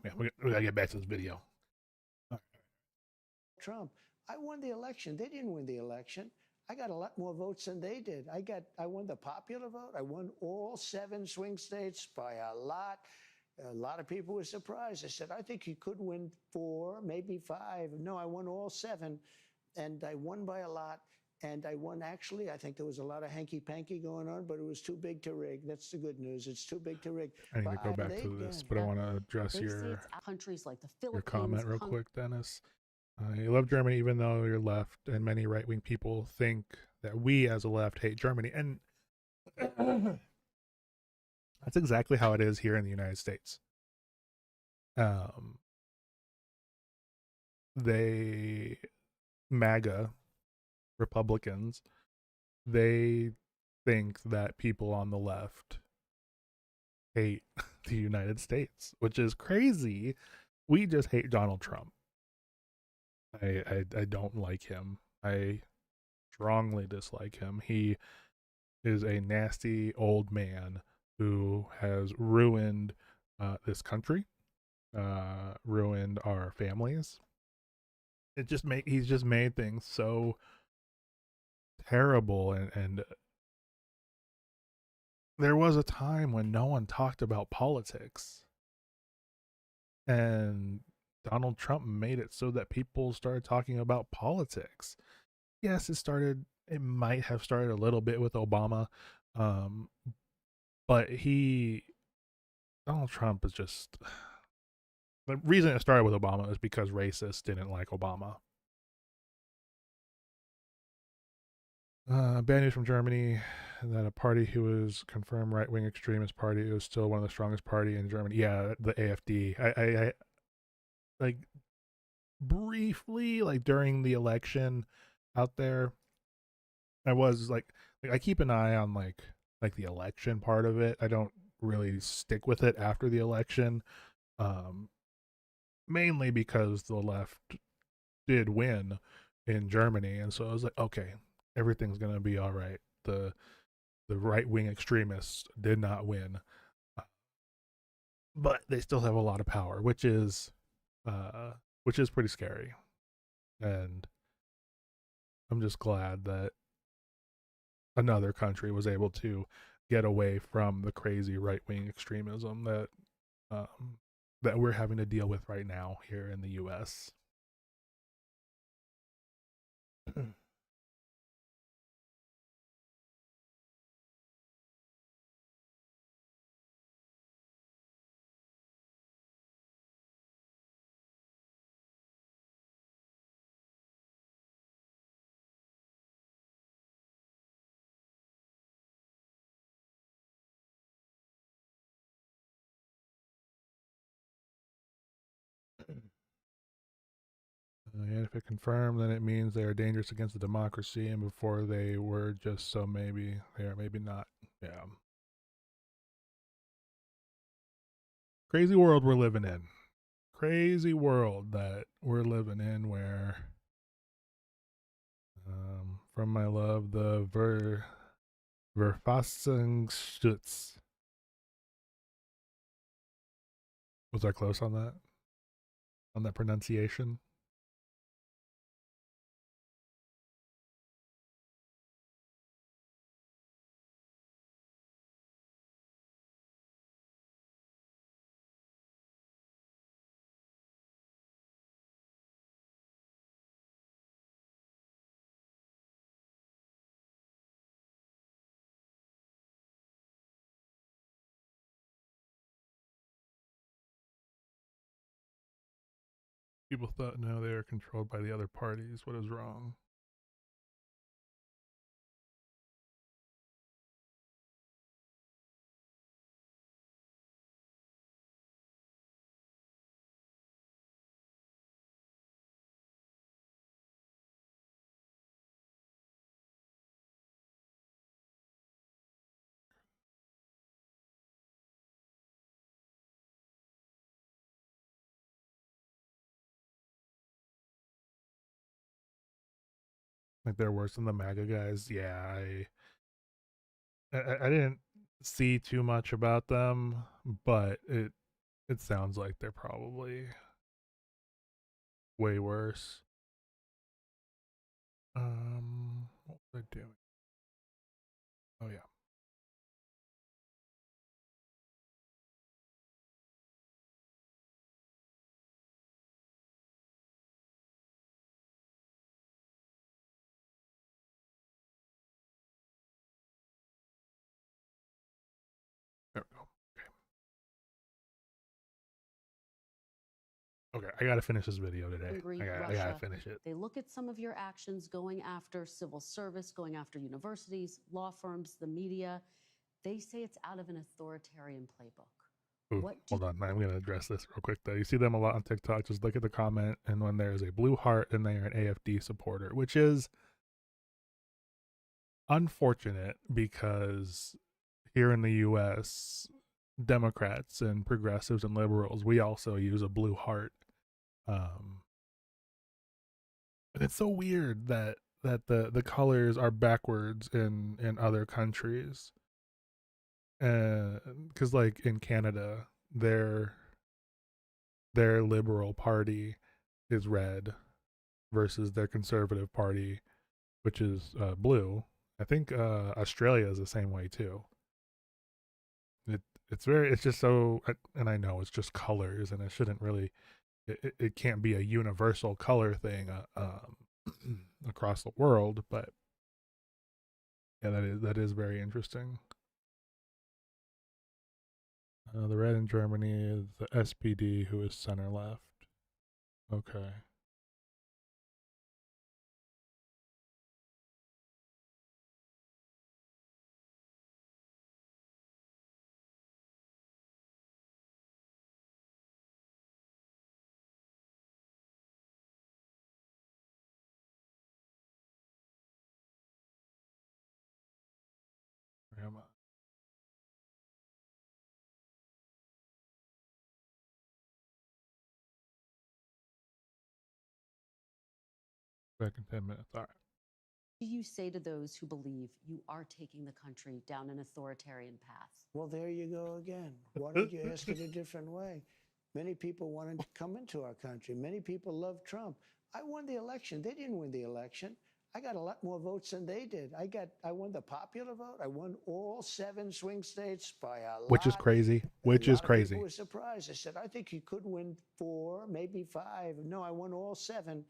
S1: man, we gotta get back to this video.
S3: Trump. I won the election. They didn't win the election. I got a lot more votes than they did. I won the popular vote. I won all 7 swing states by a lot. A lot of people were surprised. I said, I think you could win 4, maybe 5. No, I won all 7, and I won by a lot. And I won, actually, I think there was a lot of hanky-panky going on, but it was too big to rig. That's the good news. It's too big to rig.
S1: I need to go back to this, but I want to address
S2: They say
S1: your
S2: it's countries like the Philippines.
S1: comment real quick, Dennis. You love Germany even though you're left, and many right-wing people think that we as a left hate Germany. And that's exactly how it is here in the United States. They, MAGA Republicans, they think that people on the left hate the United States, which is crazy. We just hate Donald Trump. I don't like him. I strongly dislike him. He is a nasty old man who has ruined this country, ruined our families. He's just made things so terrible, and there was a time when no one talked about politics, and Donald Trump made it so that people started talking about politics. Yes, it might have started a little bit with Obama, but Donald Trump is just, the reason it started with Obama is because racists didn't like Obama. Bad news from Germany that a party who was confirmed right-wing extremist party is still one of the strongest party in Germany. Yeah, the AfD. I like briefly, like during the election out there, I was like I keep an eye on like the election part of it. I don't really stick with it after the election, mainly because the left did win in Germany, and so I was like, okay, everything's gonna be all right. The right-wing extremists did not win, but they still have a lot of power, which is pretty scary. And I'm just glad that another country was able to get away from the crazy right-wing extremism that we're having to deal with right now here in the U.S. And if it confirmed, then it means they are dangerous against the democracy, and before they were just so maybe they are, maybe not. Yeah. Crazy world we're living in. Crazy world that we're living in where, from my love, the Verfassungsschutz. Was I close on that? On that pronunciation? People thought, no, they are controlled by the other parties. What is wrong? Like they're worse than the MAGA guys. Yeah, I didn't see too much about them, but it sounds like they're probably way worse. What was I doing? Oh yeah. There we go. Okay, I gotta finish this video today.
S2: Hungary,
S1: I gotta
S2: Russia.
S1: finish it.
S2: They look at some of your actions going after civil service, going after universities, law firms, the media. They say it's out of an authoritarian playbook.
S1: Ooh,
S2: What
S1: hold on, I'm gonna address this real quick though. You see them a lot on TikTok. Just look at the comment, and when there's a blue heart, then they are an AFD supporter, which is unfortunate because here in the U.S., Democrats and progressives and liberals, we also use a blue heart. And it's so weird that the colors are backwards in other countries. Because like in Canada, their liberal party is red versus their conservative party, which is blue. I think Australia is the same way too. It's just so, and I know it's just colors, and it shouldn't really, it can't be a universal color thing across the world, but yeah, that is very interesting. The red in Germany is the SPD, who is center left. Okay. Where am I? Back in 10 minutes. All right.
S2: do you say to those who believe you are taking the country down an authoritarian path?
S3: Well, there you go again. Why don't you ask it a different way? Many people wanted to come into our country. Many people love Trump. I won the election. They didn't win the election. I got a lot more votes than they did. I won the popular vote. I won all 7 swing states by a lot.
S1: Which is crazy. Which is crazy.
S3: People were surprised. I said, I think you could win 4, maybe 5. No, I won all 7,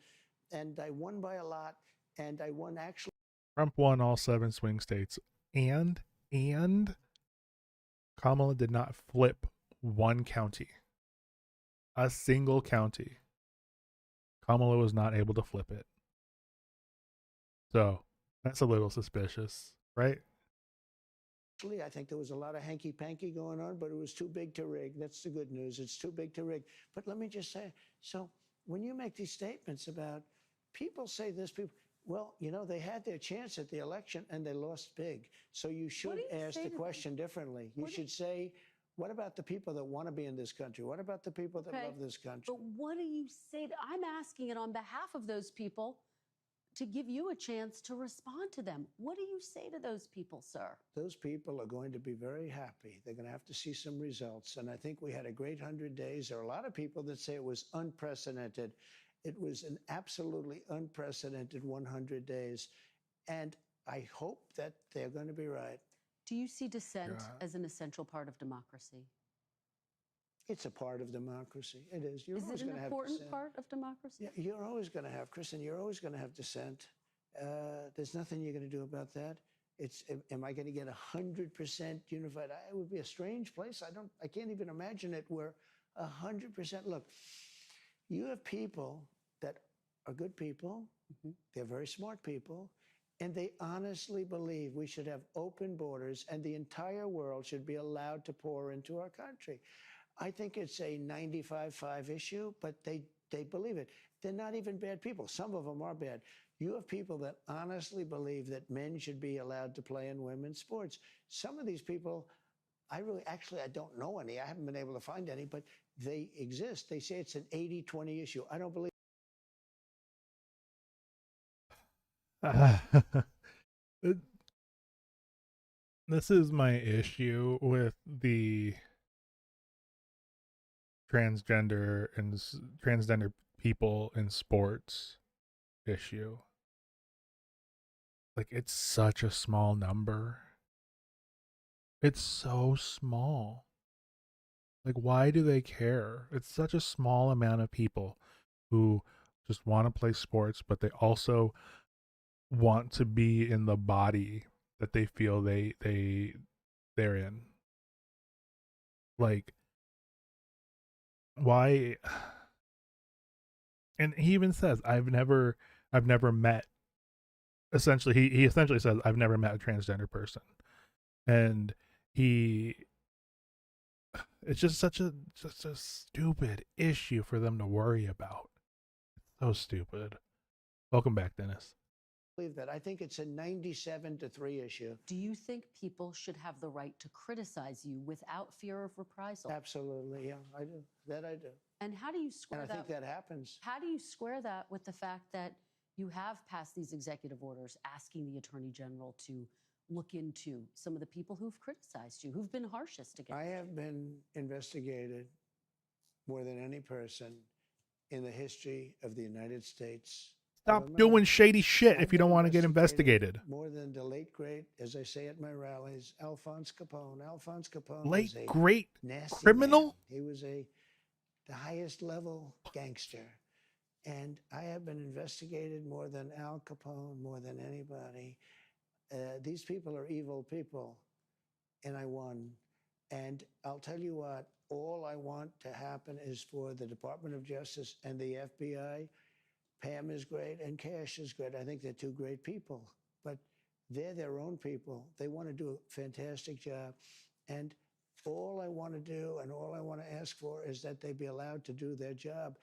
S3: and I won by a lot. And I won actually.
S1: Trump won all 7 swing states, and Kamala did not flip one county, a single county. Kamala was not able to flip it. So that's a little suspicious, right?
S3: Actually, I think there was a lot of hanky-panky going on, but it was too big to rig. That's the good news. It's too big to rig. But let me just say, so when you make these statements about people say this, people, well, you know, they had their chance at the election and they lost big. So you should ask the question differently. You should say, what about the people that want to be in this country? What about the people that love this country?
S2: But what do you say? I'm asking it on behalf of those people to give you a chance to respond to them. What do you say to those people, sir?
S3: Those people are going to be very happy. They're going to have to see some results. And I think we had a great 100 days. There are a lot of people that say it was unprecedented. It was an absolutely unprecedented 100 days. And I hope that they're going to be right.
S2: Do you see dissent as an essential part of democracy?
S3: It's a part of democracy. It is. You're always going to have dissent.
S2: Is it an important part of democracy?
S3: Yeah, you're always going to have, Kristen, you're always going to have dissent. There's nothing you're going to do about that. Am I going to get 100% unified? It would be a strange place. I can't even imagine it where 100%. Look, you have people that are good people. Mm-hmm. They're very smart people. And they honestly believe we should have open borders and the entire world should be allowed to pour into our country. I think it's a 95-5 issue, but they believe it. They're not even bad people. Some of them are bad. You have people that honestly believe that men should be allowed to play in women's sports. Some of these people, I don't know any. I haven't been able to find any, but they exist. They say it's an 80-20 issue. I don't believe.
S1: This is my issue with the transgender people in sports issue. Like, it's such a small number. It's so small. Like, why do they care? It's such a small amount of people who just want to play sports, but they also want to be in the body that they feel they're in. Like, why? And he even says, I've never met, essentially he essentially says, I've never met a transgender person. And it's just such a stupid issue for them to worry about. So stupid. Welcome back, Dennis.
S3: Believe that. I think it's a 97-3 issue.
S2: Do you think people should have the right to criticize you without fear of reprisal?
S3: Absolutely, yeah, I do. That I do.
S2: And how do you square
S3: And I
S2: that?
S3: think that happens.
S2: How do you square that with the fact that you have passed these executive orders asking the Attorney General to look into some of the people who've criticized you, who've been harshest against
S3: I
S2: you?
S3: have been investigated more than any person in the history of the United States.
S1: Stop doing shady shit if
S3: I've
S1: you don't
S3: been
S1: want to get investigated.
S3: More than the late great, as I say at my rallies, Alphonse Capone. Alphonse Capone
S1: Late
S3: was a
S1: great
S3: nasty
S1: criminal?
S3: man. He was the highest level gangster. And I have been investigated more than Al Capone, more than anybody. These people are evil people, and I won. And I'll tell you what, all I want to happen is for the Department of Justice and the FBI. Pam is great and Cash is great. I think they're two great people, but they're their own people. They want to do a fantastic job. And all I want to do and all I want to ask for is that they be allowed to do their job.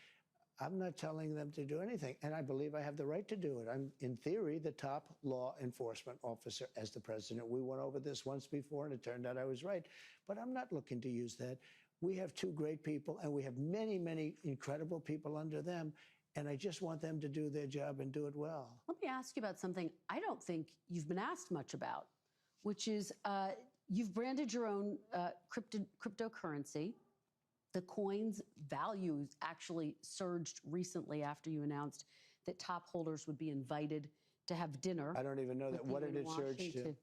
S3: I'm not telling them to do anything, and I believe I have the right to do it. I'm, in theory, the top law enforcement officer as the president. We went over this once before, and it turned out I was right. But I'm not looking to use that. We have two great people, and we have many, many incredible people under them, and I just want them to do their job and do it well.
S2: Let me ask you about something I don't think you've been asked much about, which is you've branded your own cryptocurrency. The coin's values actually surged recently after you announced that top holders would be invited to have dinner.
S3: I don't even know that. What did it surge to?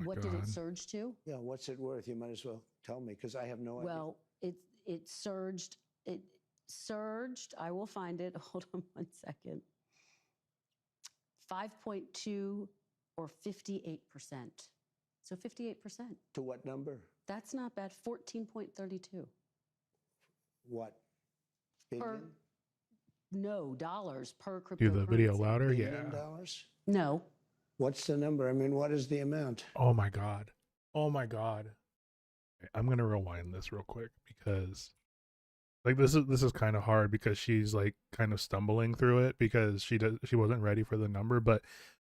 S2: What did it surge to?
S3: Yeah, what's it worth? You might as well tell me, because I have no idea.
S2: Well, it surged. It surged. I will find it. Hold on one second. 5.2 or 58%. So 58%.
S3: To what number?
S2: That's not bad. 14.32.
S3: What? Billion?
S2: No, dollars per cryptocurrency.
S1: Do the video louder?
S3: $1 billion?
S1: Yeah.
S2: No.
S3: What's the number? I mean, what is the amount?
S1: Oh my God. Oh my God. I'm going to rewind this real quick because like this is kind of hard because she's like kind of stumbling through it because she wasn't ready for the number, but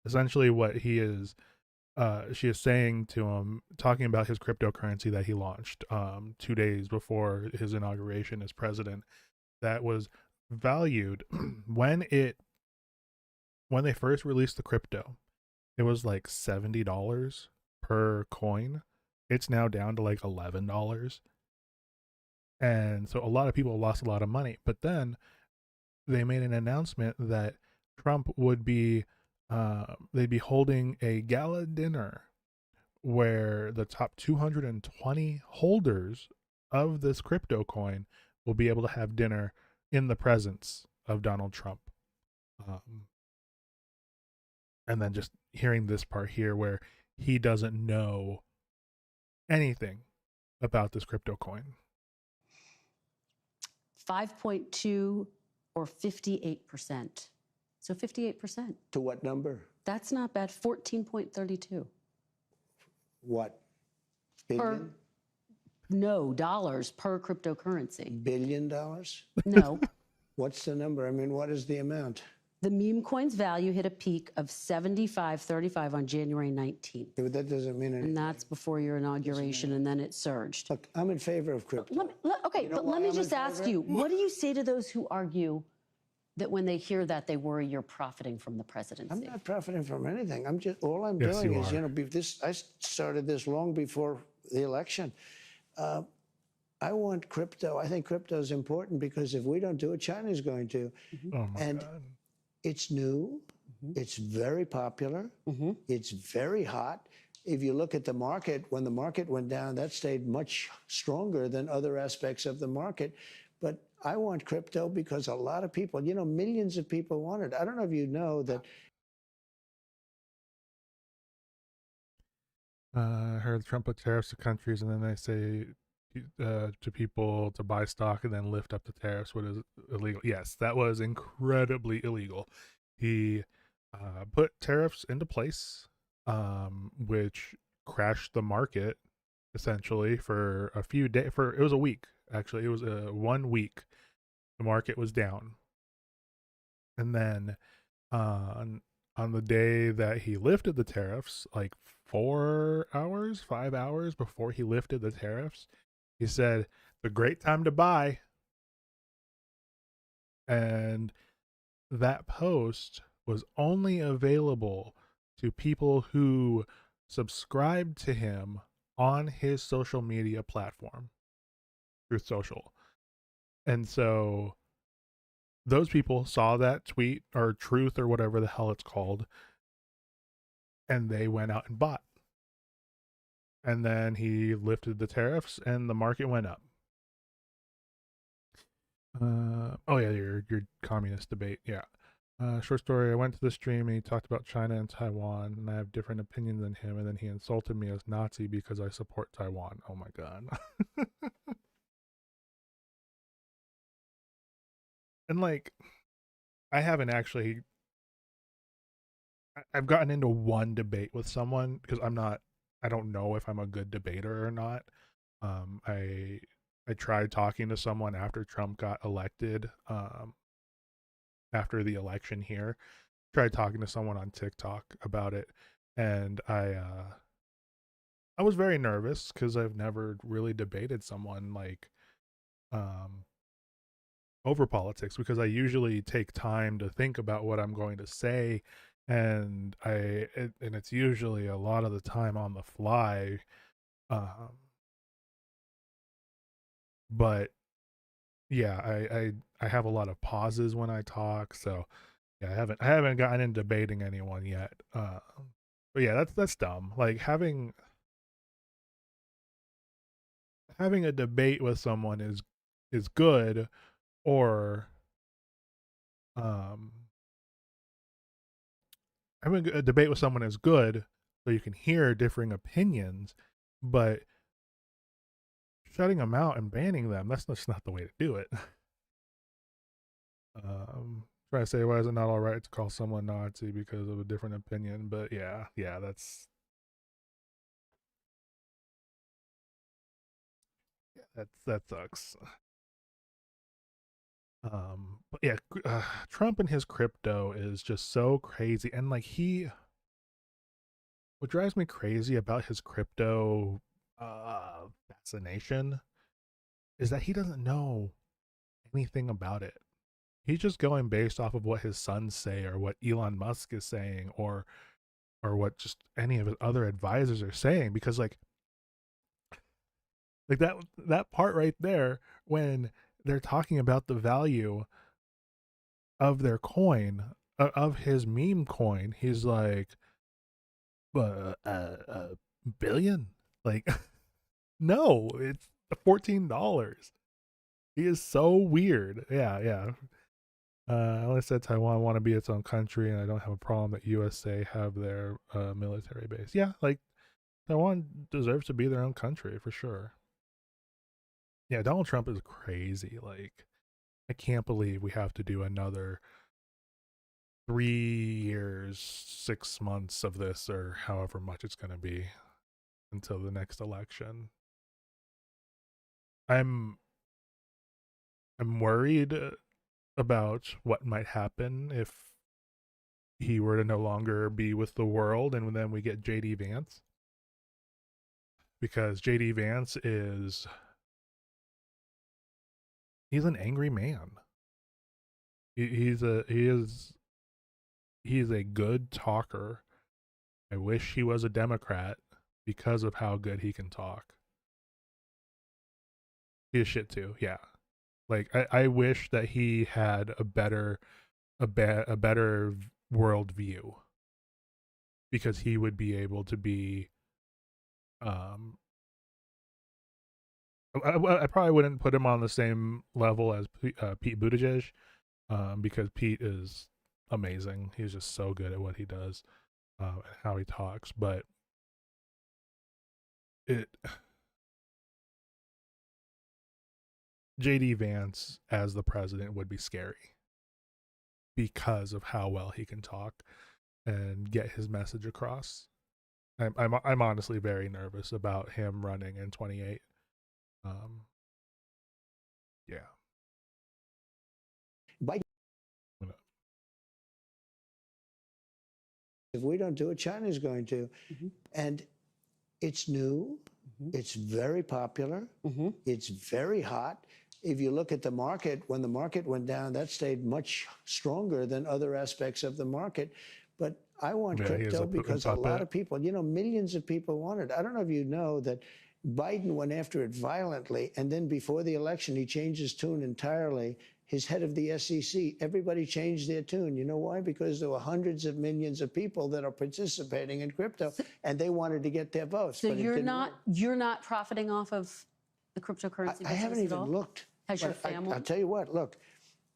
S1: essentially what she is saying to him, talking about his cryptocurrency that he launched 2 days before his inauguration as president, that was valued when they first released the crypto, it was like $70 per coin. It's now down to like $11. And so a lot of people lost a lot of money. But then they made an announcement that Trump would be they'd be holding a gala dinner where the top 220 holders of this crypto coin will be able to have dinner in the presence of Donald Trump. And then just hearing this part here where he doesn't know anything about this crypto coin.
S2: 5.2 or 58%. So 58%.
S3: To what number?
S2: That's not bad. 14.32.
S3: What? Billion?
S2: No, dollars per cryptocurrency.
S3: $1 billion?
S2: No.
S3: What's the number? I mean, what is the amount?
S2: The meme coin's value hit a peak of 75.35 on January 19th.
S3: Yeah, but that doesn't mean anything.
S2: And that's before your inauguration, and then it surged.
S3: Look, I'm in favor of crypto.
S2: But let me just ask you, what do you say to those who argue that when they hear that, they worry you're profiting from the presidency?
S3: I'm not profiting from anything. All I'm
S1: Yes,
S3: doing
S1: you
S3: is,
S1: are.
S3: I started this long before the election. I want crypto. I think crypto is important because if we don't do it, China's going to.
S1: Oh my
S3: And
S1: God.
S3: it's new. It's very popular. It's very hot. If you look at the market, when the market went down, that stayed much stronger than other aspects of the market. But I want crypto because a lot of people, millions of people want it. I don't know if you know that.
S1: I heard Trump put tariffs to countries, and then they say to people to buy stock and then lift up the tariffs, what is illegal. Yes, that was incredibly illegal. He put tariffs into place, which crashed the market essentially for a few days. It was a week actually. It was 1 week. The market was down, and then on the day that he lifted the tariffs, like 4 hours, 5 hours before he lifted the tariffs, he said, "The great time to buy." And that post was only available to people who subscribed to him on his social media platform, Truth Social. And so those people saw that tweet or Truth or whatever the hell it's called, and they went out and bought. And then he lifted the tariffs and the market went up. Oh yeah, your communist debate. Yeah. Short story. I went to the stream and he talked about China and Taiwan, and I have different opinions than him. And then he insulted me as Nazi because I support Taiwan. Oh my God. And like, I haven't actually. I've gotten into one debate with someone because I don't know if I'm a good debater or not. I tried talking to someone after Trump got elected. After the election here, tried talking to someone on TikTok about it, and I was very nervous because I've never really debated someone like over politics, because I usually take time to think about what I'm going to say, and it's usually a lot of the time on the fly. Um, but yeah, I have a lot of pauses when I talk, so yeah, I haven't gotten into debating anyone yet. But yeah, that's dumb. Like having a debate with someone is good, or um having a debate with someone is good so you can hear differing opinions, but shutting them out and banning them, that's just not the way to do it. Try to say, why is it not all right to call someone Nazi because of a different opinion? But yeah, that sucks. But yeah, Trump and his crypto is just so crazy, and like what drives me crazy about his crypto fascination is that he doesn't know anything about it. He's just going based off of what his sons say, or what Elon Musk is saying, or what just any of his other advisors are saying, because like that part right there, when they're talking about the value of their coin, of his meme coin, he's like, a billion? Like, no, it's $14. He is so weird. Yeah. I only said Taiwan want to be its own country, and I don't have a problem that USA have their military base. Yeah, like Taiwan deserves to be their own country for sure. Yeah, Donald Trump is crazy. Like, I can't believe we have to do another 3 years, 6 months of this, or however much it's going to be until the next election. I'm worried about what might happen if he were to no longer be with the world, and then we get JD Vance, because JD Vance he's an angry man. He's a good talker. I wish he was a Democrat because of how good he can talk. He is shit too. Yeah. Like I wish that he had a better world view, because he would be able to be um I probably wouldn't put him on the same level as Pete Buttigieg, because Pete is amazing. He's just so good at what he does, and how he talks. But it JD Vance as the president would be scary because of how well he can talk and get his message across. I'm honestly very nervous about him running in 28. Yeah.
S3: Biden, if we don't do it, China's going to. And it's new. It's very popular. It's very hot. If you look at the market, when the market went down, that stayed much stronger than other aspects of the market. But I want crypto because a lot of people, millions of people want it. I don't know if you know that Biden went after it violently, and then before the election, he changed his tune entirely. His head of the SEC, everybody changed their tune. You know why? Because there were hundreds of millions of people that are participating in crypto, and they wanted to get their votes.
S2: So you're not profiting off of the cryptocurrency business
S3: I haven't even looked.
S2: Has your family?
S3: I'll tell you what, look,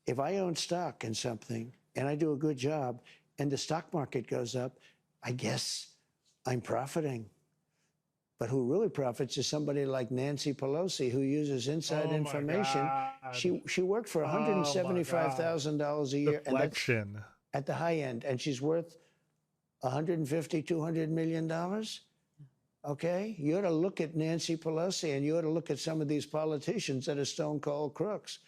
S3: if I own stock in something and I do a good job and the stock market goes up, I guess I'm profiting. But who really profits is somebody like Nancy Pelosi, who uses inside information. She worked for $175,000 a year.
S1: Deflection.
S3: And that's at the high end. And she's worth $150, $200 million. Okay? You ought to look at Nancy Pelosi, and you ought to look at some of these politicians that are stone cold crooks.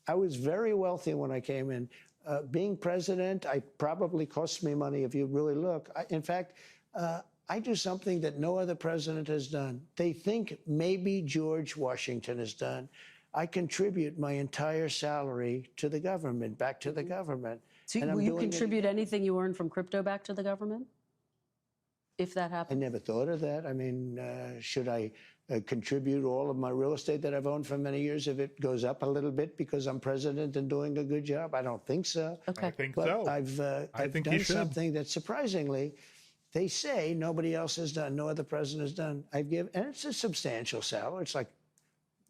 S3: I was very wealthy when I came in. Being president, I probably cost me money if you really look. In fact, I do something that no other president has done. They think maybe George Washington has done. I contribute my entire salary to the government, back to the government.
S2: So will you contribute anything you earn from crypto back to the government, if that happens?
S3: I never thought of that. I mean, should I contribute all of my real estate that I've owned for many years if it goes up a little bit because I'm president and doing a good job? I don't think so.
S2: Okay.
S1: I think
S3: but
S1: so.
S3: I've done something that surprisingly, they say nobody else has done, no other president has done. I've given, and it's a substantial salary. It's like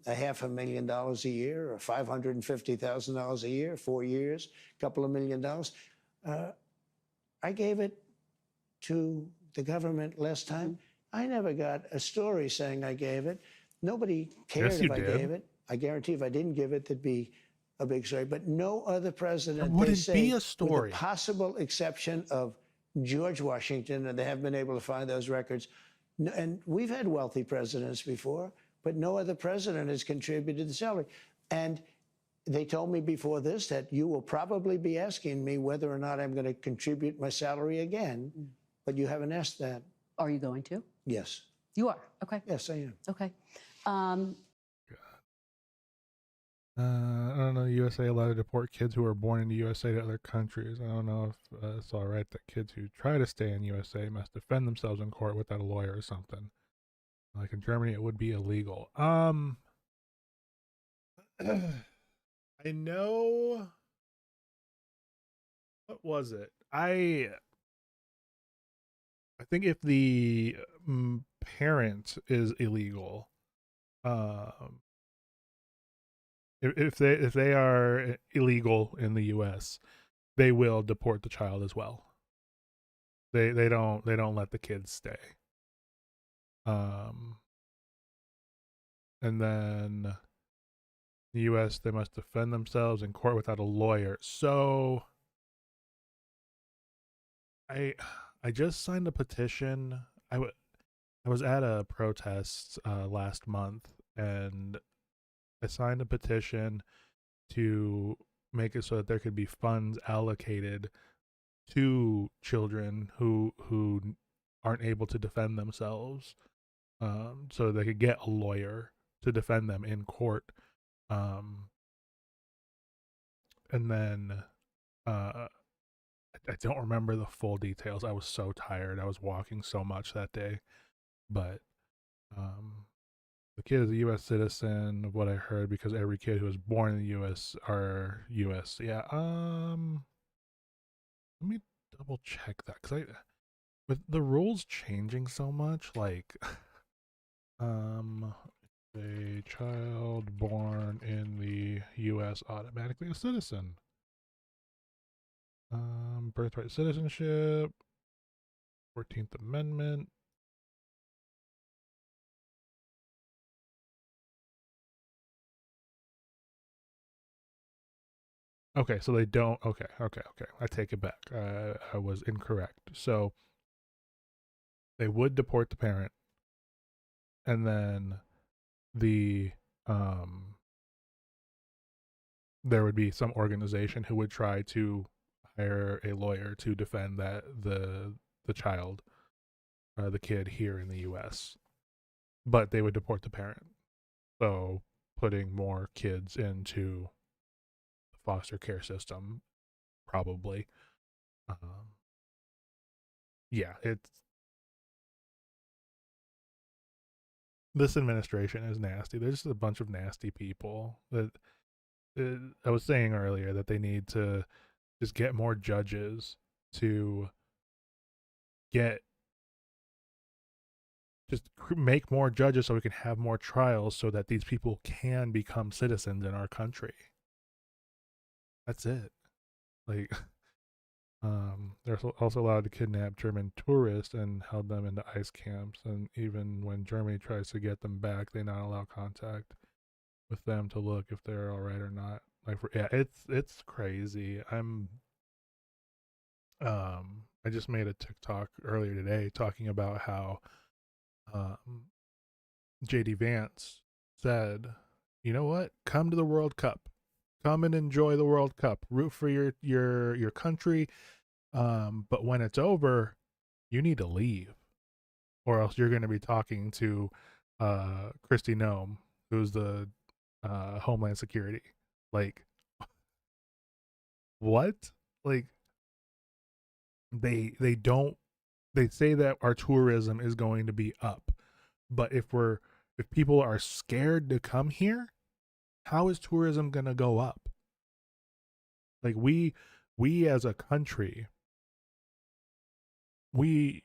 S3: $500,000 a year or $550,000 a year, 4 years, a couple of $1 million. I gave it to the government last time. I never got a story saying I gave it. Nobody cared if I gave it. I guarantee if I didn't give it, there'd be a big story. But no other president,
S1: would it be a story?
S3: With the possible exception of George Washington, and they haven't been able to find those records. And we've had wealthy presidents before, but no other president has contributed the salary. And they told me before this that you will probably be asking me whether or not I'm going to contribute my salary again, but you haven't asked that.
S2: Are you going to?
S3: Yes.
S2: You are? Okay.
S3: Yes, I am.
S2: Okay.
S1: I don't know. USA allowed to deport kids who are born in the USA to other countries. I don't know if it's all right that kids who try to stay in USA must defend themselves in court without a lawyer or something. Like in Germany, it would be illegal. I know. What was it? I think if the parent is illegal, if they are illegal in the U.S., they will deport the child as well. They don't let the kids stay. And then the U.S., they must defend themselves in court without a lawyer. So I just signed a petition. I was at a protest last month, and I signed a petition to make it so that there could be funds allocated to children who aren't able to defend themselves, so they could get a lawyer to defend them in court. And then I don't remember the full details. I was so tired. I was walking so much that day, but the kid is a U.S. citizen, of what I heard, because every kid who was born in the U.S. are U.S. Yeah. Let me double check that, because with the rules changing so much, like, a child born in the U.S. automatically a citizen. Birthright citizenship, 14th Amendment. Okay, so they don't. Okay. I take it back. I was incorrect. So they would deport the parent, and then the um, there would be some organization who would try to hire a lawyer to defend the child, the kid here in the U.S. But they would deport the parent, so putting more kids into the foster care system, probably. Um, yeah, it's this administration is nasty. There's just a bunch of nasty people that I was saying earlier that they need to just get more judges to get just make more judges so we can have more trials so that these people can become citizens in our country. That's it. Like, they're also allowed to kidnap German tourists and held them into ICE camps. And even when Germany tries to get them back, they not allow contact with them to look if they're all right or not. Like, yeah, it's crazy. I just made a TikTok earlier today talking about how um JD Vance said, "You know what? Come to the World Cup. Come and enjoy the World Cup. Root for your country. But when it's over, you need to leave, or else you're going to be talking to Kristi Noem, who's the Homeland Security. Like, what? Like, they don't they say that our tourism is going to be up, but if people are scared to come here, how is tourism going to go up? Like, we as a country, we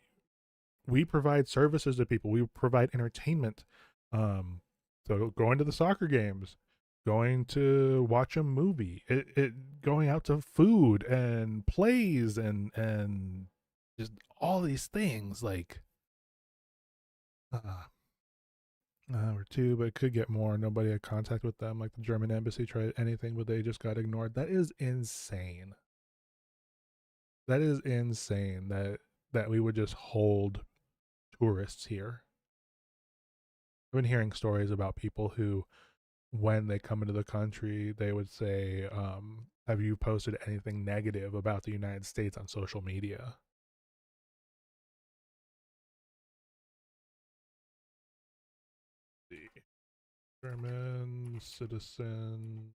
S1: we provide services to people. We provide entertainment. So going to the soccer games, going to watch a movie, going out to food and plays and just all these things. Like, or two, but it could get more. Nobody had contact with them. Like, the German embassy tried anything, but they just got ignored. That is insane. That is insane that we would just hold tourists here. I've been hearing stories about people who, when they come into the country, they would say, have you posted anything negative about the United States on social media? The German citizen.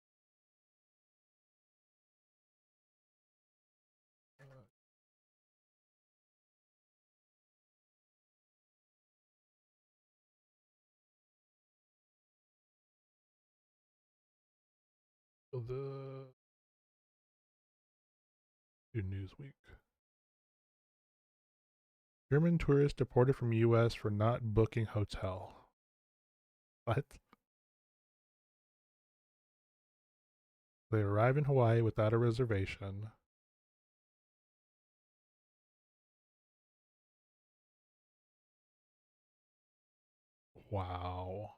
S1: The Newsweek. German tourist deported from U.S. for not booking hotel. What? They arrive in Hawaii without a reservation. Wow.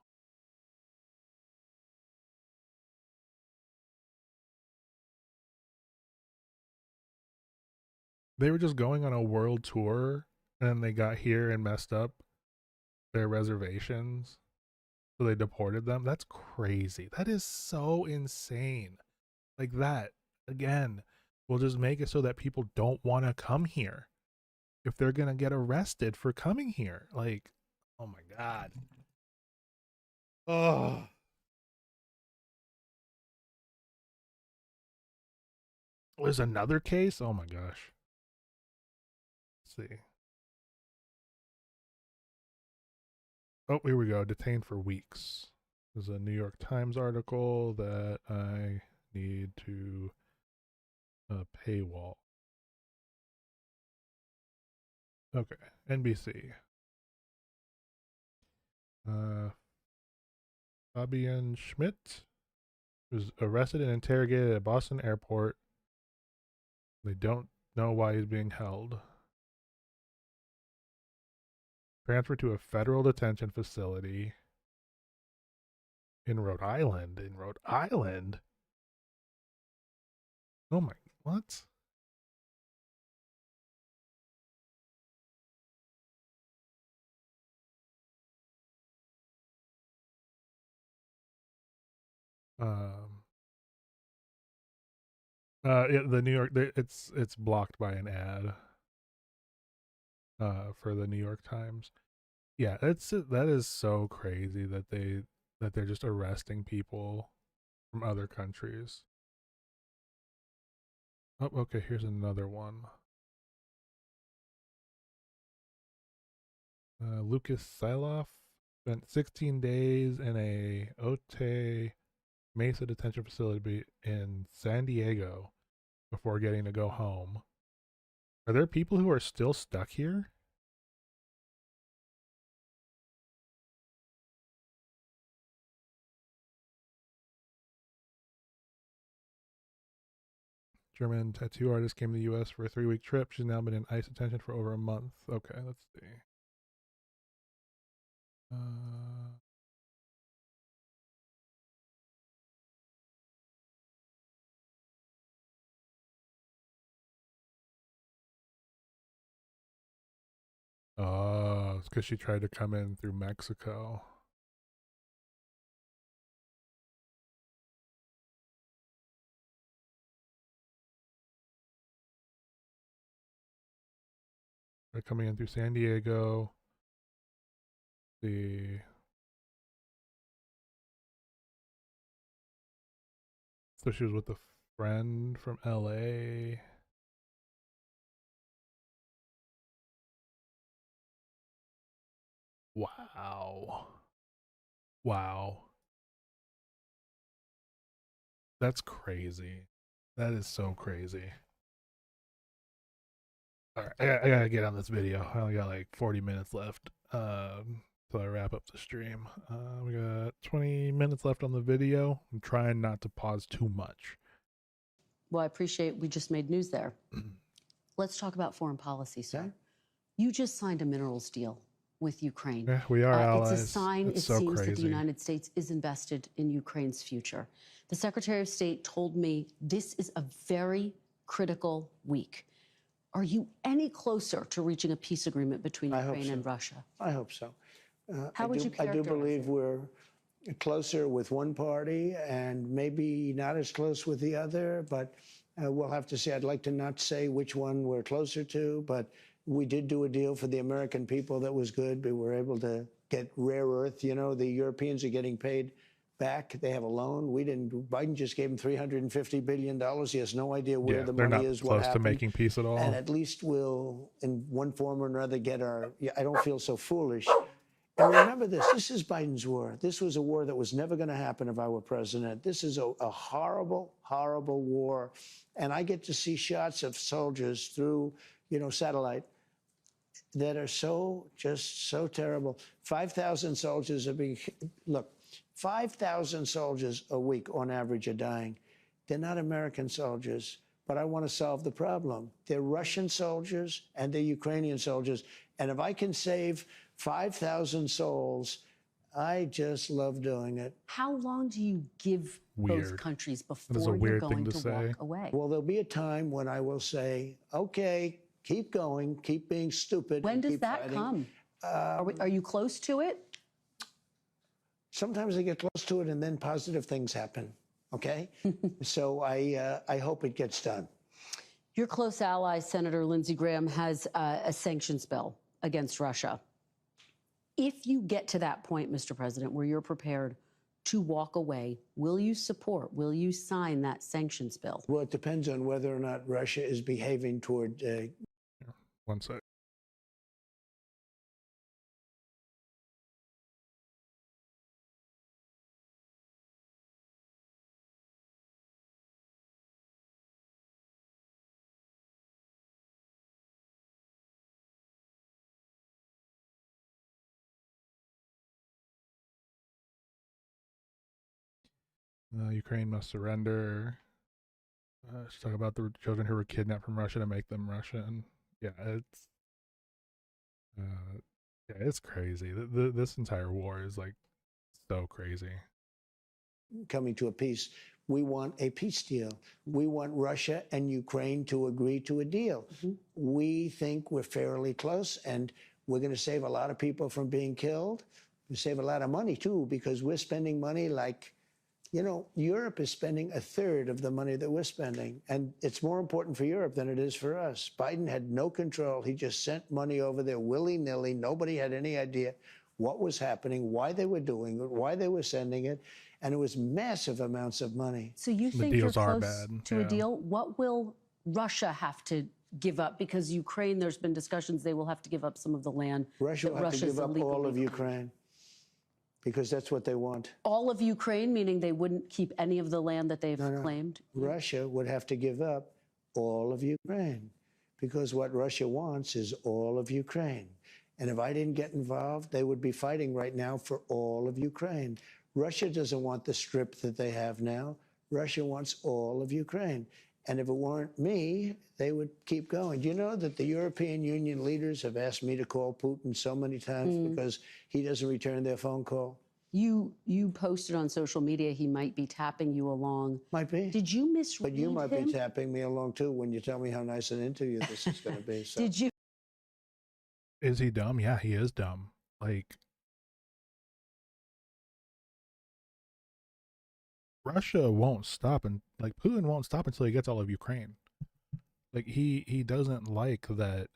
S1: They were just going on a world tour and then they got here and messed up their reservations. So they deported them. That's crazy. That is so insane. Like, that, again, will just make it so that people don't want to come here if they're going to get arrested for coming here. Like, oh my God. Oh. There's another case? Oh my gosh. Let's see. Oh, here we go. Detained for weeks. This is a New York Times article that I need to paywall. Okay, NBC. Fabian Schmidt was arrested and interrogated at Boston airport. They don't know why he's being held. Transferred to a federal detention facility in Rhode Island. In Rhode Island? Oh my, what? Um, yeah, the New York, it's blocked by an ad. For the New York Times. Yeah, that is so crazy that they're just arresting people from other countries. Oh, okay, here's another one. Lucas Siloff spent 16 days in a Otay Mesa detention facility in San Diego before getting to go home. Are there people who are still stuck here? German tattoo artist came to the U.S. for a 3-week trip. She's now been in ICE detention for over a month. Okay, let's see. Oh, it's because she tried to come in through Mexico. They're coming in through San Diego. So she was with a friend from LA. Wow. Wow. That's crazy. That is so crazy. All right, I gotta get on this video. I only got like 40 minutes left. Till I wrap up the stream. We got 20 minutes left on the video. I'm trying not to pause too much.
S2: Well, I appreciate we just made news there. Let's talk about foreign policy, sir.
S3: Okay.
S2: You just signed a minerals deal with Ukraine.
S1: Yeah, we are allies.
S2: It's a sign,
S1: It's
S2: it
S1: so
S2: seems, that the
S1: crazy.
S2: United States is invested in Ukraine's future. The Secretary of State told me this is a very critical week. Are you any closer to reaching a peace agreement between
S3: I hope
S2: Ukraine
S3: so.
S2: and Russia?
S3: I hope so.
S2: How would you
S3: I do
S2: characterize
S3: believe
S2: it?
S3: we're closer with one party and maybe not as close with the other, but we'll have to see. I'd like to not say which one we're closer to, but we did do a deal for the American people that was good. We were able to get rare earth. You know, the Europeans are getting paid back. They have a loan. We didn't. Biden just gave them $350 billion. He has no idea where the
S1: they're
S3: money
S1: not
S3: is, what
S1: close to
S3: happened.
S1: making peace at all.
S3: And at least we'll, in one form or another, get our. I don't feel so foolish. And remember this, this is Biden's war. This was a war that was never going to happen if I were president. This is a horrible, horrible war. And I get to see shots of soldiers through, satellite that are just so terrible. 5,000 soldiers are being, look, 5,000 soldiers a week on average are dying. They're not American soldiers, but I want to solve the problem. They're Russian soldiers and they're Ukrainian soldiers. And if I can save 5,000 souls, I just love doing it.
S2: How long do you give both countries before you're
S1: weird
S2: going
S1: thing
S2: to
S1: to
S2: walk away?
S3: Well, there'll be a time when I will say, okay, keep going, keep being stupid.
S2: When
S3: and
S2: does
S3: keep
S2: that
S3: fighting.
S2: come? Are you close to it?
S3: Sometimes I get close to it and then positive things happen, okay? So I hope it gets done.
S2: Your close ally, Senator Lindsey Graham, has a sanctions bill against Russia. If you get to that point, Mr. President, where you're prepared to walk away, will you sign that sanctions bill?
S3: Well, it depends on whether or not Russia is behaving toward
S1: 1 sec. Ukraine must surrender. Let's talk about the children who were kidnapped from Russia to make them Russian. Yeah, uh, it's crazy. This entire war is like so crazy.
S3: Coming to a peace. We want a peace deal. We want Russia and Ukraine to agree to a deal. We think we're fairly close, and we're going to save a lot of people from being killed. We save a lot of money, too, because we're spending money like, you know, Europe is spending a third of the money that we're spending. And it's more important for Europe than it is for us. Biden had no control. He just sent money over there willy-nilly. Nobody had any idea what was happening, why they were doing it, why they were sending it. And it was massive amounts of money.
S2: So you
S1: The
S2: think you're
S1: deals are
S2: close
S1: bad,
S2: to a
S1: yeah.
S2: deal? What will Russia have to give up? Because Ukraine, there's been discussions they will have to give up some of the land.
S3: Russia
S2: that
S3: will have to
S2: Russia's
S3: give up all
S2: illegally
S3: of
S2: claimed.
S3: Ukraine because that's what they want.
S2: All of Ukraine, meaning they wouldn't keep any of the land that they've
S3: No.
S2: claimed?
S3: Russia would have to give up all of Ukraine because what Russia wants is all of Ukraine. And if I didn't get involved, they would be fighting right now for all of Ukraine. Russia doesn't want the strip that they have now. Russia wants all of Ukraine. And if it weren't me, they would keep going. Do you know that the European Union leaders have asked me to call Putin so many times because he doesn't return their phone call?
S2: You posted on social media he might be tapping you along.
S3: Might be.
S2: Did you misread
S3: But you might
S2: him?
S3: be tapping me along, too, when you tell me how nice an interview this is going to be. So.
S2: Did you?
S1: Is he dumb? Yeah, he is dumb. Like, Russia won't stop, and like Putin won't stop until he gets all of Ukraine. Like he doesn't like that.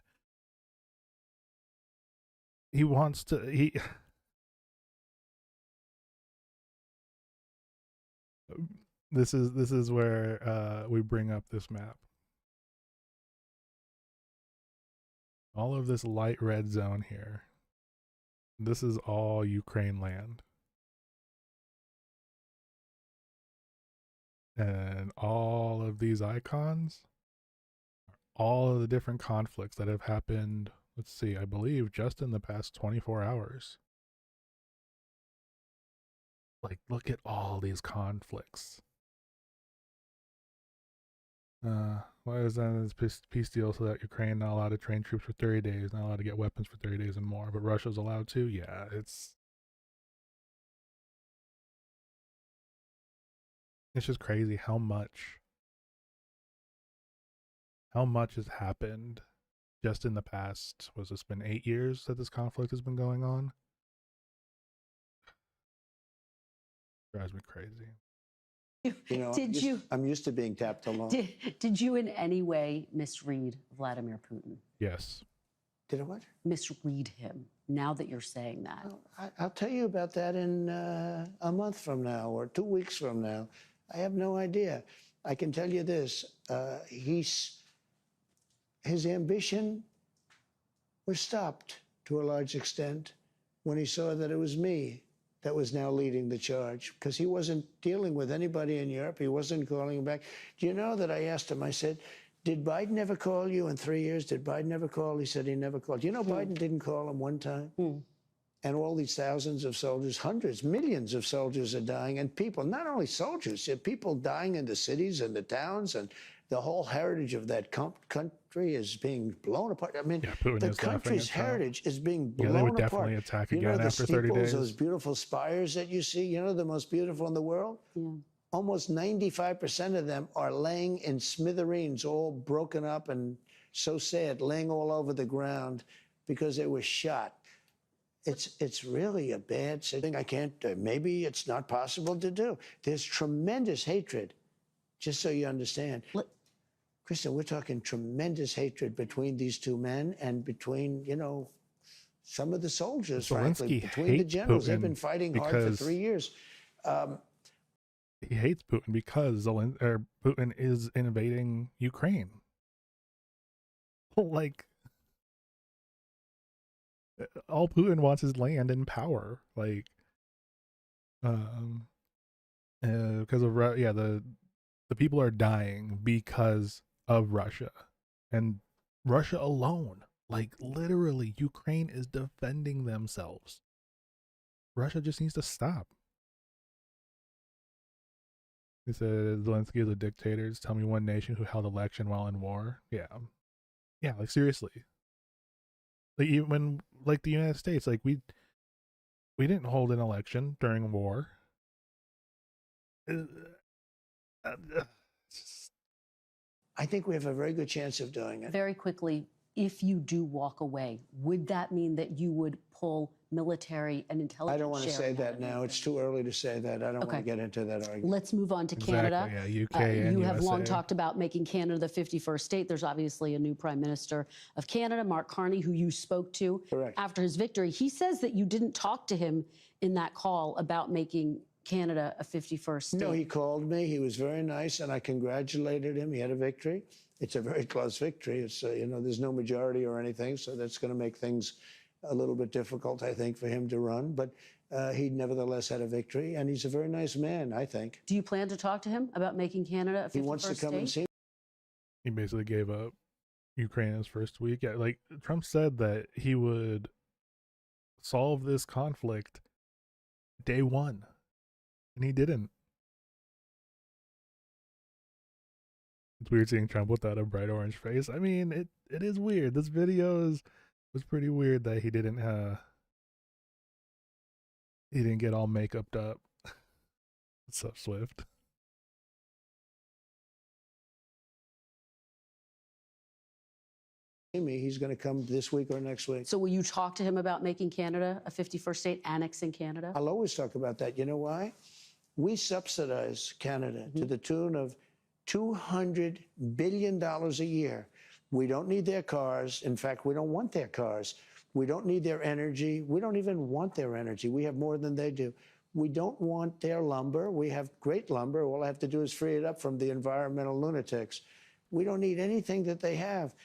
S1: He wants to. This is where we bring up this map. All of this light red zone here. This is all Ukraine land. And all of these icons are all of the different conflicts that have happened, let's see, I believe just in the past 24 hours. Like, look at all these conflicts. Why is that this peace deal so that Ukraine not allowed to train troops for 30 days, not allowed to get weapons for 30 days and more, but Russia's allowed to? Yeah, it's just crazy how much has happened just in the past. Was this been 8 years that this conflict has been going on? Drives me crazy.
S3: You know, I'm used to being tapped along.
S2: Did you in any way misread Vladimir Putin?
S1: Yes.
S3: Did I what?
S2: Misread him, now that you're saying that?
S3: Well, I'll tell you about that in a month from now or 2 weeks from now. I have no idea. I can tell you this. His ambition was stopped to a large extent when he saw that it was me that was now leading the charge, because he wasn't dealing with anybody in Europe. He wasn't calling him back. Do you know that I asked him, I said, did Biden ever call you in 3 years? Did Biden ever call? He said he never called. Do you know Biden didn't call him one time? And all these thousands of soldiers, hundreds, millions of soldiers are dying, and people, not only soldiers, people dying in the cities and the towns, and the whole heritage of that country is being blown apart. I mean,
S1: yeah,
S3: the country's heritage is being blown apart.
S1: Yeah, they would definitely attack again after 30 days.
S3: Those beautiful spires that you see, you know, the most beautiful in the world?
S2: Yeah.
S3: Almost 95% of them are laying in smithereens, all broken up and so sad, laying all over the ground because they were shot. It's really a bad thing. I can't, maybe it's not possible to do. There's tremendous hatred, just so you understand. Kristen, we're talking tremendous hatred between these two men and between, you know, some of the soldiers, frankly, between the generals. They've been fighting hard for 3 years.
S1: He hates Putin because Putin is invading Ukraine. Like, all Putin wants is land and power. Like, because of the people are dying because of Russia, and Russia alone. Like, literally, Ukraine is defending themselves. Russia just needs to stop. He said Zelensky is a dictator. Just tell me one nation who held election while in war. Yeah. Yeah, like seriously. Like even when like the United States, like we didn't hold an election during war.
S3: I think we have a very good chance of doing it.
S2: Very quickly, if you do walk away, would that mean that you would pull military and intelligence?
S3: I don't want to say
S2: sharing out
S3: that
S2: of
S3: now.
S2: anything?
S3: It's too early to say that. I don't want
S2: Okay.
S3: to get into that argument.
S2: Let's move on to Canada.
S1: Exactly, yeah, UK and
S2: You have long
S1: USA.
S2: talked about making Canada the 51st state. There's obviously a new Prime Minister of Canada, Mark Carney, who you spoke to
S3: Correct.
S2: after his victory. He says that you didn't talk to him in that call about making Canada a 51st state.
S3: No, he called me. He was very nice, and I congratulated him. He had a victory. It's a very close victory. It's there's no majority or anything, so that's going to make things a little bit difficult, I think, for him to run. But he nevertheless had a victory, and he's a very nice man, I think.
S2: Do you plan to talk to him about making Canada a 51st state?
S3: He wants to come and see.
S1: He basically gave up Ukraine his first week. Yeah, like Trump said that he would solve this conflict day one, and he didn't. It's weird seeing Trump without a bright orange face. I mean, it is weird. This video was pretty weird that he didn't get all makeuped up. What's up, Swift?
S3: Me. He's going to come this week or next week.
S2: So will you talk to him about making Canada a 51st state, annexing Canada?
S3: I'll always talk about that. You know why? We subsidize Canada to the tune of $200 billion a year. We don't need their cars. In fact, we don't want their cars. We don't need their energy. We don't even want their energy. We have more than they do. We don't want their lumber. We have great lumber. All I have to do is free it up from the environmental lunatics. We don't need anything that they have.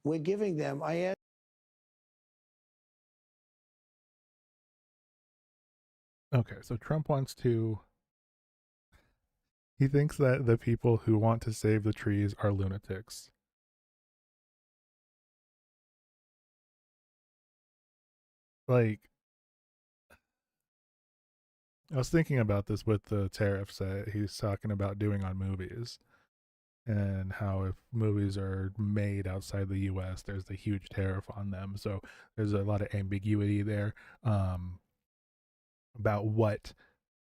S3: We're giving them.
S1: Okay, so Trump wants to. He thinks that the people who want to save the trees are lunatics. Like, I was thinking about this with the tariffs that he's talking about doing on movies, and how if movies are made outside the US, there's a huge tariff on them. So there's a lot of ambiguity there about what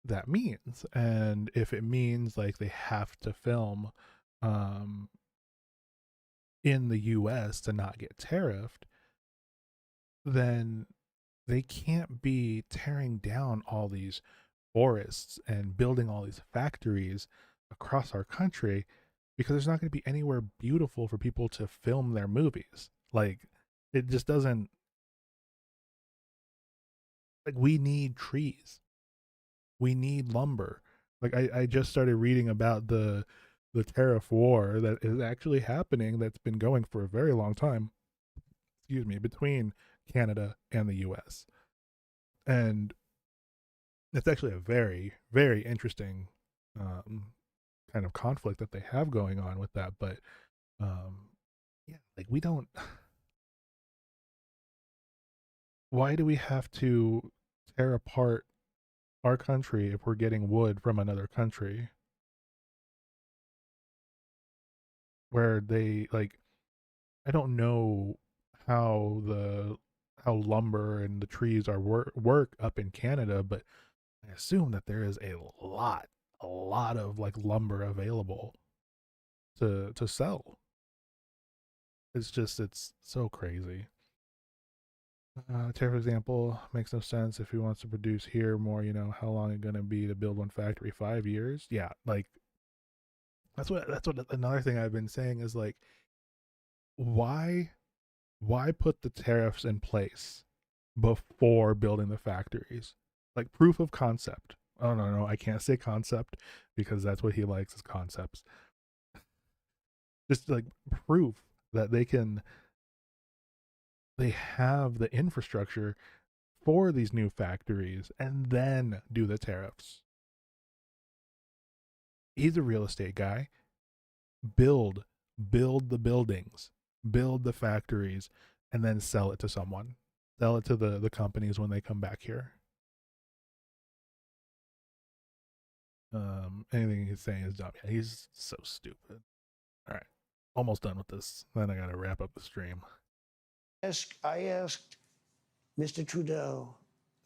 S1: that means. And if it means like they have to film in the US to not get tariffed, then they can't be tearing down all these forests and building all these factories across our country, because there's not going to be anywhere beautiful for people to film their movies. Like, it just doesn't, like, we need trees. We need lumber. Like, I just started reading about the tariff war that is actually happening, that's been going for a very long time, excuse me, between Canada and the US. And it's actually a very, very interesting kind of conflict that they have going on with that. But yeah, like, we don't, why do we have to tear apart our country if we're getting wood from another country? Where they, like, I don't know how lumber and the trees are work up in Canada, but I assume that there is a lot of like lumber available to sell. It's so crazy. Tariff example makes no sense. If he wants to produce here more, how long is it gonna be to build one factory? 5 years? Yeah, like that's what another thing I've been saying is, like, why put the tariffs in place before building the factories? Like, proof of concept. Oh no, I can't say concept because that's what he likes, is concepts. Just like proof that they have the infrastructure for these new factories, and then do the tariffs. He's a real estate guy. Build the buildings, build the factories, and then sell it to someone. Sell it to the companies when they come back here. Anything he's saying is dumb. Yeah, he's so stupid. All right, almost done with this. Then I gotta wrap up the stream.
S3: I asked Mr. Trudeau,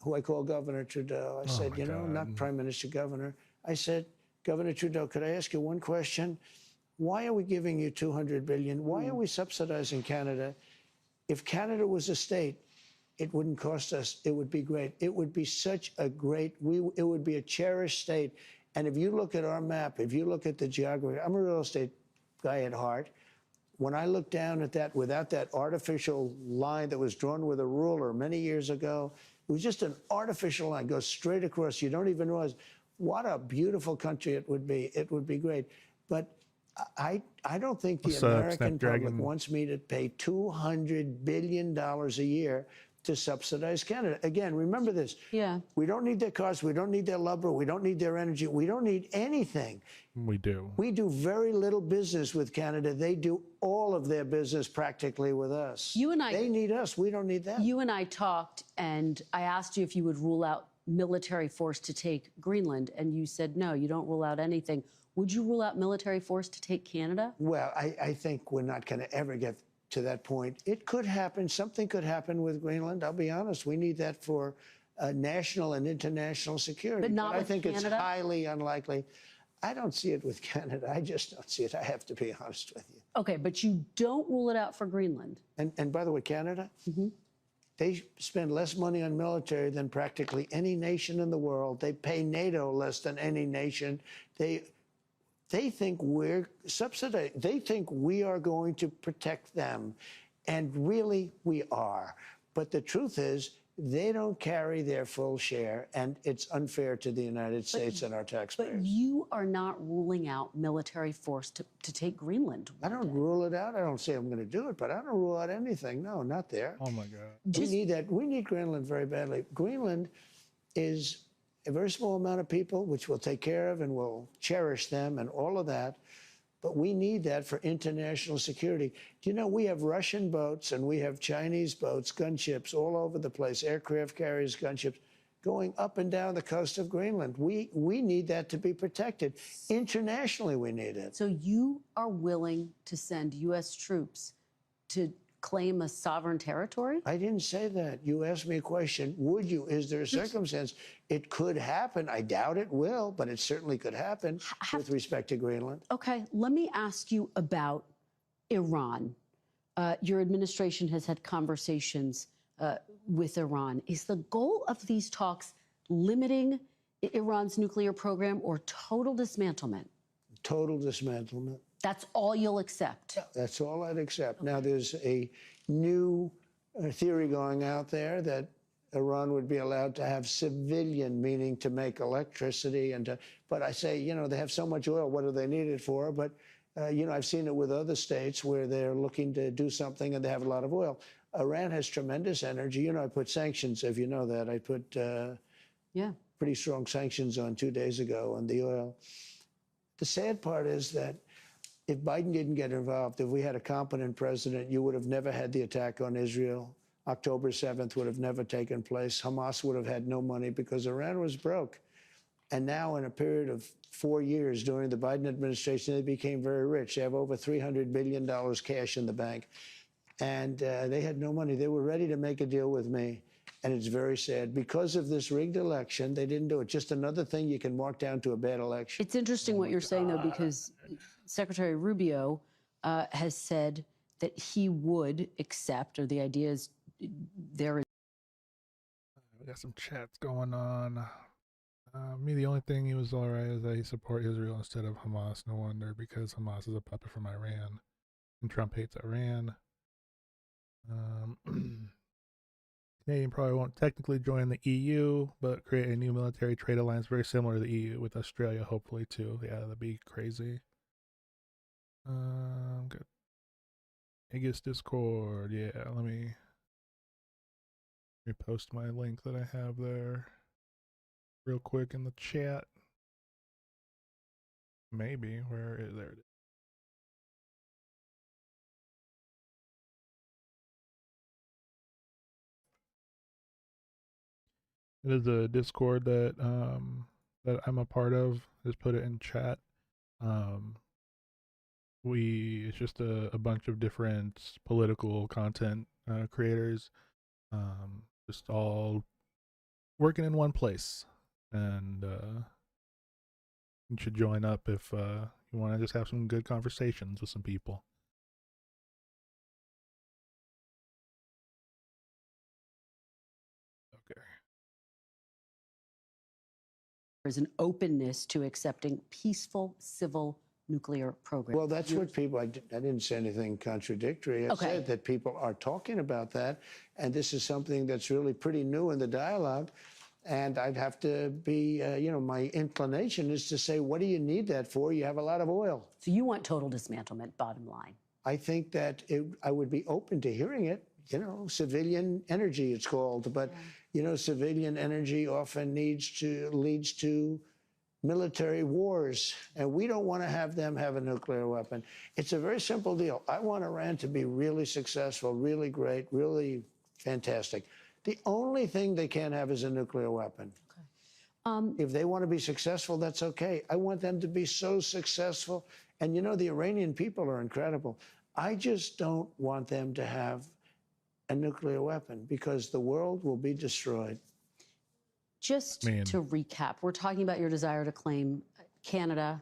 S3: who I call Governor Trudeau, I said,
S1: my
S3: not
S1: God.
S3: Prime Minister, Governor. I said, Governor Trudeau, could I ask you one question? Why are we giving you $200 billion? Why are we subsidizing Canada? If Canada was a state, it wouldn't cost us. It would be great. It would be such a great, it would be a cherished state. And if you look at our map, if you look at the geography, I'm a real estate guy at heart. When I look down at that without that artificial line that was drawn with a ruler many years ago, it was just an artificial line, goes straight across. You don't even realize what a beautiful country it would be. It would be great. But I don't think the
S1: What's up,
S3: American public
S1: Snapdragon?
S3: wants me to pay $200 billion a year to subsidize Canada. Again, remember this.
S2: Yeah.
S3: We don't need their cars. We don't need their lumber. We don't need their energy. We don't need anything.
S1: We do.
S3: We do very little business with Canada. They do all of their business practically with us.
S2: You and I-
S3: They need us. We don't need them.
S2: You and I talked, and I asked you if you would rule out military force to take Greenland, and you said no, you don't rule out anything. Would you rule out military force to take Canada?
S3: Well, I think we're not going to ever get to that point. It could happen. Something could happen with Greenland. I'll be honest. We need that for national and international security.
S2: But not
S3: I
S2: with
S3: think
S2: Canada?
S3: it's highly unlikely. I don't see it with Canada. I just don't see it. I have to be honest with you.
S2: Okay, but you don't rule it out for Greenland.
S3: And by the way, Canada, they spend less money on military than practically any nation in the world. They pay NATO less than any nation. They think we're subsidized. They think we are going to protect them. And really, we are. But the truth is, they don't carry their full share, and it's unfair to the United States and our
S2: But
S3: taxpayers.
S2: you are not ruling out military force to take Greenland.
S3: I don't rule it out. I don't say I'm going to do it, but I don't rule out anything. No, not there.
S1: Oh my God.
S3: We need that. We need Greenland very badly. Greenland is a very small amount of people, which we'll take care of and we'll cherish them and all of that. But we need that for international security. Do you know we have Russian boats and we have Chinese boats, gunships all over the place, aircraft carriers, gunships, going up and down the coast of Greenland. We need that to be protected. Internationally, we need it.
S2: So you are willing to send U.S. troops to claim a sovereign territory?
S3: I didn't say that. You asked me a question. Would you? Is there a circumstance? It could happen. I doubt it will, but it certainly could happen with respect to Greenland.
S2: Okay, let me ask you about Iran. Your administration has had conversations with Iran. Is the goal of these talks limiting Iran's nuclear program or total dismantlement?
S3: Total dismantlement.
S2: That's all you'll accept?
S3: That's all I'd accept. Now, there's a new theory going out there that Iran would be allowed to have civilian, meaning to make electricity and to, but I say, they have so much oil, what do they need it for? But, I've seen it with other states where they're looking to do something and they have a lot of oil. Iran has tremendous energy. I put sanctions, if you know that. I put pretty strong sanctions on 2 days ago on the oil. The sad part is that if Biden didn't get involved, if we had a competent president, you would have never had the attack on Israel. October 7th would have never taken place. Hamas would have had no money because Iran was broke. And now, in a period of 4 years during the Biden administration, they became very rich. They have over $300 billion cash in the bank. And they had no money. They were ready to make a deal with me. And it's very sad. Because of this rigged election, they didn't do it. Just another thing you can mark down to a bad election.
S2: It's interesting what you're saying, though, because Secretary Rubio has said that he would accept, or the idea is there is.
S1: We got some chats going on. The only thing he was all right is that he support Israel instead of Hamas. No wonder, because Hamas is a puppet from Iran, and Trump hates Iran. Canadian probably won't technically join the EU, but create a new military trade alliance very similar to the EU with Australia, hopefully too. Yeah, that'd be crazy. Good. Aegis Discord. Yeah, let me post my link that I have there real quick in the chat. Maybe. Where is there? It is. It is a Discord that that I'm a part of has put it in chat. It's just a bunch of different political content creators, just all working in one place, and you should join up if you want to just have some good conversations with some people. Okay.
S2: There's an openness to accepting peaceful civil nuclear programs.
S3: Well, that's what people, I didn't say anything contradictory. I said that people are talking about that, and this is something that's really pretty new in the dialogue. And I'd have to be, my inclination is to say, what do you need that for? You have a lot of oil.
S2: So you want total dismantlement, bottom line.
S3: I think that I would be open to hearing it. Civilian energy, it's called. But, civilian energy often leads to military wars. And we don't want to have them have a nuclear weapon. It's a very simple deal. I want Iran to be really successful, really great, really fantastic. The only thing they can't have is a nuclear weapon. Okay. If they want to be successful, that's okay. I want them to be so successful. And the Iranian people are incredible. I just don't want them to have a nuclear weapon because the world will be destroyed.
S2: Just to recap, we're talking about your desire to claim Canada,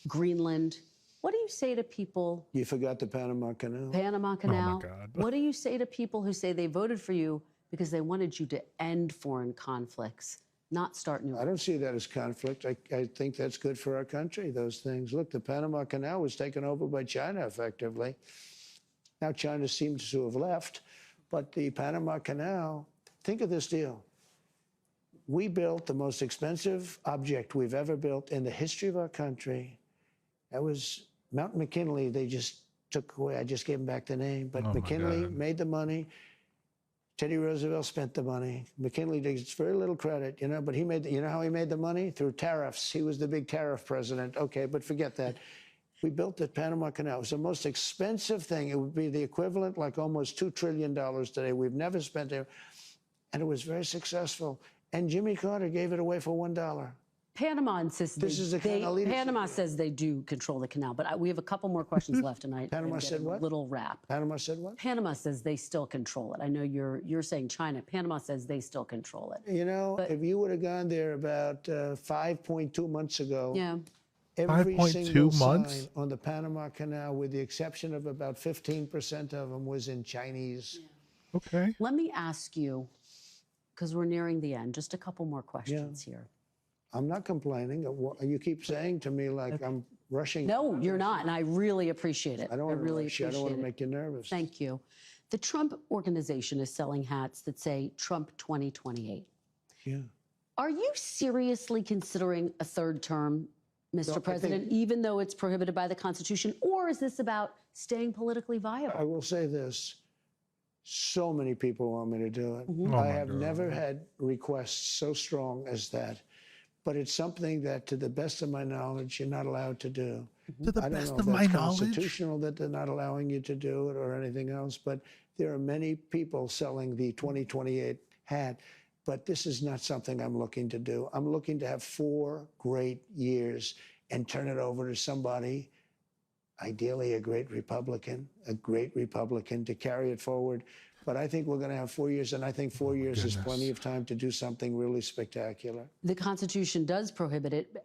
S2: Greenland. What do you say to people?
S3: You forgot the Panama Canal.
S2: Panama Canal.
S1: Oh my God.
S2: What do you say to people who say they voted for you because they wanted you to end foreign conflicts, not start new?
S3: I don't see that as conflict. I think that's good for our country, those things. Look, the Panama Canal was taken over by China, effectively. Now China seems to have left, but the Panama Canal, think of this deal. We built the most expensive object we've ever built in the history of our country. That was Mount McKinley. They just took away, I just gave them back the name, but McKinley made the money. Teddy Roosevelt spent the money. McKinley gets very little credit, but he made, how he made the money? Through tariffs. He was the big tariff president. Okay, but forget that. We built the Panama Canal. It was the most expensive thing. It would be the equivalent, like almost $2 trillion today. We've never spent it. And it was very successful. And Jimmy Carter gave it away for $1.
S2: Panama insists Panama says they do control the canal, but we have a couple more questions left tonight.
S3: Panama said what?
S2: Little wrap.
S3: Panama said what?
S2: Panama says they still control it. I know you're saying China. Panama says they still control it.
S3: If you would have gone there about 5.2 months ago, every
S1: 5.2
S3: single
S1: months
S3: sign on the Panama Canal, with the exception of about 15% of them, was in Chinese.
S1: Yeah. Okay.
S2: Let me ask you, because we're nearing the end, just a couple more questions here.
S3: I'm not complaining. You keep saying to me like I'm rushing.
S2: No, you're not, and I really appreciate it.
S3: I don't want to
S2: really
S3: rush you. I don't want to
S2: appreciate
S3: make you nervous.
S2: Thank you. The Trump Organization is selling hats that say Trump 2028.
S3: Yeah.
S2: Are you seriously considering a third term, Mr. President, even though it's prohibited by the Constitution, or is this about staying politically viable?
S3: I will say this. So many people want me to do it.
S2: Mm-hmm.
S3: I have never had requests so strong as that. But it's something that, to the best of my knowledge, you're not allowed to do.
S1: To the best of my knowledge?
S3: I don't know if that's constitutional that they're not allowing you to do it or anything else, but there are many people selling the 2028 hat. But this is not something I'm looking to do. I'm looking to have 4 great years and turn it over to somebody, ideally a great Republican to carry it forward. But I think we're going to have 4 years, and I think 4 years is plenty of time to do something really spectacular.
S2: The Constitution does prohibit it.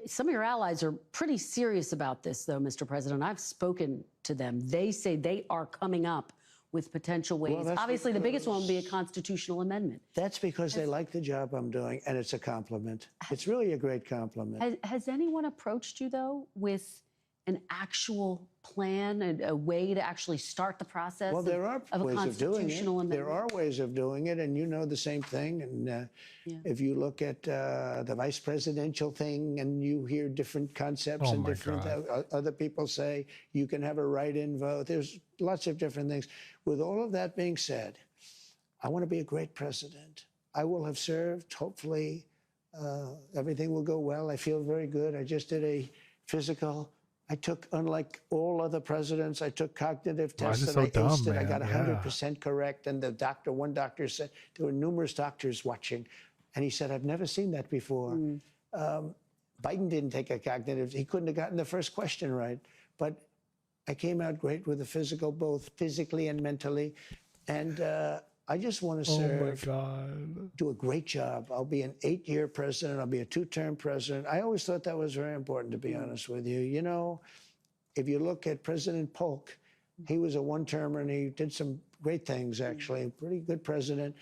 S2: Some of your allies are pretty serious about this, though, Mr. President. I've spoken to them. They say they are coming up with potential ways.
S3: Well,
S2: obviously, the biggest one would be a constitutional amendment.
S3: That's because they like the job I'm doing, and it's a compliment. It's really a great compliment.
S2: Has anyone approached you, though, with an actual plan, a way to actually start the process
S3: well, there are
S2: of a
S3: ways of doing it.
S2: constitutional amendment?
S3: There are ways of doing it, and you know the same thing. And if you look at the vice presidential thing, and you hear different concepts and different other people say you can have a write-in vote. There's lots of different things. With all of that being said, I want to be a great president. I will have served. Hopefully, everything will go well. I feel very good. I just did a physical. I took, unlike all other presidents, I took cognitive tests and I aced it. I got 100% correct. And one doctor said, there were numerous doctors watching. And he said, I've never seen that before. Biden didn't take a cognitive, he couldn't have gotten the first question right. But I came out great with the physical, both physically and mentally. And I just want to
S1: Oh my
S3: serve,
S1: God.
S3: do a great job. I'll be an 8-year president. I'll be a 2-term president. I always thought that was very important, to be honest with you. You know, if you look at President Polk, he was a 1-termer and he did some great things, actually. Pretty good president.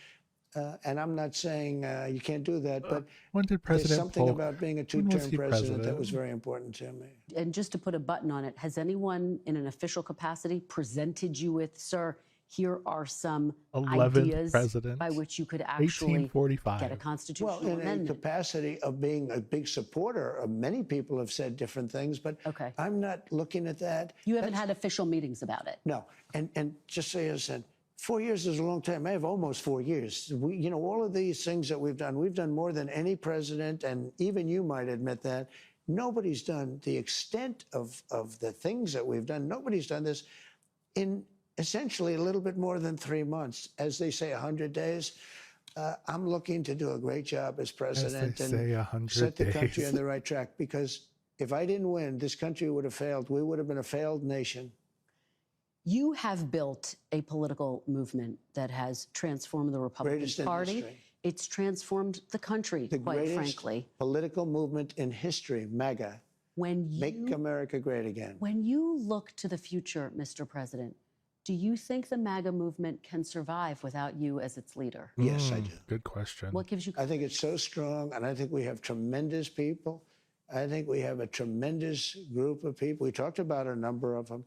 S3: And I'm not saying you can't do that, but
S1: When did
S3: there's
S1: President
S3: something
S1: Polk,
S3: about being a
S1: when was
S3: 2-term
S1: he
S3: president that
S1: president?
S3: was very important to me.
S2: And just to put a button on it, has anyone in an official capacity presented you with, sir, here are some
S1: 11th
S2: ideas
S1: president,
S2: by which you could actually get a
S1: 1845.
S2: constitutional
S3: Well, in a
S2: amendment?
S3: capacity of being a big supporter of many people have said different things, but
S2: Okay.
S3: I'm not looking at that.
S2: You haven't had official meetings about it?
S3: No, and just so you understand, 4 years is a long time. I have almost 4 years. We, you know, all of these things that we've done more than any president, and even you might admit that. Nobody's done the extent of the things that we've done. Nobody's done this in essentially a little bit more than 3 months. As they say, 100 days. I'm looking to do a great job as president
S1: As they say,
S3: and
S1: 100
S3: set the country
S1: days.
S3: on the right track, because if I didn't win, this country would have failed. We would have been a failed nation.
S2: You have built a political movement that has transformed the Republican
S3: Greatest in
S2: Party.
S3: history.
S2: It's transformed the country,
S3: The
S2: quite
S3: greatest
S2: frankly.
S3: political movement in history, MAGA.
S2: When
S3: Make
S2: you,
S3: America great again.
S2: when you look to the future, Mr. President, do you think the MAGA movement can survive without you as its leader?
S3: Yes, I do.
S1: Good question.
S2: What gives you
S3: I think it's so strong, and I think we have tremendous people. I think we have a tremendous group of people. We talked about a number of them.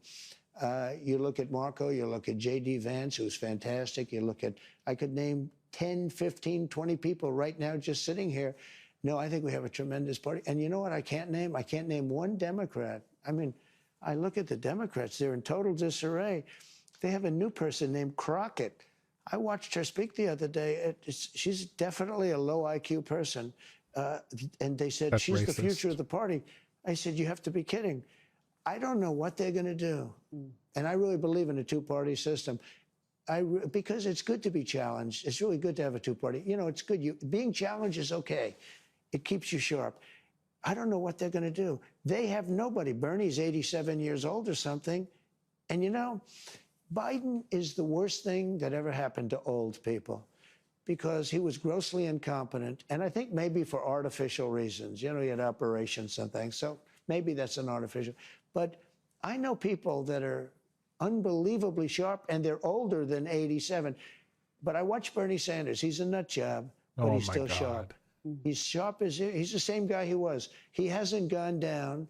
S3: You look at Marco, you look at J.D. Vance, who's fantastic. You look at, I could name 10, 15, 20 people right now just sitting here. No, I think we have a tremendous party. And you know what I can't name? I can't name one Democrat. I mean, I look at the Democrats, they're in total disarray. They have a new person named Crockett. I watched her speak the other day. She's definitely a low IQ person. And they said,
S1: That's
S3: she's the
S1: racist.
S3: future of the party. I said, you have to be kidding. I don't know what they're going to do. And I really believe in a two-party system. Because it's good to be challenged. It's really good to have a two-party. You know, it's good. Being challenged is okay. It keeps you sharp. I don't know what they're going to do. They have nobody. Bernie's 87 years old or something. And, you know, Biden is the worst thing that ever happened to old people, because he was grossly incompetent. And I think maybe for artificial reasons. You know, he had operations and things. So maybe that's an artificial. But I know people that are unbelievably sharp, and they're older than 87. But I watch Bernie Sanders. He's a nut job, but
S1: Oh
S3: he's
S1: my
S3: still
S1: God.
S3: sharp. He's sharp as he's the same guy he was. He hasn't gone down.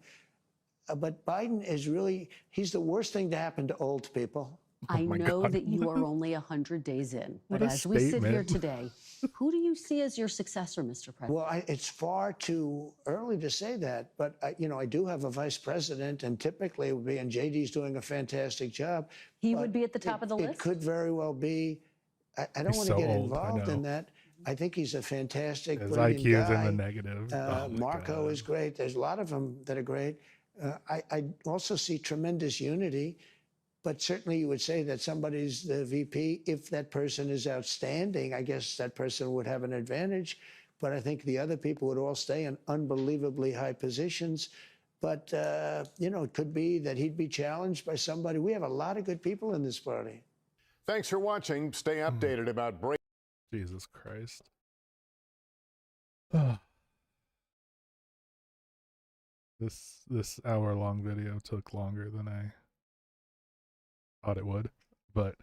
S3: But Biden is really, he's the worst thing to happen to old people.
S2: I
S1: my
S2: know
S1: God.
S2: that you are only 100 days in,
S1: What
S2: but
S1: a
S2: as we sit here
S1: statement.
S2: today, who do you see as your successor, Mr. President?
S3: Well, it's far too early to say that, but you know, I do have a vice president, and typically it would be, and JD's doing a fantastic job.
S2: He
S3: but
S2: would be at the top of the
S3: It
S2: list?
S3: could very well be. I don't
S1: He's
S3: want
S1: so
S3: to get
S1: old, I
S3: involved in
S1: know.
S3: that. I think he's a fantastic,
S1: His
S3: brilliant
S1: IQ is in
S3: guy.
S1: the negative. Oh my
S3: Marco
S1: God.
S3: is great. There's a lot of them that are great. I also see tremendous unity, but certainly you would say that somebody's the VP. If that person is outstanding, I guess that person would have an advantage. But I think the other people would all stay in unbelievably high positions. But, you know, it could be that he'd be challenged by somebody. We have a lot of good people in this party.
S4: Thanks for watching. Stay updated about breaking.
S1: Jesus Christ. This hour-long video took longer than I thought it would. But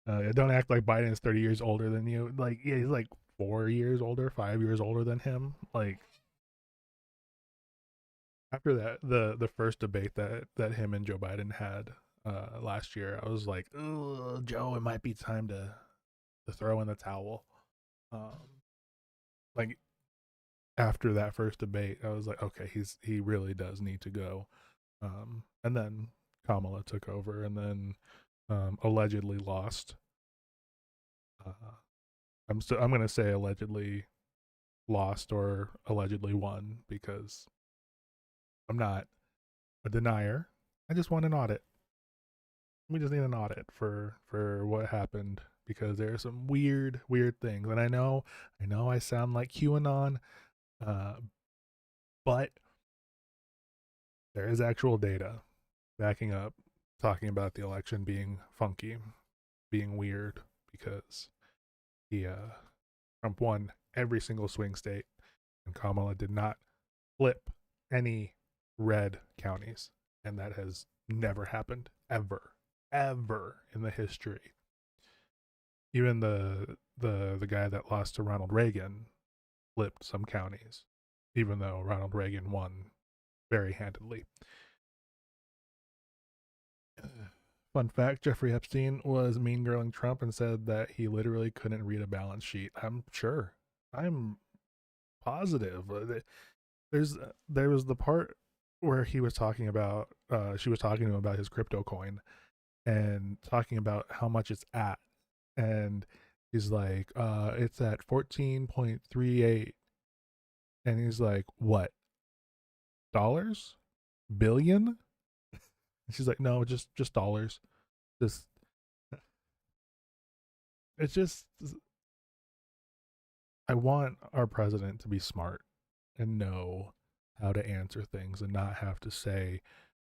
S1: don't act like Biden is 30 years older than you. Like, yeah, he's like 4 years older, 5 years older than him. Like, after that, the first debate that him and Joe Biden had last year, I was like, oh, Joe, it might be time to throw in the towel. Like, after that first debate, I was like, okay, he really does need to go. And then Kamala took over, and then allegedly lost. I'm gonna say allegedly lost or allegedly won, because I'm not a denier. I just want an audit. We just need an audit for what happened, because there are some weird things, and I know I sound like QAnon. But there is actual data backing up, talking about the election being funky, being weird, because Trump won every single swing state, and Kamala did not flip any red counties, and that has never happened ever in the history. Even the guy that lost to Ronald Reagan flipped some counties, even though Ronald Reagan won very handedly. Fun fact, Jeffrey Epstein was mean girling Trump and said that he literally couldn't read a balance sheet. I'm positive. There was the part where he was talking about she was talking to him about his crypto coin and talking about how much it's at, and he's like, it's at 14.38, and he's like, what, dollars, billion? And she's like, no, just dollars. Just, it's just, I want our president to be smart and know how to answer things and not have to say,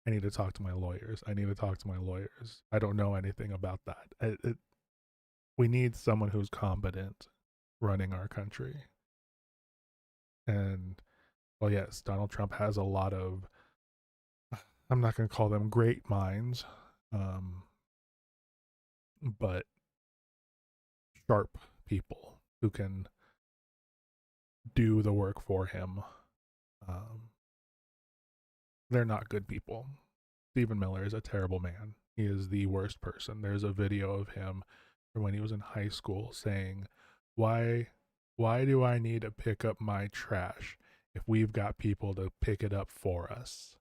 S1: I need to talk to my lawyers. I need to talk to my lawyers. I don't know anything about that. We need someone who's competent running our country. And, well, yes, Donald Trump has a lot of, I'm not going to call them great minds, but sharp people who can do the work for him. They're not good people. Stephen Miller is a terrible man. He is the worst person. There's a video of him from when he was in high school saying, why do I need to pick up my trash if we've got people to pick it up for us?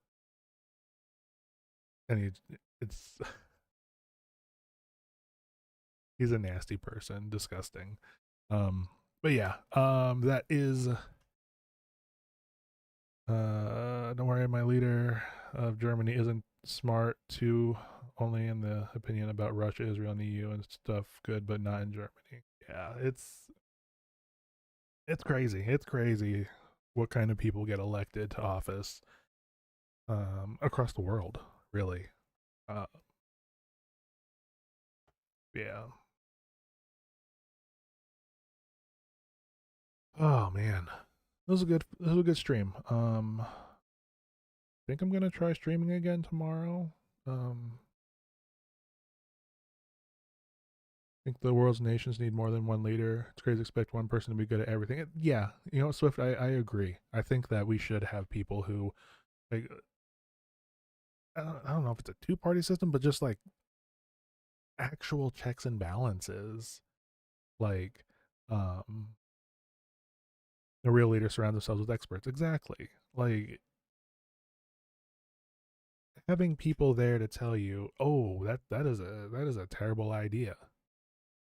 S1: And he's a nasty person, disgusting. But yeah, that is don't worry, my leader of Germany isn't smart too, only in the opinion about Russia, Israel, and the EU and stuff good, but not in Germany. Yeah, it's crazy. It's crazy what kind of people get elected to office across the world, really. Yeah. Oh man. This was a good stream. I think I'm gonna try streaming again tomorrow. I think the world's nations need more than one leader. It's crazy to expect one person to be good at everything. Yeah, you know, Swift, I agree. I think that we should have people who, like, I don't know if it's a two-party system, but just like actual checks and balances. Like, the real leaders surround themselves with experts. Exactly. Like, having people there to tell you, oh, that is a terrible idea.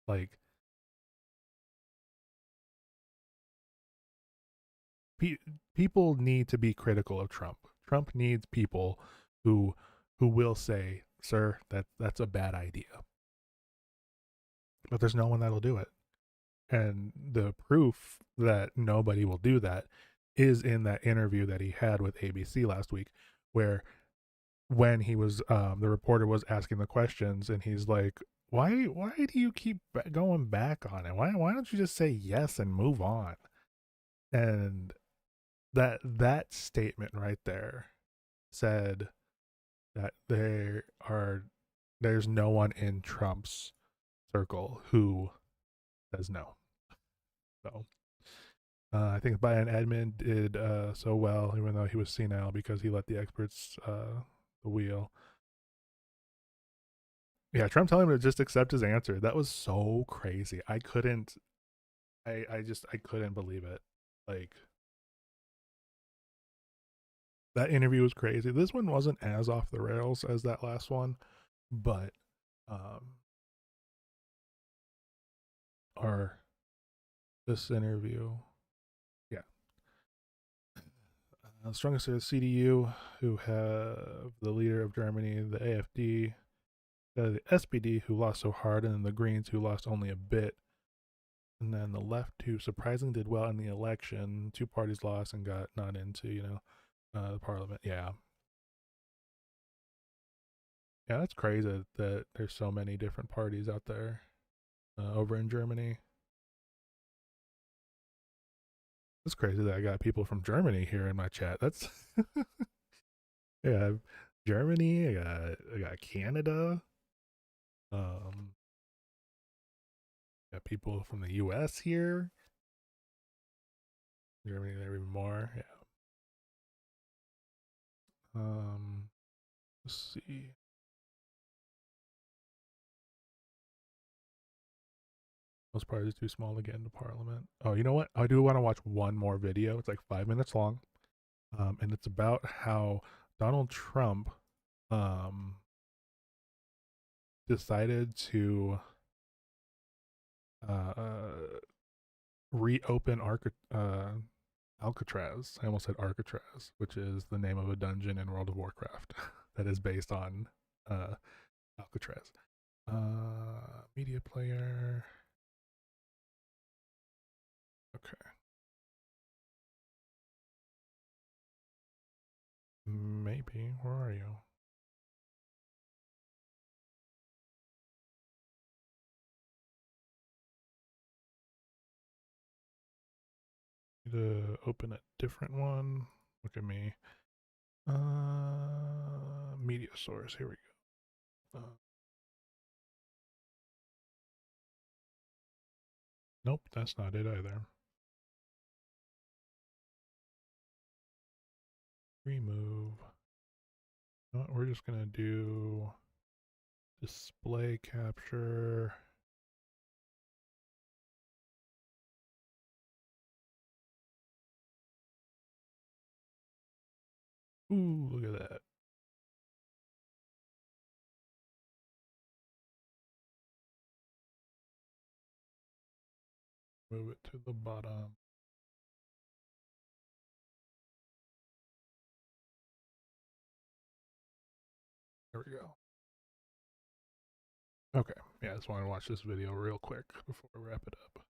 S1: Like, people need to be critical of Trump. Trump needs people who will say, sir, that's a bad idea. But there's no one that'll do it. And the proof that nobody will do that is in that interview that he had with ABC last week, where when he was the reporter was asking the questions, and he's like, why do you keep going back on it? Why don't you just say yes and move on? And that statement right there said that there's no one in Trump's circle who says no. So I think Brian Edmund did so well, even though he was senile, because he let the experts the wheel. Yeah, Trump telling him to just accept his answer. That was so crazy. I couldn't believe it. Like, that interview was crazy. This one wasn't as off the rails as that last one, but this interview, yeah. Strongest is CDU, who have the leader of Germany, the AfD, the SPD, who lost so hard, and then the Greens, who lost only a bit. And then the left, who surprisingly did well in the election, two parties lost and got not into, the parliament. Yeah. Yeah, that's crazy that there's so many different parties out there over in Germany. It's crazy that I got people from Germany here in my chat. That's yeah, Germany. I got Canada. Got people from the U.S. here. Germany, there even more. Yeah. Let's see. Most parties too small to get into parliament. Oh, you know what? I do want to watch one more video. It's like 5 minutes long. And it's about how Donald Trump decided to reopen Alcatraz. I almost said Arcatraz, which is the name of a dungeon in World of Warcraft that is based on Alcatraz. Media player. Okay. Maybe. Where are you? Need to open a different one. Look at me. Media source. Here we go. Nope, that's not it either. Remove. No, we're just gonna do display capture. Ooh, look at that. Move it to the bottom. There we go. Okay, yeah, I just want to watch this video real quick before we wrap it up.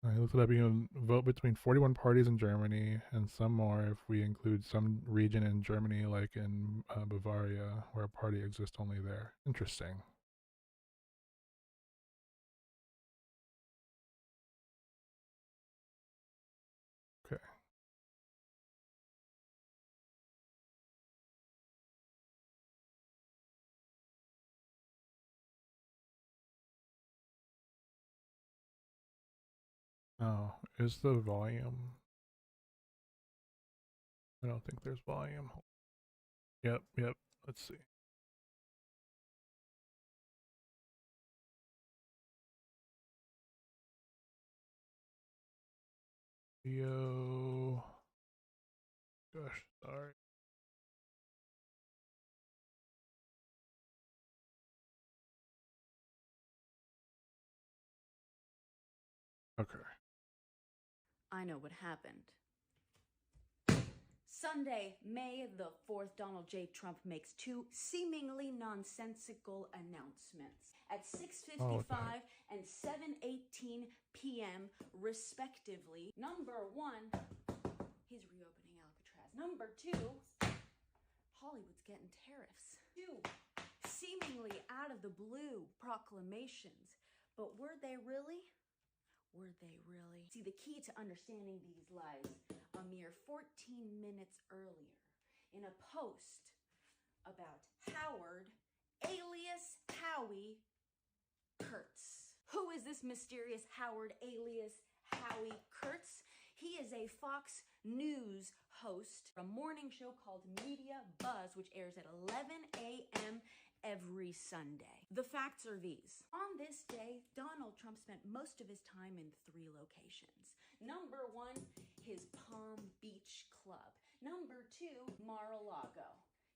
S1: I looked it up. You can vote between 41 parties in Germany and some more if we include some region in Germany, like in Bavaria, where a party exists only there. Interesting. Okay. Oh, is the volume? I don't think there's volume. Yep. Let's see. Video. Gosh, sorry. Okay.
S5: I know what happened. Sunday, May the 4th, Donald J. Trump makes two seemingly nonsensical announcements. At 6:55 and 7:18 p.m., respectively. Number one, he's reopening Alcatraz. Number two, Hollywood's getting tariffs. Two seemingly out of the blue proclamations. But were they really? Were they really? See, the key to understanding these lies, a mere 14 minutes earlier, in a post about Howard, alias Howie Kurtz. Who is this mysterious Howard, alias Howie Kurtz? He is a Fox News host, a morning show called Media Buzz, which airs at 11 a.m. every Sunday. The facts are these. On this day, Donald Trump spent most of his time in three locations. Number one, his Palm Beach Club. Number two, Mar-a-Lago.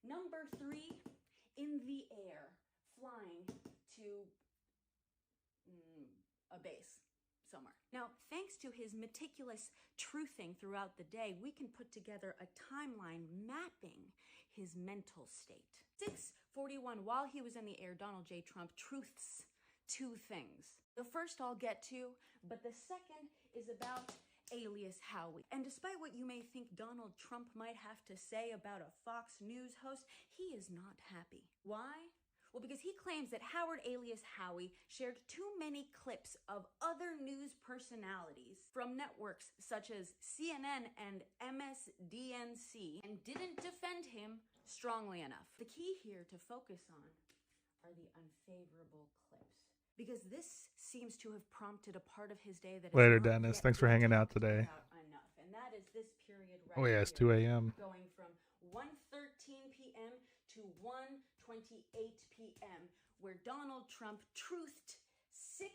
S5: Number three, in the air, flying to a base somewhere. Now, thanks to his meticulous truthing throughout the day, we can put together a timeline mapping his mental state. 6:41, while he was in the air, Donald J. Trump truths two things. The first I'll get to, but the second is about alias Howie. And despite what you may think Donald Trump might have to say about a Fox News host, he is not happy. Why? Well, because he claims that Howard alias Howie shared too many clips of other news personalities from networks such as CNN and MSDNC and didn't defend him strongly enough. The key here to focus on are the unfavorable clips, because this seems to have prompted a part of his day that is
S1: Later,
S5: not
S1: Dennis.
S5: yet
S1: Thanks for
S5: been
S1: hanging out
S5: talked
S1: today.
S5: about enough, and that is this period right
S1: Oh yeah, it's
S5: here,
S1: 2 a.m.
S5: going from 1:13 p.m. to 1:28 p.m., where Donald Trump truthed 6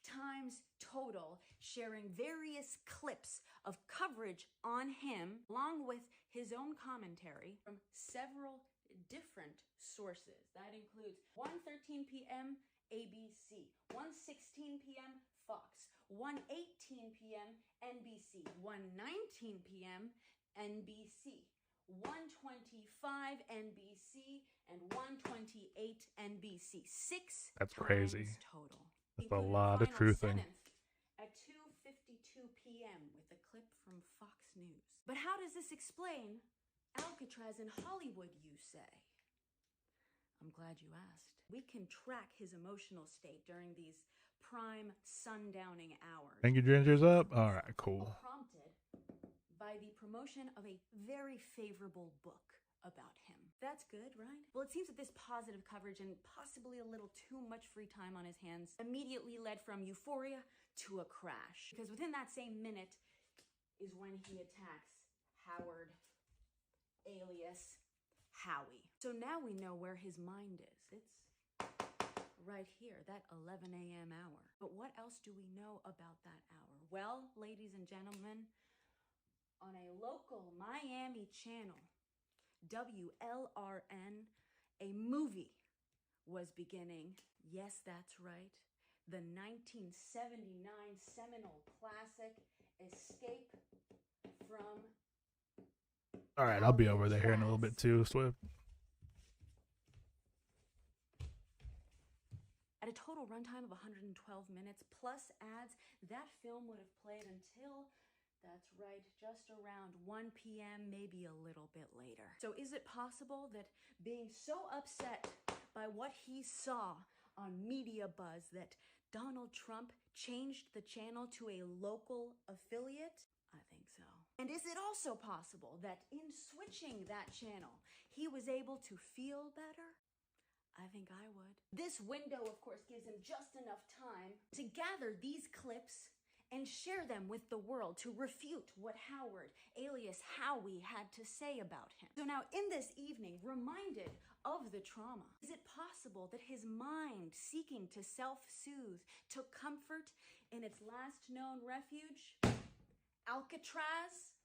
S5: times total, sharing various clips of coverage on him, along with his own commentary from several different sources. That includes 1:13 p.m. ABC, 1:16 p.m. Fox, 1:18 p.m. NBC, 1:19 p.m. NBC, 1:25 NBC, and 1:28 NBC. 6
S1: That's
S5: times
S1: crazy.
S5: total.
S1: That's a
S5: including
S1: lot of
S5: final
S1: truthing.
S5: sentence at 2:52 p.m. with a clip from Fox News. But how does this explain Alcatraz in Hollywood, you say? I'm glad you asked. We can track his emotional state during these prime sundowning hours.
S1: Thank you, Ginger's up. All right, cool.
S5: Prompted by the promotion of a very favorable book about him. That's good, right? Well, it seems that this positive coverage and possibly a little too much free time on his hands immediately led from euphoria to a crash. Because within that same minute is when he attacks Howard alias Howie. So now we know where his mind is. It's right here, that 11 a.m. hour. But what else do we know about that hour? Well, ladies and gentlemen, on a local Miami channel, WLRN, a movie was beginning. Yes, that's right. The 1979 seminal classic, Escape from
S1: All right, I'll be over there here in a little bit too, Swift.
S5: At a total runtime of 112 minutes plus ads, that film would have played until, that's right, just around 1 p.m., maybe a little bit later. So is it possible that being so upset by what he saw on Media Buzz that Donald Trump changed the channel to a local affiliate? I think so. And is it also possible that in switching that channel, he was able to feel better? I think I would. This window, of course, gives him just enough time to gather these clips and share them with the world to refute what Howard, alias Howie, had to say about him. So now, in this evening, reminded of the trauma, is it possible that his mind, seeking to self-soothe, took comfort in its last known refuge, Alcatraz?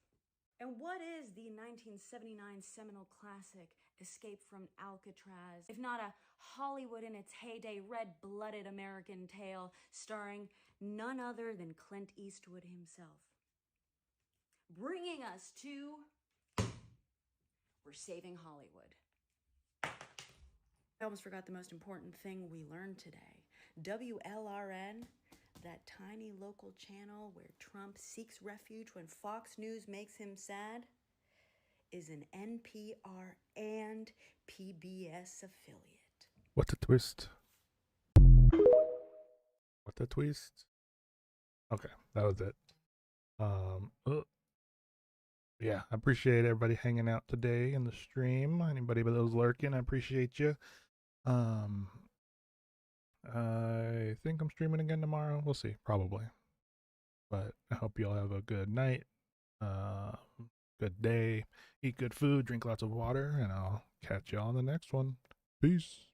S5: And what is the 1979 seminal classic, Escape from Alcatraz, if not a Hollywood in its heyday red-blooded American tale starring none other than Clint Eastwood himself? Bringing us to We're Saving Hollywood. I almost forgot the most important thing we learned today. WLRN, that tiny local channel where Trump seeks refuge when Fox News makes him sad, is an NPR and PBS affiliate.
S1: What's a twist? What's a twist? Okay, that was it. Yeah, I appreciate everybody hanging out today in the stream. Anybody that was lurking, I appreciate you. I think I'm streaming again tomorrow. We'll see, probably. But I hope you all have a good night, good day, eat good food, drink lots of water, and I'll catch you all on the next one. Peace.